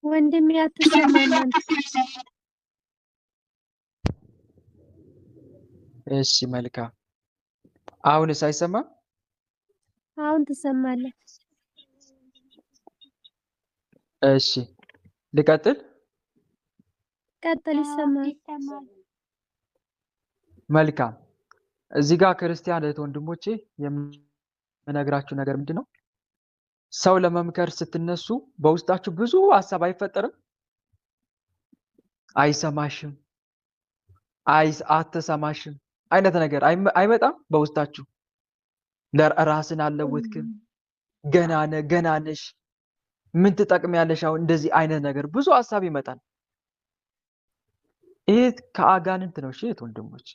ወንድሜ አትሰማም አንተ? እሺ መልካም። አሁንስ አይሰማም? አሁን ትሰማለህ? እሺ ልቀጥል? ቀጥል። ይሰማል። መልካም። እዚህ ጋር ክርስቲያን እህት ወንድሞቼ የምነግራችሁ ነገር ምንድን ነው? ሰው ለመምከር ስትነሱ በውስጣችሁ ብዙ ሀሳብ አይፈጠርም? አይሰማሽም፣ አትሰማሽም አይነት ነገር አይመጣም በውስጣችሁ? ለራስን አልለወጥክም፣ ገና ነሽ፣ ምን ትጠቅሚያለሽ? አሁን እንደዚህ አይነት ነገር ብዙ ሐሳብ ይመጣል። ይሄ ከአጋንንት ነው። እሺ ወንድሞች፣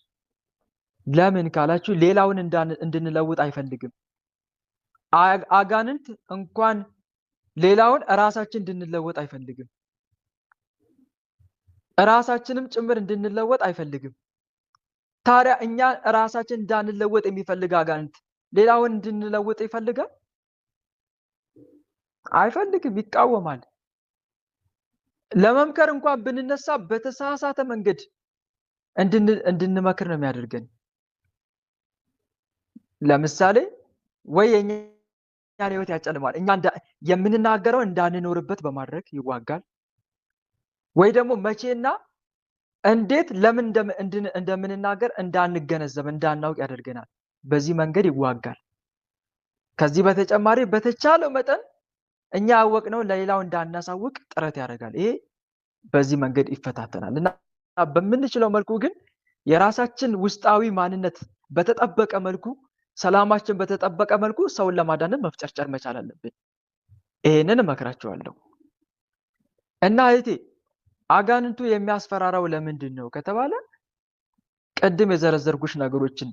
ለምን ካላችሁ ሌላውን እንድንለውጥ አይፈልግም። አጋንንት እንኳን ሌላውን ራሳችን እንድንለወጥ አይፈልግም። ራሳችንም ጭምር እንድንለወጥ አይፈልግም። ታዲያ እኛ ራሳችን እንዳንለወጥ የሚፈልግ አጋንንት ሌላውን እንድንለወጥ ይፈልጋል? አይፈልግም፣ ይቃወማል። ለመምከር እንኳን ብንነሳ በተሳሳተ መንገድ እንድንመክር ነው የሚያደርገን። ለምሳሌ ወይ የኛን ህይወት ያጨልማል፣ እኛ የምንናገረው እንዳንኖርበት በማድረግ ይዋጋል። ወይ ደግሞ መቼና እንዴት ለምን እንደምንናገር እንዳንገነዘብ እንዳናውቅ ያደርገናል። በዚህ መንገድ ይዋጋል። ከዚህ በተጨማሪ በተቻለው መጠን እኛ ያወቅነው ለሌላው እንዳናሳውቅ ጥረት ያደርጋል። ይሄ በዚህ መንገድ ይፈታተናል። እና በምንችለው መልኩ ግን የራሳችን ውስጣዊ ማንነት በተጠበቀ መልኩ፣ ሰላማችን በተጠበቀ መልኩ ሰውን ለማዳን መፍጨርጨር መቻል አለብን። ይሄንን እመክራቸዋለሁ። እና እህቴ አጋንንቱ የሚያስፈራራው ለምንድን ነው ከተባለ ቅድም የዘረዘርኩሽ ነገሮችን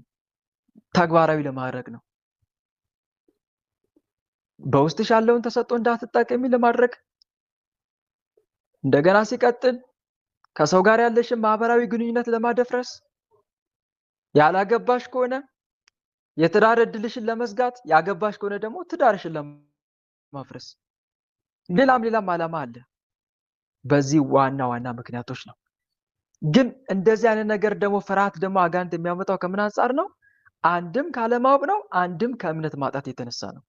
ተግባራዊ ለማድረግ ነው። በውስጥሽ ያለውን ተሰጥቶ እንዳትጠቀሚ ለማድረግ፣ እንደገና ሲቀጥል ከሰው ጋር ያለሽን ማህበራዊ ግንኙነት ለማደፍረስ፣ ያላገባሽ ከሆነ የትዳር እድልሽን ለመዝጋት፣ ያገባሽ ከሆነ ደግሞ ትዳርሽን ለማፍረስ፣ ሌላም ዓላማ አለ። በዚህ ዋና ምክንያቶች ነው። ግን እንደዚህ አይነት ነገር ደግሞ ፍርሃት ደግሞ አጋንንት የሚያመጣው ከምን አንጻር ነው? አንድም ካለማወቅ ነው፣ አንድም ከእምነት ማጣት የተነሳ ነው።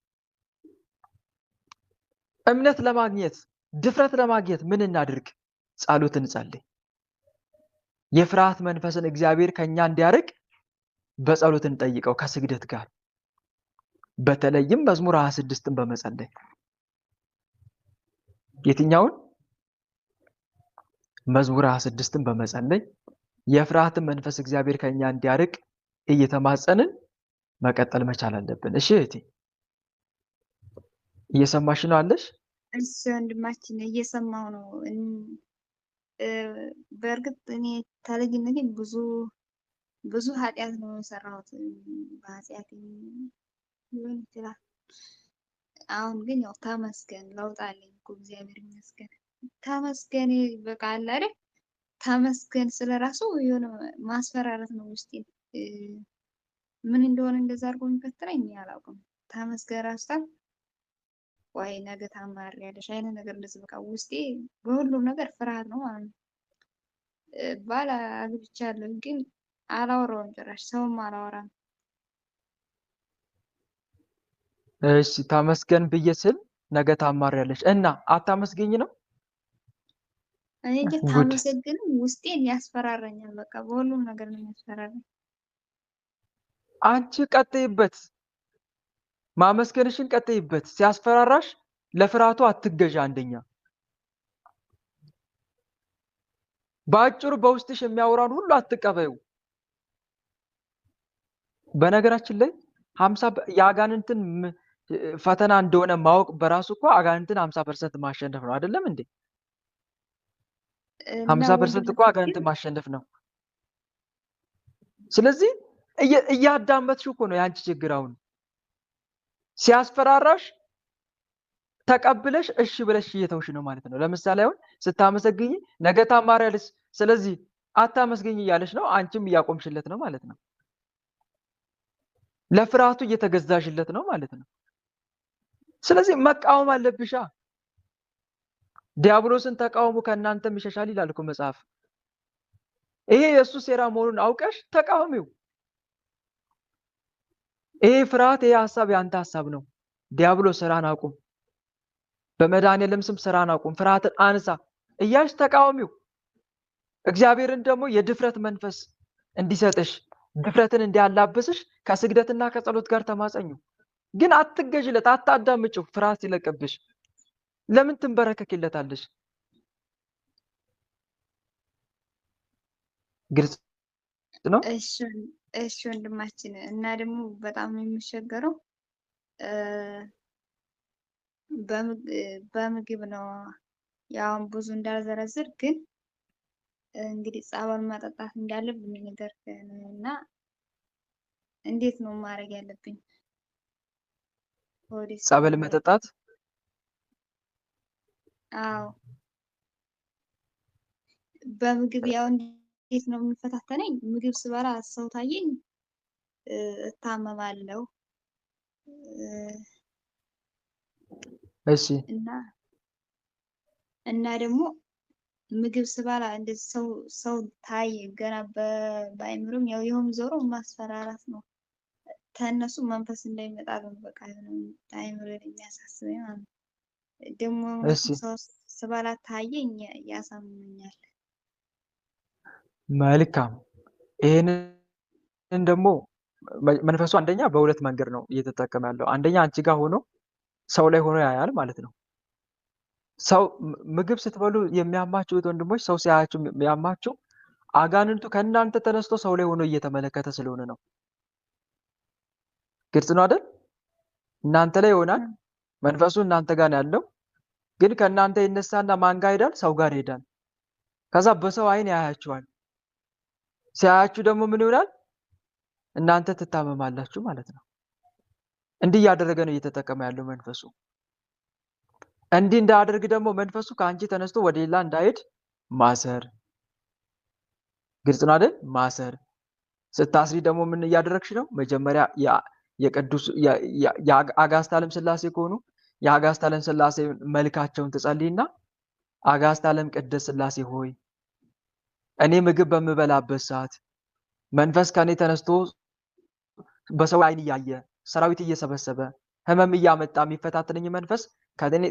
እምነት ለማግኘት ድፍረት ለማግኘት ምን እናድርግ? ጸሎት እንጸልይ። የፍርሃት መንፈስን እግዚአብሔር ከኛ እንዲያርቅ በጸሎት እንጠይቀው ከስግደት ጋር። በተለይም መዝሙር 26ን በመጸለይ የትኛውን መዝሙር 26ን በመጸለይ የፍርሃትን መንፈስ እግዚአብሔር ከኛ እንዲያርቅ እየተማጸንን መቀጠል መቻል አለብን። እሺ እህቴ እየሰማሽ ነው አለሽ? እሺ ወንድማችን እየሰማው ነው። በእርግጥ እኔ ከልጅነቴ ብዙ ኃጢአት ነው የሰራሁት። በኃጢአት ሊሆን ይችላል። አሁን ግን ያው ተመስገን ለውጥ አለኝ እኮ እግዚአብሔር ይመስገን። ተመስገን በቃ አለ አይደል? ተመስገን ስለራሱ የሆነ ማስፈራረት ነው ውስጤን። ምን እንደሆነ እንደዛ አድርጎ የሚፈትነኝ አላውቅም። ተመስገን ራሱ ወይ ነገ ታማሪያለሽ አይነት ነገር እንደዚህ በቃ ውስጤ በሁሉም ነገር ፍርሃት ነው ማለት ነው። ባል አግብቻለሁ ግን አላወራውም ጭራሽ ሰውም አላወራም። እሺ ተመስገን ብዬ ስል ነገ ታማሪያለሽ እና አታመስገኝ ነው? እኔ እንጃ ታመሰግንም ውስጤን ያስፈራረኛል። በቃ በሁሉም ነገር ነው የሚያስፈራረኝ። አንቺ ቀጥይበት፣ ማመስገንሽን ቀጥይበት። ሲያስፈራራሽ ለፍርሃቱ አትገዣ። አንደኛ በአጭሩ በውስጥሽ የሚያወራውን ሁሉ አትቀበዩ። በነገራችን ላይ 50 የአጋንንትን ፈተና እንደሆነ ማወቅ በራሱ እኮ አጋንንትን 50% ማሸነፍ ነው አይደለም እንዴ? 50% እኮ አጋንንትን ማሸነፍ ነው። ስለዚህ እያዳመጥሽው እኮ ነው ያንቺ ችግር። አሁን ሲያስፈራራሽ ተቀብለሽ እሺ ብለሽ እየተውሽ ነው ማለት ነው። ለምሳሌ አሁን ስታመሰግኝ ነገ ታማሪያለሽ፣ ስለዚህ አታመስግኝ እያለሽ ነው። አንቺም እያቆምሽለት ነው ማለት ነው። ለፍርሃቱ እየተገዛሽለት ነው ማለት ነው። ስለዚህ መቃወም አለብሻ። ዲያብሎስን ተቃውሙ ከእናንተም ይሸሻል ይላል እኮ መጽሐፍ። ይሄ የእሱ ሴራ መሆኑን አውቀሽ ተቃውሚው። ይሄ ፍርሃት፣ ይሄ ሐሳብ ያንተ ሐሳብ ነው። ዲያብሎስ ስራን አቁም፣ በመድኃኒዓለም ስም ስራን አቁም፣ ፍርሃትን አንሳ እያልሽ ተቃውሚው። እግዚአብሔርን ደግሞ የድፍረት መንፈስ እንዲሰጥሽ፣ ድፍረትን እንዲያላብስሽ ከስግደትና ከጸሎት ጋር ተማጸኙ። ግን አትገዥለት፣ አታዳምጪው። ፍርሃት ሲለቅብሽ ለምን ትንበረከክለታለሽ? ግልጽ ነው። እሺ ወንድማችን። እና ደግሞ በጣም የሚሸገረው በምግብ ነው። ያው ብዙ እንዳልዘረዝር ግን እንግዲህ ጸበል መጠጣት እንዳለብኝ ነገር እና እንዴት ነው ማድረግ ያለብኝ? ሆዴስ ጸበል መጠጣት አዎ በምግብ ያው እንዴት ነው የሚፈታተነኝ? ምግብ ስበላ ሰው ታየኝ እታመማለሁ እሺ እና ደግሞ ምግብ ስበላ እንደዚህ ሰው ታይ ገና በአይምሮም ያው ይሁን ዞሮ ማስፈራራት ነው። ተነሱ መንፈስ እንዳይመጣ ነው በቃ አይምሮ የሚያሳስበኝ ማለት ነው። ደግሞ ሰው ስበላ ታየኝ ያሳምመኛል። መልካም። ይሄንን ደግሞ መንፈሱ አንደኛ በሁለት መንገድ ነው እየተጠቀመ ያለው። አንደኛ አንቺ ጋር ሆኖ ሰው ላይ ሆኖ ያያል ማለት ነው። ሰው ምግብ ስትበሉ የሚያማችሁ ወንድሞች ሰው ሲያያችሁ የሚያማችሁ አጋንንቱ ከእናንተ ተነስቶ ሰው ላይ ሆኖ እየተመለከተ ስለሆነ ነው። ግልጽ ነው አይደል? እናንተ ላይ ይሆናል መንፈሱ እናንተ ጋር ነው ያለው። ግን ከእናንተ ይነሳና ማን ጋር ይሄዳል? ሰው ጋር ይሄዳል። ከዛ በሰው አይን ያያችኋል። ሲያያችሁ ደግሞ ምን ይሆናል? እናንተ ትታመማላችሁ ማለት ነው። እንዲህ እያደረገ ነው እየተጠቀመ ያለው መንፈሱ። እንዲህ እንዳያደርግ ደግሞ መንፈሱ ከአንቺ ተነስቶ ወደ ሌላ እንዳይሄድ ማሰር። ግልጽ ነው አይደል? ማሰር። ስታስሪ ደግሞ ምን እያደረግሽ ነው? መጀመሪያ የቅዱስ የአጋዕዝተ ዓለም ሥላሴ ከሆኑ የአጋዕዝተ ዓለም ሥላሴ መልካቸውን ትጸልይና አጋዕዝተ ዓለም ቅድስት ሥላሴ ሆይ እኔ ምግብ በምበላበት ሰዓት መንፈስ ከኔ ተነስቶ በሰው አይን እያየ ሰራዊት እየሰበሰበ ህመም እያመጣ የሚፈታተነኝ መንፈስ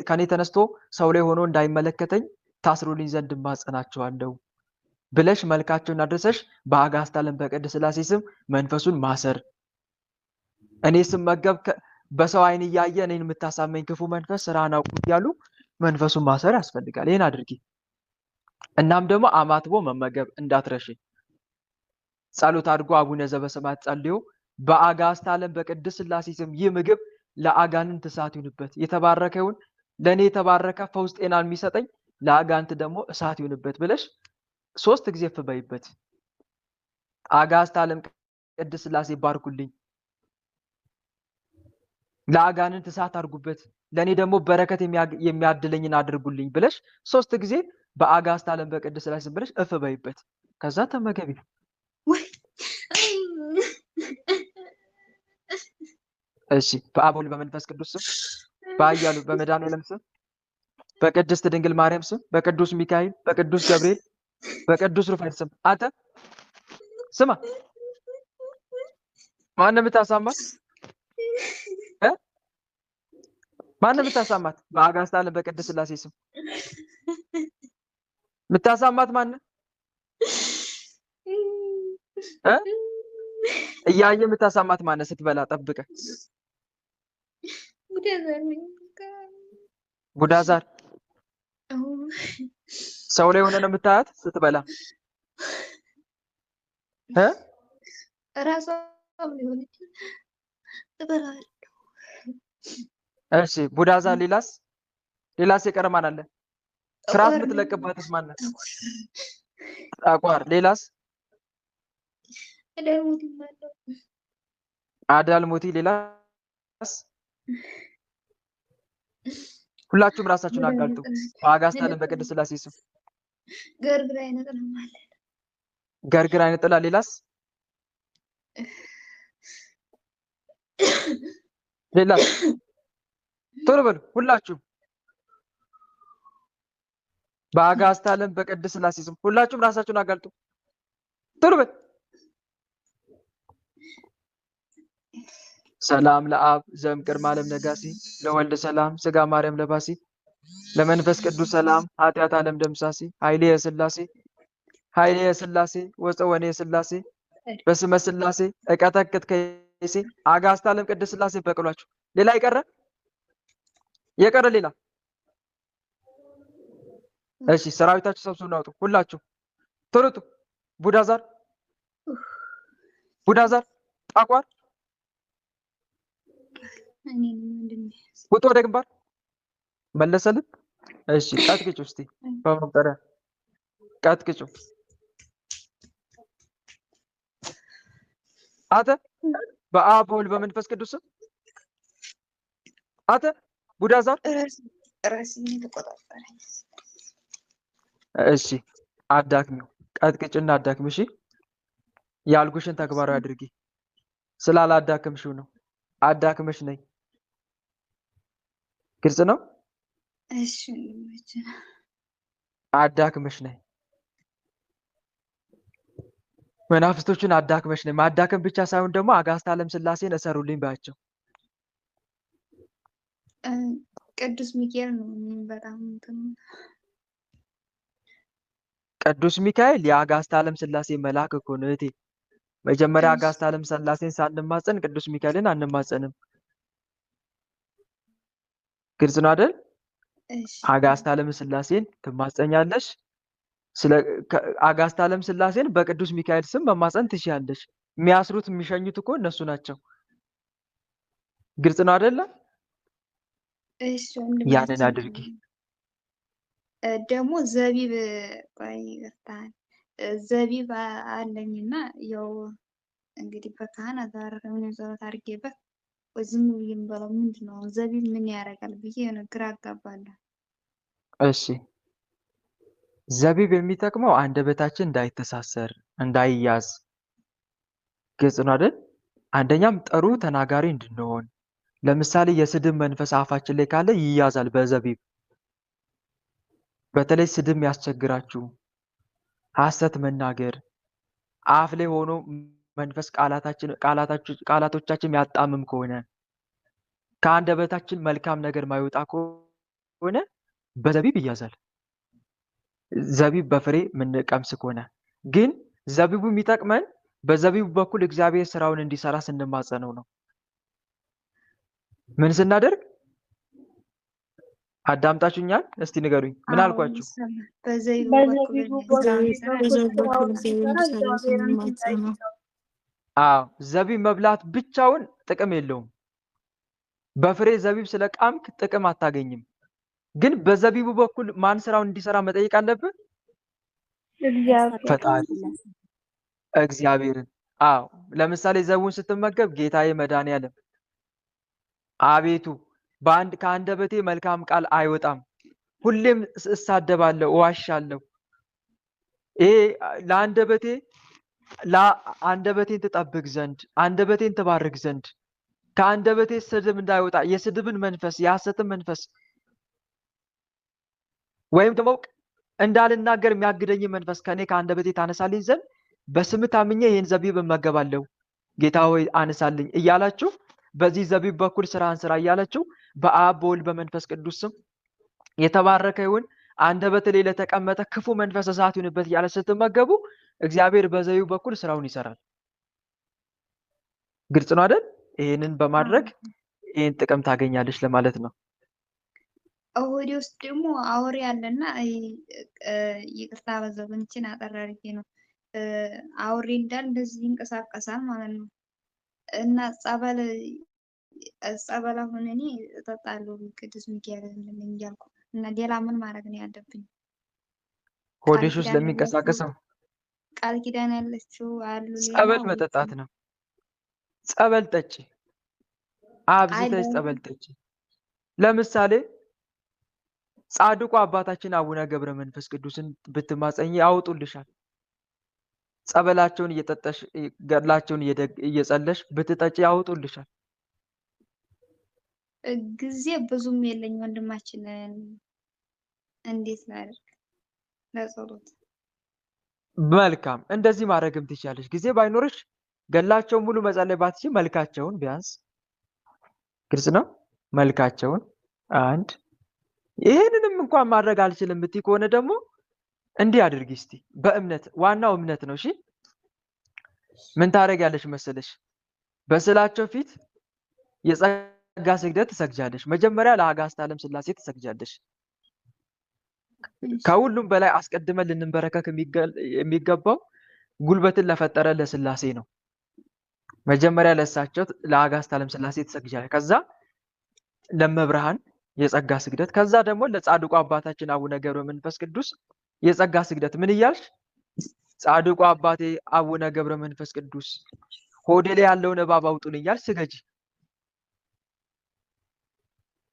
ከኔ ተነስቶ ሰው ላይ ሆኖ እንዳይመለከተኝ ታስሩልኝ ዘንድ ማጸናቸዋለሁ ብለሽ መልካቸውን አድርሰሽ በአጋዕዝተ ዓለም በቅድስት ሥላሴ ስም መንፈሱን ማሰር። እኔ ስመገብ በሰው አይን እያየ እኔን የምታሳመኝ ክፉ መንፈስ ስራህን አቁም እያሉ መንፈሱን ማሰር ያስፈልጋል። ይሄን አድርጊ። እናም ደግሞ አማትቦ መመገብ እንዳትረሺ። ጸሎት አድርጎ አቡነ ዘበሰማያት ጸልዮ በአጋዕዝተ ዓለም በቅድስት ሥላሴ ስም ይህ ምግብ ለአጋንንት እሳት ይሁንበት፣ የተባረከ ይሁን፣ ለእኔ የተባረከ ፈውስ ጤናን የሚሰጠኝ ለአጋንንት ደግሞ እሳት ይሁንበት ብለሽ 3 ጊዜ ፍበይበት። አጋዕዝተ ዓለም ቅድስት ሥላሴ ባርኩልኝ፣ ለአጋንንት እሳት አድርጉበት፣ ለእኔ ደግሞ በረከት የሚያድለኝን አድርጉልኝ ብለሽ 3 ጊዜ በአጋዕዝተ ዓለም በቅድስት ሥላሴ ስም ብለሽ እፍበይበት። ከዛ ተመገቢ። እሺ። በአብ ወልድ በመንፈስ ቅዱስ ስም በኃያሉ በመድኃኔዓለም ስም በቅድስት ድንግል ማርያም ስም በቅዱስ ሚካኤል በቅዱስ ገብርኤል በቅዱስ ሩፋኤል ስም አንተ ስማ፣ ማነው የምታሳማት? ማነው የምታሳማት? በአጋዕዝተ ዓለም በቅድስት ሥላሴ ስም የምታሳማት ማነው? እያየ የምታሳማት ማነው? ስትበላ ጠብቀህ ቡዳዛር ሰው ላይ ሆነ ነው የምታያት ስትበላ እሺ ቡዳዛር። ሌላስ የቀረ ማን አለ? ፍርሃት የምትለቅባትስ ማናት? ጠቋር። ሌላስ? አዳልሞቲ። ሌላስ? ሁላችሁም ራሳችሁን አጋልጡ በአጋዕዝተ ዓለም በቅድስት ሥላሴ ስም። ገርግር አይነ ጥላ። ሌላስ? ሌላስ? ቶሎ በሉ ሁላችሁም በአጋዕዝተ ዓለም በቅድስት ሥላሴ ስም ሁላችሁም ራሳችሁን አጋልጡ። ቶሎ በል። ሰላም ለአብ ዘእምቅድመ ዓለም ነጋሲ ለወልድ ሰላም ስጋ ማርያም ለባሲ ለመንፈስ ቅዱስ ሰላም ኃጢአት ዓለም ደምሳሲ ኃይሌ የሥላሴ ወፀወኔ የሥላሴ በስመ ሥላሴ እቀጠቅጥ ከይሴ አጋዕዝተ ዓለም ቅድስት ሥላሴ በቅሏችሁ። ሌላ የቀረ ሌላ? እሺ ሰራዊታችሁ ሰብስቡና አውጡ። ሁላችሁ ቶሎ ውጡ። ቡዳዛር ጠቋር ውጡ ወደ ግንባር። መለሰልን? እሺ ቀጥቅጩ እስቲ በመቁጠሪያ ቀጥቅጩ። አተ በአብ በወልድ በመንፈስ ቅዱስ ስም አተ ቡዳ ዛር ራስን የተቆጣጠረኝ እሺ አዳክሚው፣ ቀጥቅጭና አዳክሚ። እሺ ያልኩሽን ተግባራዊ አድርጊ። ስላላዳክምሽው ነው። አዳክመሽ ነይ። ግልጽ ነው። እሺ ወንድማችን አዳክመሽ ነይ። መናፍስቶችን አዳክመሽ ነይ። ማዳከም ብቻ ሳይሆን ደግሞ አጋዕዝተ ዓለም ሥላሴን እሰሩልኝ ባያቸው። ቅዱስ ሚካኤል ነው በጣም እንትን ቅዱስ ሚካኤል የአጋዕዝተ ዓለም ሥላሴ መልአክ እኮ ነው እህቴ። መጀመሪያ አጋዕዝተ ዓለም ሥላሴን ሳንማጸን ቅዱስ ሚካኤልን አንማጸንም። ግልጽ ነው አይደል? አጋዕዝተ ዓለም ሥላሴን ትማጸኛለሽ። ስለ አጋዕዝተ ዓለም ሥላሴን በቅዱስ ሚካኤል ስም መማጸን ትችያለሽ። የሚያስሩት የሚሸኙት እኮ እነሱ ናቸው። ግልጽ ነው አይደለ? እሺ ያንን አድርጊ። ደግሞ ዘቢብ ይቅርታል ዘቢብ አለኝና ያው እንግዲህ በካህናት ምን ጸሎት አድርጌበት ዝም ብዬ የምበላው ምንድን ነው? ዘቢብ ምን ያደርጋል ብዬ ግራ አጋባለሁ። እሺ ዘቢብ የሚጠቅመው አንደበታችን እንዳይተሳሰር እንዳይያዝ፣ ግልጽ ነው አይደል? አንደኛም ጥሩ ተናጋሪ እንድንሆን። ለምሳሌ የስድብ መንፈስ አፋችን ላይ ካለ ይያዛል በዘቢብ። በተለይ ስድብ ያስቸግራችሁ፣ ሐሰት መናገር፣ አፍ ላይ ሆኖ መንፈስ ቃላቶቻችን ያጣምም ከሆነ፣ ከአንደበታችን መልካም ነገር ማይወጣ ከሆነ በዘቢብ ይያዛል። ዘቢብ በፍሬ የምንቀምስ ከሆነ ግን ዘቢቡ የሚጠቅመን በዘቢቡ በኩል እግዚአብሔር ስራውን እንዲሰራ ስንማጸነው ነው። ምን ስናደርግ? አዳምጣችሁኛል? እስቲ ንገሩኝ። ምን አልኳችሁ? በዘቢቡ በኩል አዎ ዘቢብ መብላት ብቻውን ጥቅም የለውም። በፍሬ ዘቢብ ስለቃምክ ጥቅም አታገኝም። ግን በዘቢቡ በኩል ማን ስራውን እንዲሰራ መጠየቅ አለብን? ፈጣሪ እግዚአብሔርን። አዎ ለምሳሌ ዘቢቡን ስትመገብ ጌታዬ መድኃኒዓለም አቤቱ ከአንደበቴ መልካም ቃል አይወጣም፣ ሁሌም እሳደባለሁ፣ እዋሻለሁ። ይሄ አንደበቴን ትጠብቅ ዘንድ አንደበቴን ትባርክ ዘንድ ከአንደበቴ ስድብ እንዳይወጣ የስድብን መንፈስ የሐሰትን መንፈስ ወይም ደግሞ እንዳልናገር የሚያግደኝ መንፈስ ከኔ ከአንደበቴ ታነሳልኝ ዘንድ በስምህ ታምኜ ይህን ዘቢብ እመገባለሁ፣ ጌታ ሆይ አነሳልኝ እያላችሁ በዚህ ዘቢብ በኩል ስራህን ስራ እያላችሁ በአብ በወልድ በመንፈስ ቅዱስ ስም የተባረከ ይሁን አንደበት ላይ ለተቀመጠ ክፉ መንፈስ እሳት ይሁንበት እያለ ስትመገቡ እግዚአብሔር በዘቢብ በኩል ስራውን ይሰራል። ግልጽ ነው አይደል? ይህንን በማድረግ ይህን ጥቅም ታገኛለች ለማለት ነው። ወዲህ ውስጥ ደግሞ አውሬ ያለና ይቅርታ በዘብንችን አጠር አድርጌ ነው አውሬ እንዳል እንደዚህ ይንቀሳቀሳል ማለት ነው። እና ጸበል አሁን እኔ እጠጣለሁ ቅዱስ ሚካኤል እያልኩ እና ሌላ ምን ማድረግ ነው ያለብኝ? ሆድሽ ውስጥ ለሚንቀሳቀሰው ቃል ኪዳን ያለችው አሉ ጸበል መጠጣት ነው። ጸበል ጠጪ፣ አብዝተሽ ጸበል ጠጪ። ለምሳሌ ጻድቁ አባታችን አቡነ ገብረ መንፈስ ቅዱስን ብትማጸኝ ያወጡልሻል። ጸበላቸውን እየጠጣሽ ገድላቸውን እየጸለሽ ብትጠጪ ያወጡልሻል። ጊዜ ብዙም የለኝ ወንድማችን፣ እንዴት ላድርግ ለጸሎት? መልካም እንደዚህ ማድረግም ትችያለሽ። ጊዜ ባይኖርሽ ገድላቸውን ሙሉ መጸለይ ባትችይ መልካቸውን ቢያንስ ግልጽ ነው። መልካቸውን አንድ ይሄንንም እንኳን ማድረግ አልችልም ብትይ ከሆነ ደግሞ እንዲህ አድርጊ እስቲ። በእምነት ዋናው እምነት ነው። እሺ ምን ታደርጊያለሽ መሰለሽ? በስዕላቸው ፊት የጸጋ ስግደት ትሰግጃለሽ። መጀመሪያ ለአጋዕዝተ ዓለም ሥላሴ ትሰግጃለሽ። ከሁሉም በላይ አስቀድመን ልንበረከክ የሚገባው ጉልበትን ለፈጠረ ለሥላሴ ነው። መጀመሪያ ለእሳቸው ለአጋዕዝተ ዓለም ሥላሴ ትሰግጃለሽ። ከዛ ለመብርሃን የጸጋ ስግደት። ከዛ ደግሞ ለጻድቁ አባታችን አቡነ ገብረ መንፈስ ቅዱስ የጸጋ ስግደት ምን እያልሽ? ጻድቁ አባቴ አቡነ ገብረ መንፈስ ቅዱስ ሆዴ ላይ ያለውን እባብ አውጡን እያልሽ ስገጂ።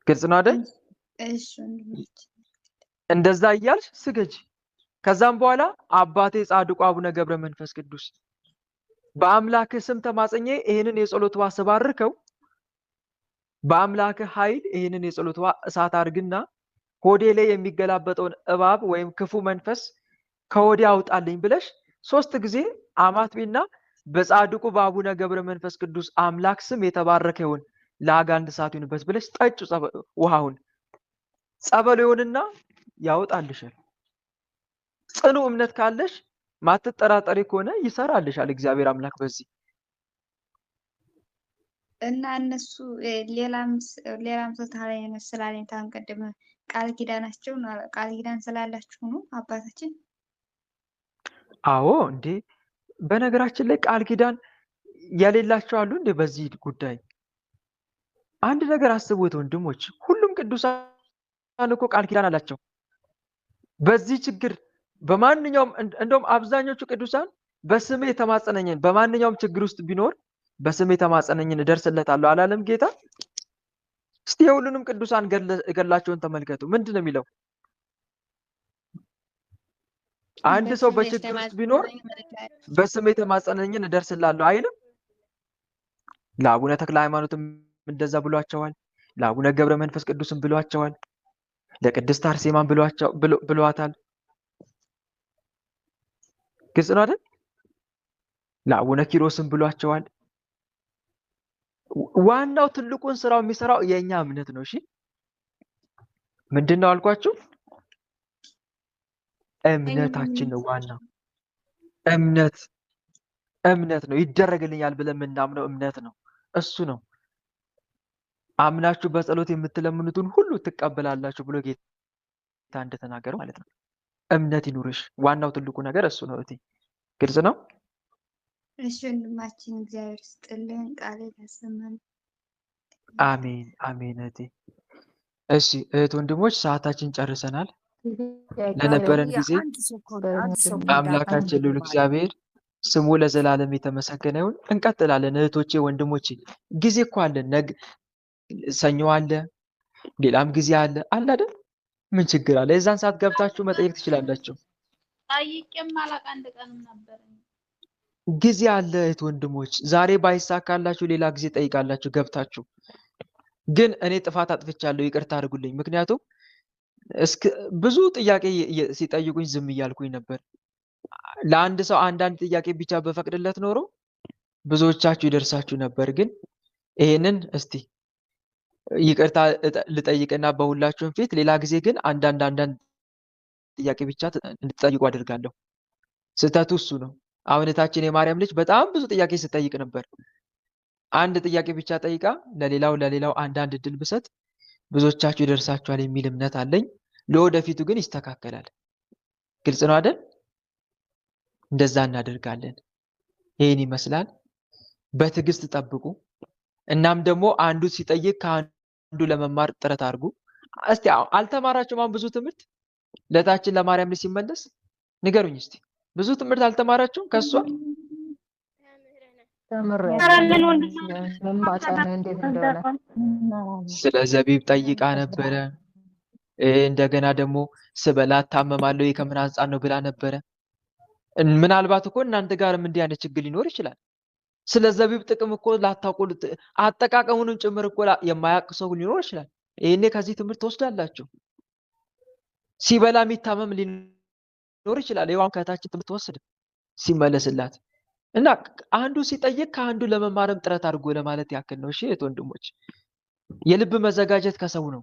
ግልጽ ነው አይደል? እሺ ወንድማችን እንደዛ እያልሽ ስገጂ። ከዛም በኋላ አባቴ ጻድቁ አቡነ ገብረ መንፈስ ቅዱስ በአምላክ ስም ተማጽኜ ይህንን የጸሎት ውሃ ስባርከው በአምላክ ኃይል ይህንን የጸሎት ውሃ እሳት አድርግና ሆዴ ላይ የሚገላበጠውን እባብ ወይም ክፉ መንፈስ ከሆዴ አውጣልኝ ብለሽ 3 ጊዜ አማትቢና በጻድቁ በአቡነ ገብረ መንፈስ ቅዱስ አምላክ ስም የተባረከ ይሁን ለአጋንንት እሳት ይሁንበት ብለሽ ጠጪ ውሃውን። ጸበሉ ይሁንና ያወጣልሻል። ጽኑ እምነት ካለሽ ማትጠራጠሪ ከሆነ ይሰራልሻል እግዚአብሔር አምላክ በዚህ። እና እነሱ ሌላም ሰው ታዲያ ስላለኝ ታን ቀደም ቃል ኪዳናቸው ቃል ኪዳን ስላላችሁ ነው አባታችን። አዎ እንዴ በነገራችን ላይ ቃል ኪዳን የሌላቸው አሉ እንዴ? በዚህ ጉዳይ አንድ ነገር አስቡት ወንድሞች፣ ሁሉም ቅዱሳን እኮ ቃል ኪዳን አላቸው። በዚህ ችግር በማንኛውም እንደውም አብዛኞቹ ቅዱሳን በስሜ የተማጸነኝን በማንኛውም ችግር ውስጥ ቢኖር በስሜ የተማጸነኝን እደርስለታለሁ አላለም ጌታ? እስቲ የሁሉንም ቅዱሳን ገድላቸውን ተመልከቱ። ምንድን ነው የሚለው? አንድ ሰው በችግር ውስጥ ቢኖር በስሜ የተማጸነኝን እደርስላለሁ አይልም? ለአቡነ ተክለ ሃይማኖትም እንደዛ ብሏቸዋል። ለአቡነ ገብረ መንፈስ ቅዱስም ብሏቸዋል። ለቅድስት አርሴማን ብሏታል። ግልጽ ነው አይደል? ለአቡነ ኪሮስም ብሏቸዋል። ዋናው ትልቁን ስራው የሚሰራው የኛ እምነት ነው። እሺ ምንድነው አልኳችሁ? እምነታችን ነው ዋናው። እምነት ነው ይደረግልኛል ብለን የምናምነው እምነት ነው። እሱ ነው አምናችሁ በጸሎት የምትለምኑትን ሁሉ ትቀበላላችሁ ብሎ ጌታ እንደተናገረው ማለት ነው። እምነት ይኑርሽ። ዋናው ትልቁ ነገር እሱ ነው። እቴ ግልጽ ነው። እሺ ወንድማችን እግዚአብሔር ይስጥልን፣ ቃል ያሰማን። አሜን አሜን። እቴ እሺ እህት ወንድሞች ሰዓታችን ጨርሰናል። ለነበረን ጊዜ አምላካችን ልዑል እግዚአብሔር ስሙ ለዘላለም የተመሰገነ ይሁን። እንቀጥላለን እህቶቼ ወንድሞቼ። ጊዜ እኮ አለን። ሰኞ አለ፣ ሌላም ጊዜ አለ አይደል? ምን ችግር አለ? የዛን ሰዓት ገብታችሁ መጠየቅ ትችላላችሁ። ጠይቄም አላውቅ አንድ ቀንም ነበር። ጊዜ አለ እህት ወንድሞች። ዛሬ ባይሳካላችሁ ሌላ ጊዜ ጠይቃላችሁ ገብታችሁ። ግን እኔ ጥፋት አጥፍቻለሁ ይቅርታ አድርጉልኝ። ምክንያቱም ብዙ ጥያቄ ሲጠይቁኝ ዝም እያልኩኝ ነበር። ለአንድ ሰው አንዳንድ ጥያቄ ብቻ በፈቅድለት ኖሮ ብዙዎቻችሁ ይደርሳችሁ ነበር። ግን ይሄንን እስቲ ይቅርታ ልጠይቅና በሁላችሁም ፊት ሌላ ጊዜ ግን አንዳንድ ጥያቄ ብቻ እንድትጠይቁ አድርጋለሁ። ስህተቱ እሱ ነው። አሁን እህታችን የማርያም ልጅ በጣም ብዙ ጥያቄ ስትጠይቅ ነበር። አንድ ጥያቄ ብቻ ጠይቃ ለሌላው አንዳንድ እድል ብሰጥ ብዙዎቻችሁ ይደርሳችኋል የሚል እምነት አለኝ። ለወደፊቱ ግን ይስተካከላል። ግልጽ ነው አይደል? እንደዛ እናደርጋለን። ይሄን ይመስላል። በትዕግስት ጠብቁ። እናም ደግሞ አንዱ ሲጠይቅ ከአንዱ ለመማር ጥረት አድርጉ። እስቲ አልተማራችሁም? አሁን ብዙ ትምህርት ለታችን ለማርያም ልጅ ሲመለስ ንገሩኝ እስቲ። ብዙ ትምህርት አልተማራችሁም ከሷ? ስለ ዘቢብ ጠይቃ ነበረ። እንደገና ደግሞ ስበላ ታመማለሁ ከምን አንጻር ነው ብላ ነበረ። ምናልባት እኮ እናንተ ጋርም እንዲህ አይነት ችግር ሊኖር ይችላል። ስለ ዘቢብ ጥቅም እኮ ላታውቁ አጠቃቀሙንም ጭምር እኮ የማያውቅ ሰው ሊኖር ይችላል። ይሄኔ ከዚህ ትምህርት ትወስዳላችሁ። ሲበላ የሚታመም ሊኖር ይችላል። ይሄው ከታችን ትምህርት ወስድ ሲመለስላት እና አንዱ ሲጠይቅ ከአንዱ ለመማርም ጥረት አድርጎ ለማለት ያክል ነው። እሺ እህት ወንድሞች፣ የልብ መዘጋጀት ከሰው ነው፣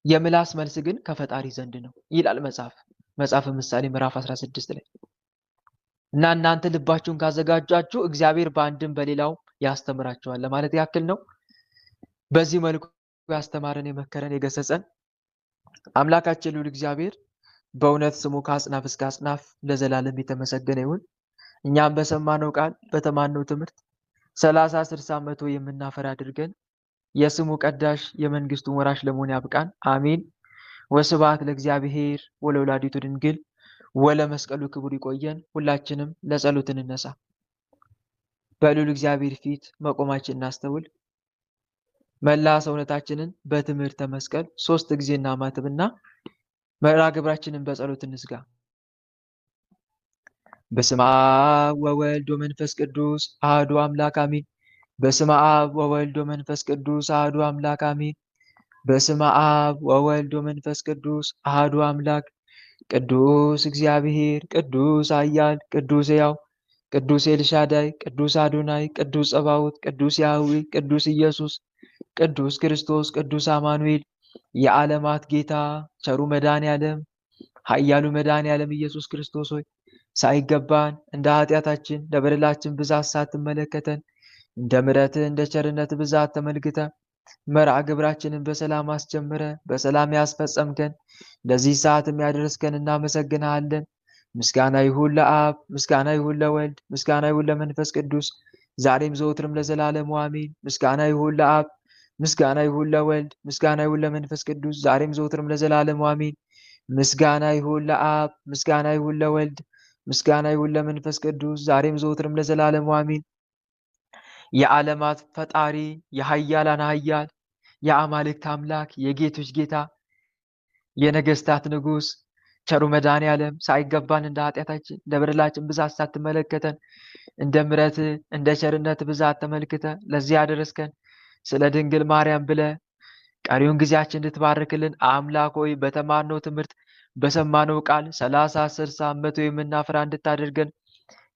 የምላስ መልስ ግን ከፈጣሪ ዘንድ ነው ይላል መጽሐፈ ምሳሌ ምዕራፍ 16 ላይ። እና እናንተ ልባችሁን ካዘጋጃችሁ እግዚአብሔር በአንድም በሌላው ያስተምራችኋል ለማለት ያክል ነው። በዚህ መልኩ ያስተማረን የመከረን የገሰጸን አምላካችን ልዑል እግዚአብሔር በእውነት ስሙ ከአጽናፍ እስከ አጽናፍ ለዘላለም የተመሰገነ ይሁን። እኛም በሰማነው ቃል በተማነው ትምህርት 30፣ 60፣ 100 የምናፈራ አድርገን የስሙ ቀዳሽ የመንግስቱን ወራሽ ለመሆን ያብቃን። አሜን። ወስብሐት ለእግዚአብሔር ወለወላዲቱ ድንግል ወለመስቀሉ ክቡር። ይቆየን። ሁላችንም ለጸሎት እንነሳ። በልዑል እግዚአብሔር ፊት መቆማችን እናስተውል። መላ ሰውነታችንን በትምህርተ መስቀል 3 ጊዜ እናማትብና መርሐ ግብራችንን በጸሎት እንዝጋ። በስመ አብ ወወልድ ወመንፈስ ቅዱስ አሐዱ አምላክ አሜን። በስመ አብ ወወልድ ወመንፈስ ቅዱስ አሐዱ አምላክ አሜን። በስመ አብ ወወልድ ወመንፈስ ቅዱስ አሐዱ አምላክ። ቅዱስ እግዚአብሔር፣ ቅዱስ ኃያል፣ ቅዱስ ሕያው፣ ቅዱስ ኤልሻዳይ፣ ቅዱስ አዶናይ፣ ቅዱስ ጸባዖት፣ ቅዱስ ያህዌ፣ ቅዱስ ኢየሱስ፣ ቅዱስ ክርስቶስ፣ ቅዱስ አማኑኤል፣ የዓለማት ጌታ ቸሩ መድኃኔዓለም ኃያሉ መድኃኔዓለም ኢየሱስ ክርስቶስ ሆይ ሳይገባን እንደ ኃጢአታችን እንደ በደላችን ብዛት ሳትመለከተን እንደ ምሕረትህ እንደ ቸርነት ብዛት ተመልክተ መርሐ ግብራችንን በሰላም አስጀምረ በሰላም ያስፈጸምከን ለዚህ ሰዓት የሚያደርስከን እናመሰግንሃለን። ምስጋና ይሁን ለአብ፣ ምስጋና ይሁን ለወልድ፣ ምስጋና ይሁን ለመንፈስ ቅዱስ ዛሬም ዘወትርም ለዘላለሙ አሜን። ምስጋና ይሁን ለአብ፣ ምስጋና ይሁን ለወልድ፣ ምስጋና ይሁን ለመንፈስ ቅዱስ ዛሬም ዘወትርም ለዘላለሙ አሜን። ምስጋና ይሁን ለአብ፣ ምስጋና ይሁን ለወልድ፣ ምስጋና ይሁን ለመንፈስ ቅዱስ ዛሬም ዘወትርም ለዘላለሙ አሜን። የዓለማት ፈጣሪ የኃያላን ኃያል የአማልክት አምላክ የጌቶች ጌታ የነገስታት ንጉስ ቸሩ መድኃኔዓለም ሳይገባን እንደ ኃጢአታችን እንደ በደላችን ብዛት ሳትመለከተን እንደ ምሕረትህ እንደ ቸርነት ብዛት ተመልክተ ለዚህ ያደረስከን ስለ ድንግል ማርያም ብለ ቀሪውን ጊዜያችን እንድትባርክልን አምላክ ሆይ በተማርነው ትምህርት በሰማነው ቃል 30 60 100 የምናፈራ እንድታደርገን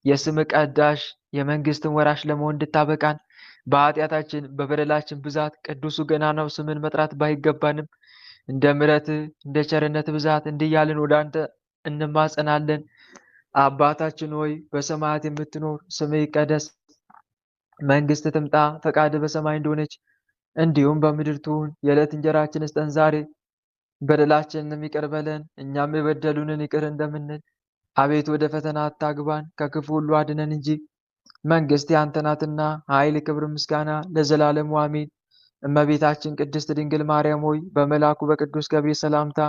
የስም ቀዳሽ የመንግስትን ወራሽ ለመሆን እንድታበቃን በኃጢአታችን በበደላችን ብዛት ቅዱሱ ገናናው ስምን መጥራት ባይገባንም እንደ ምሕረትህ እንደ ቸርነት ብዛት እንዲያልን ወደ አንተ እንማጸናለን። አባታችን ሆይ በሰማያት የምትኖር ስምህ ይቀደስ፣ መንግስት ትምጣ፣ ፈቃድህ በሰማይ እንደሆነች እንዲሁም በምድር ትሁን። የዕለት እንጀራችንን ስጠን ዛሬ፣ በደላችንን ይቅር በለን እኛም የበደሉንን ይቅር እንደምንል። አቤቱ ወደ ፈተና አታግባን ከክፉ ሁሉ አድነን እንጂ መንግስት ያንተ ናትና ኃይል፣ ክብር፣ ምስጋና ለዘላለሙ አሜን። እመቤታችን ቅድስት ድንግል ማርያም ሆይ በመልአኩ በቅዱስ ገብርኤል ሰላምታ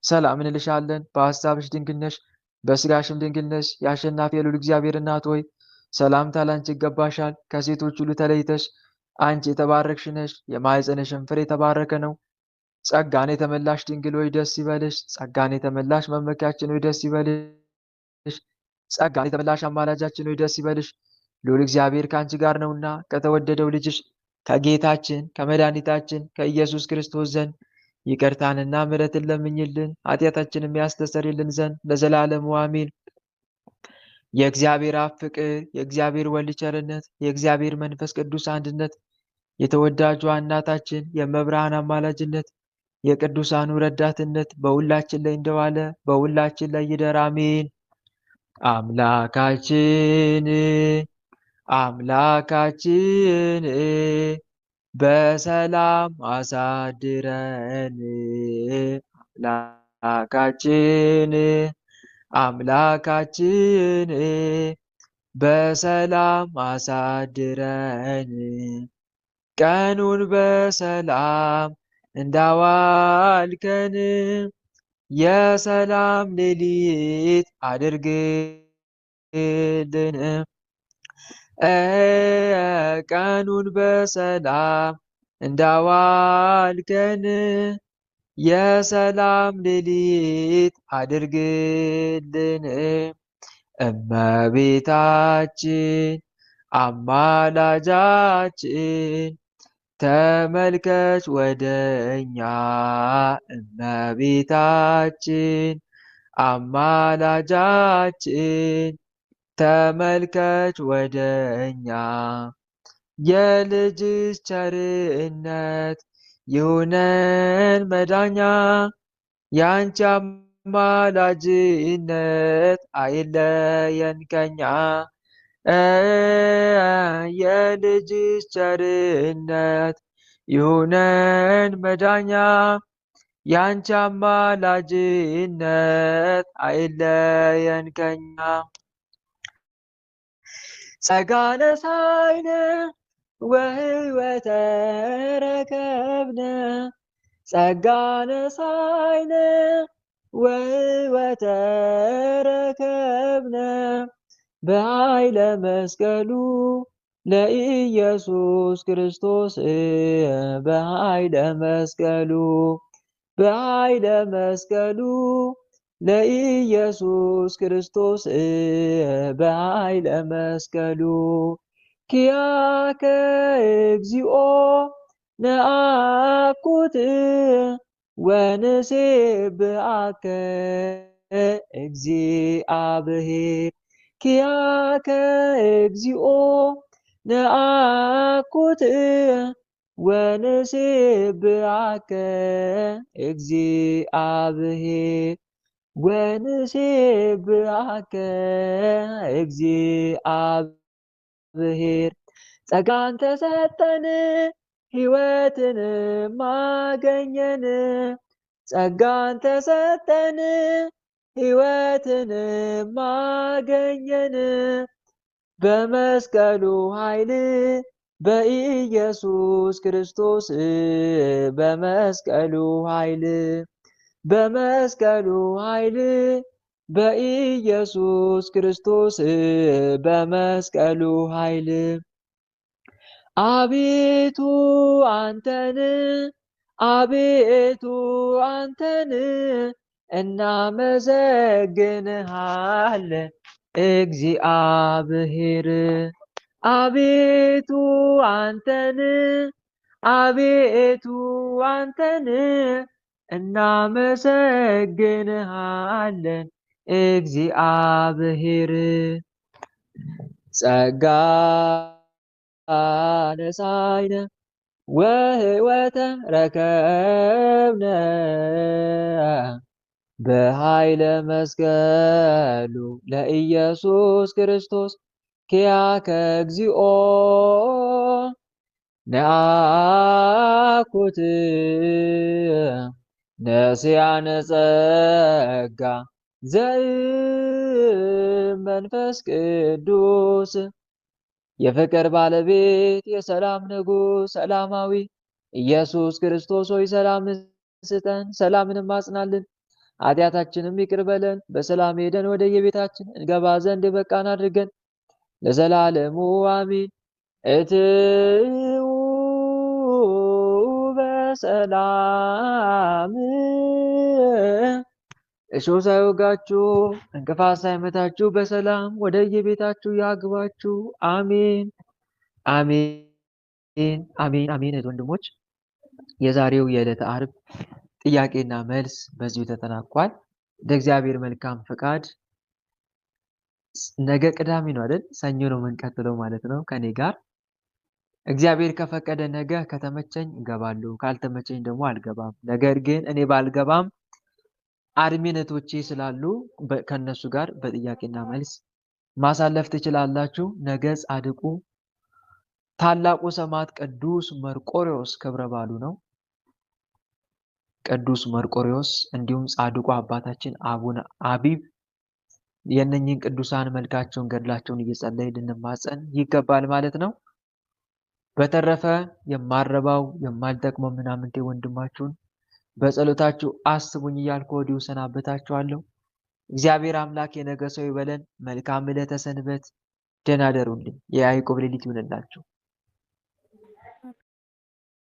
ሰላም እንልሻለን። በሐሳብሽ ድንግል ነሽ፣ በስጋሽም ድንግል ነሽ። የአሸናፊ የልዑል እግዚአብሔር እናት ሆይ ሰላምታ ላንቺ ይገባሻል። ከሴቶች ሁሉ ተለይተሽ አንቺ የተባረክሽ ነሽ፣ የማኅፀንሽም ፍሬ የተባረከ ነው። ጸጋን የተመላሽ ድንግል ሆይ ደስ ይበልሽ። ጸጋን የተመላሽ መመኪያችን ሆይ ደስ ይበልሽ። ጸጋን የተመላሽ አማላጃችን ሆይ ደስ ይበልሽ። ልዑል እግዚአብሔር ከአንቺ ጋር ነውና ከተወደደው ልጅሽ ከጌታችን ከመድኃኒታችን ከኢየሱስ ክርስቶስ ዘንድ ይቅርታንና ምሕረትን ለምኝልን ኃጢአታችንም ያስተሰርይልን ዘንድ ለዘላለሙ አሜን። የእግዚአብሔር አብ ፍቅር፣ የእግዚአብሔር ወልድ ቸርነት፣ የእግዚአብሔር መንፈስ ቅዱስ አንድነት፣ የተወዳጇ እናታችን የመብርሃን አማላጅነት፣ የቅዱሳኑ ረዳትነት በሁላችን ላይ እንደዋለ በሁላችን ላይ ይደር አሜን። አምላካችን በሰላም አሳድረን። አምላካችን በሰላም አሳድረን። ቀኑን በሰላም እንዳዋልከን የሰላም ሌሊት አድርግልን። ቀኑን በሰላም እንዳዋልከን የሰላም ሌሊት አድርግልን። እመቤታችን አማላጃችን ተመልከች ወደኛ። እመቤታችን አማላጃችን ተመልከች ወደኛ። የልጅሽ ቸርነት ይሁነን መዳኛ፣ ያንቺ አማላጅነት አይለየን ከኛ። የልጅሽ ቸርነት ይሁነን መዳኛ፣ ያንቺ አማላጅነት አይለየን ከኛ። ጸጋ ነሣኢነ ወሕይወተ ረከብነ ጸጋ ነሣኢነ ወሕይወተ ረከብነ በኃይለ መስቀሉ ለኢየሱስ ክርስቶስ በኃይለ መስቀሉ በኃይለ መስቀሉ ለኢየሱስ ክርስቶስ በኃይለ መስቀሉ ኪያከ እግዚኦ ነአኩት ወንሴብሐከ እግዚአብሔር ኪያከ እግዚኦ ነአኩት ወንሴብሐከ እግዚአብሔር ወንሴብሐከ እግዚአብሔር ጸጋን ተሰጠን ሕይወትንም አገኘን ጸጋን ተሰጠን ሕይወትንም አገኘን በመስቀሉ ኃይል በኢየሱስ ክርስቶስ በመስቀሉ ኃይል በመስቀሉ ኃይል በኢየሱስ ክርስቶስ በመስቀሉ ኃይል አቤቱ አንተን እናመሰግንሃለን እግዚአብሔር አቤቱ አንተን እናመሰግንሃለን እግዚአብሔር ጸጋ ነሣኢነ ወሕይወተ ረከብነ በኃይለ መስቀሉ ለኢየሱስ ክርስቶስ ኪያከ እግዚኦ ነአኩት ነስያነ ጸጋ ዘእመንፈስ ቅዱስ የፍቅር ባለቤት የሰላም ንጉሥ ሰላማዊ ኢየሱስ ክርስቶስ ሆይ ሰላም ስጠን፣ ሰላምንም አጽናልን፣ ኃጢአታችንም ይቅር በለን፣ በሰላም ሄደን ወደ የቤታችን እንገባ ዘንድ የበቃን አድርገን ለዘላለሙ አሜን። እትዉ በሰላም እሾህ ሳይወጋችሁ እንቅፋት ሳይመታችሁ በሰላም ወደ የቤታችሁ ያግባችሁ። አሜን አሜን አሜን አሜን። ወንድሞች የዛሬው የዕለተ ዓርብ ጥያቄና መልስ በዚሁ ተጠናቋል። እንደ እግዚአብሔር መልካም ፈቃድ ነገ ቅዳሜ ነው አይደል? ሰኞ ነው የምንቀጥለው ማለት ነው ከኔ ጋር። እግዚአብሔር ከፈቀደ ነገ ከተመቸኝ እገባለሁ፣ ካልተመቸኝ ደግሞ አልገባም። ነገር ግን እኔ ባልገባም አድሚነቶቼ ስላሉ ከነሱ ጋር በጥያቄና መልስ ማሳለፍ ትችላላችሁ። ነገ ጻድቁ ታላቁ ሰማዕት ቅዱስ መርቆሬዎስ ክብረ በዓሉ ነው። ቅዱስ መርቆሬዎስ እንዲሁም ጻድቁ አባታችን አቡነ አቢብ የእነኝህን ቅዱሳን መልካቸውን ገድላቸውን እየጸለይ ልንማጸን ይገባል ማለት ነው። በተረፈ የማረባው የማልጠቅመው ምናምንቴ ወንድማችሁን በጸሎታችሁ አስቡኝ እያልኩ ወዲሁ ሰናበታችኋለሁ። እግዚአብሔር አምላክ የነገ ሰው ይበለን። መልካም ዕለተ ሰንበት። ደህና ደሩልኝ። የያዕቆብ ሌሊት ይሁንላችሁ።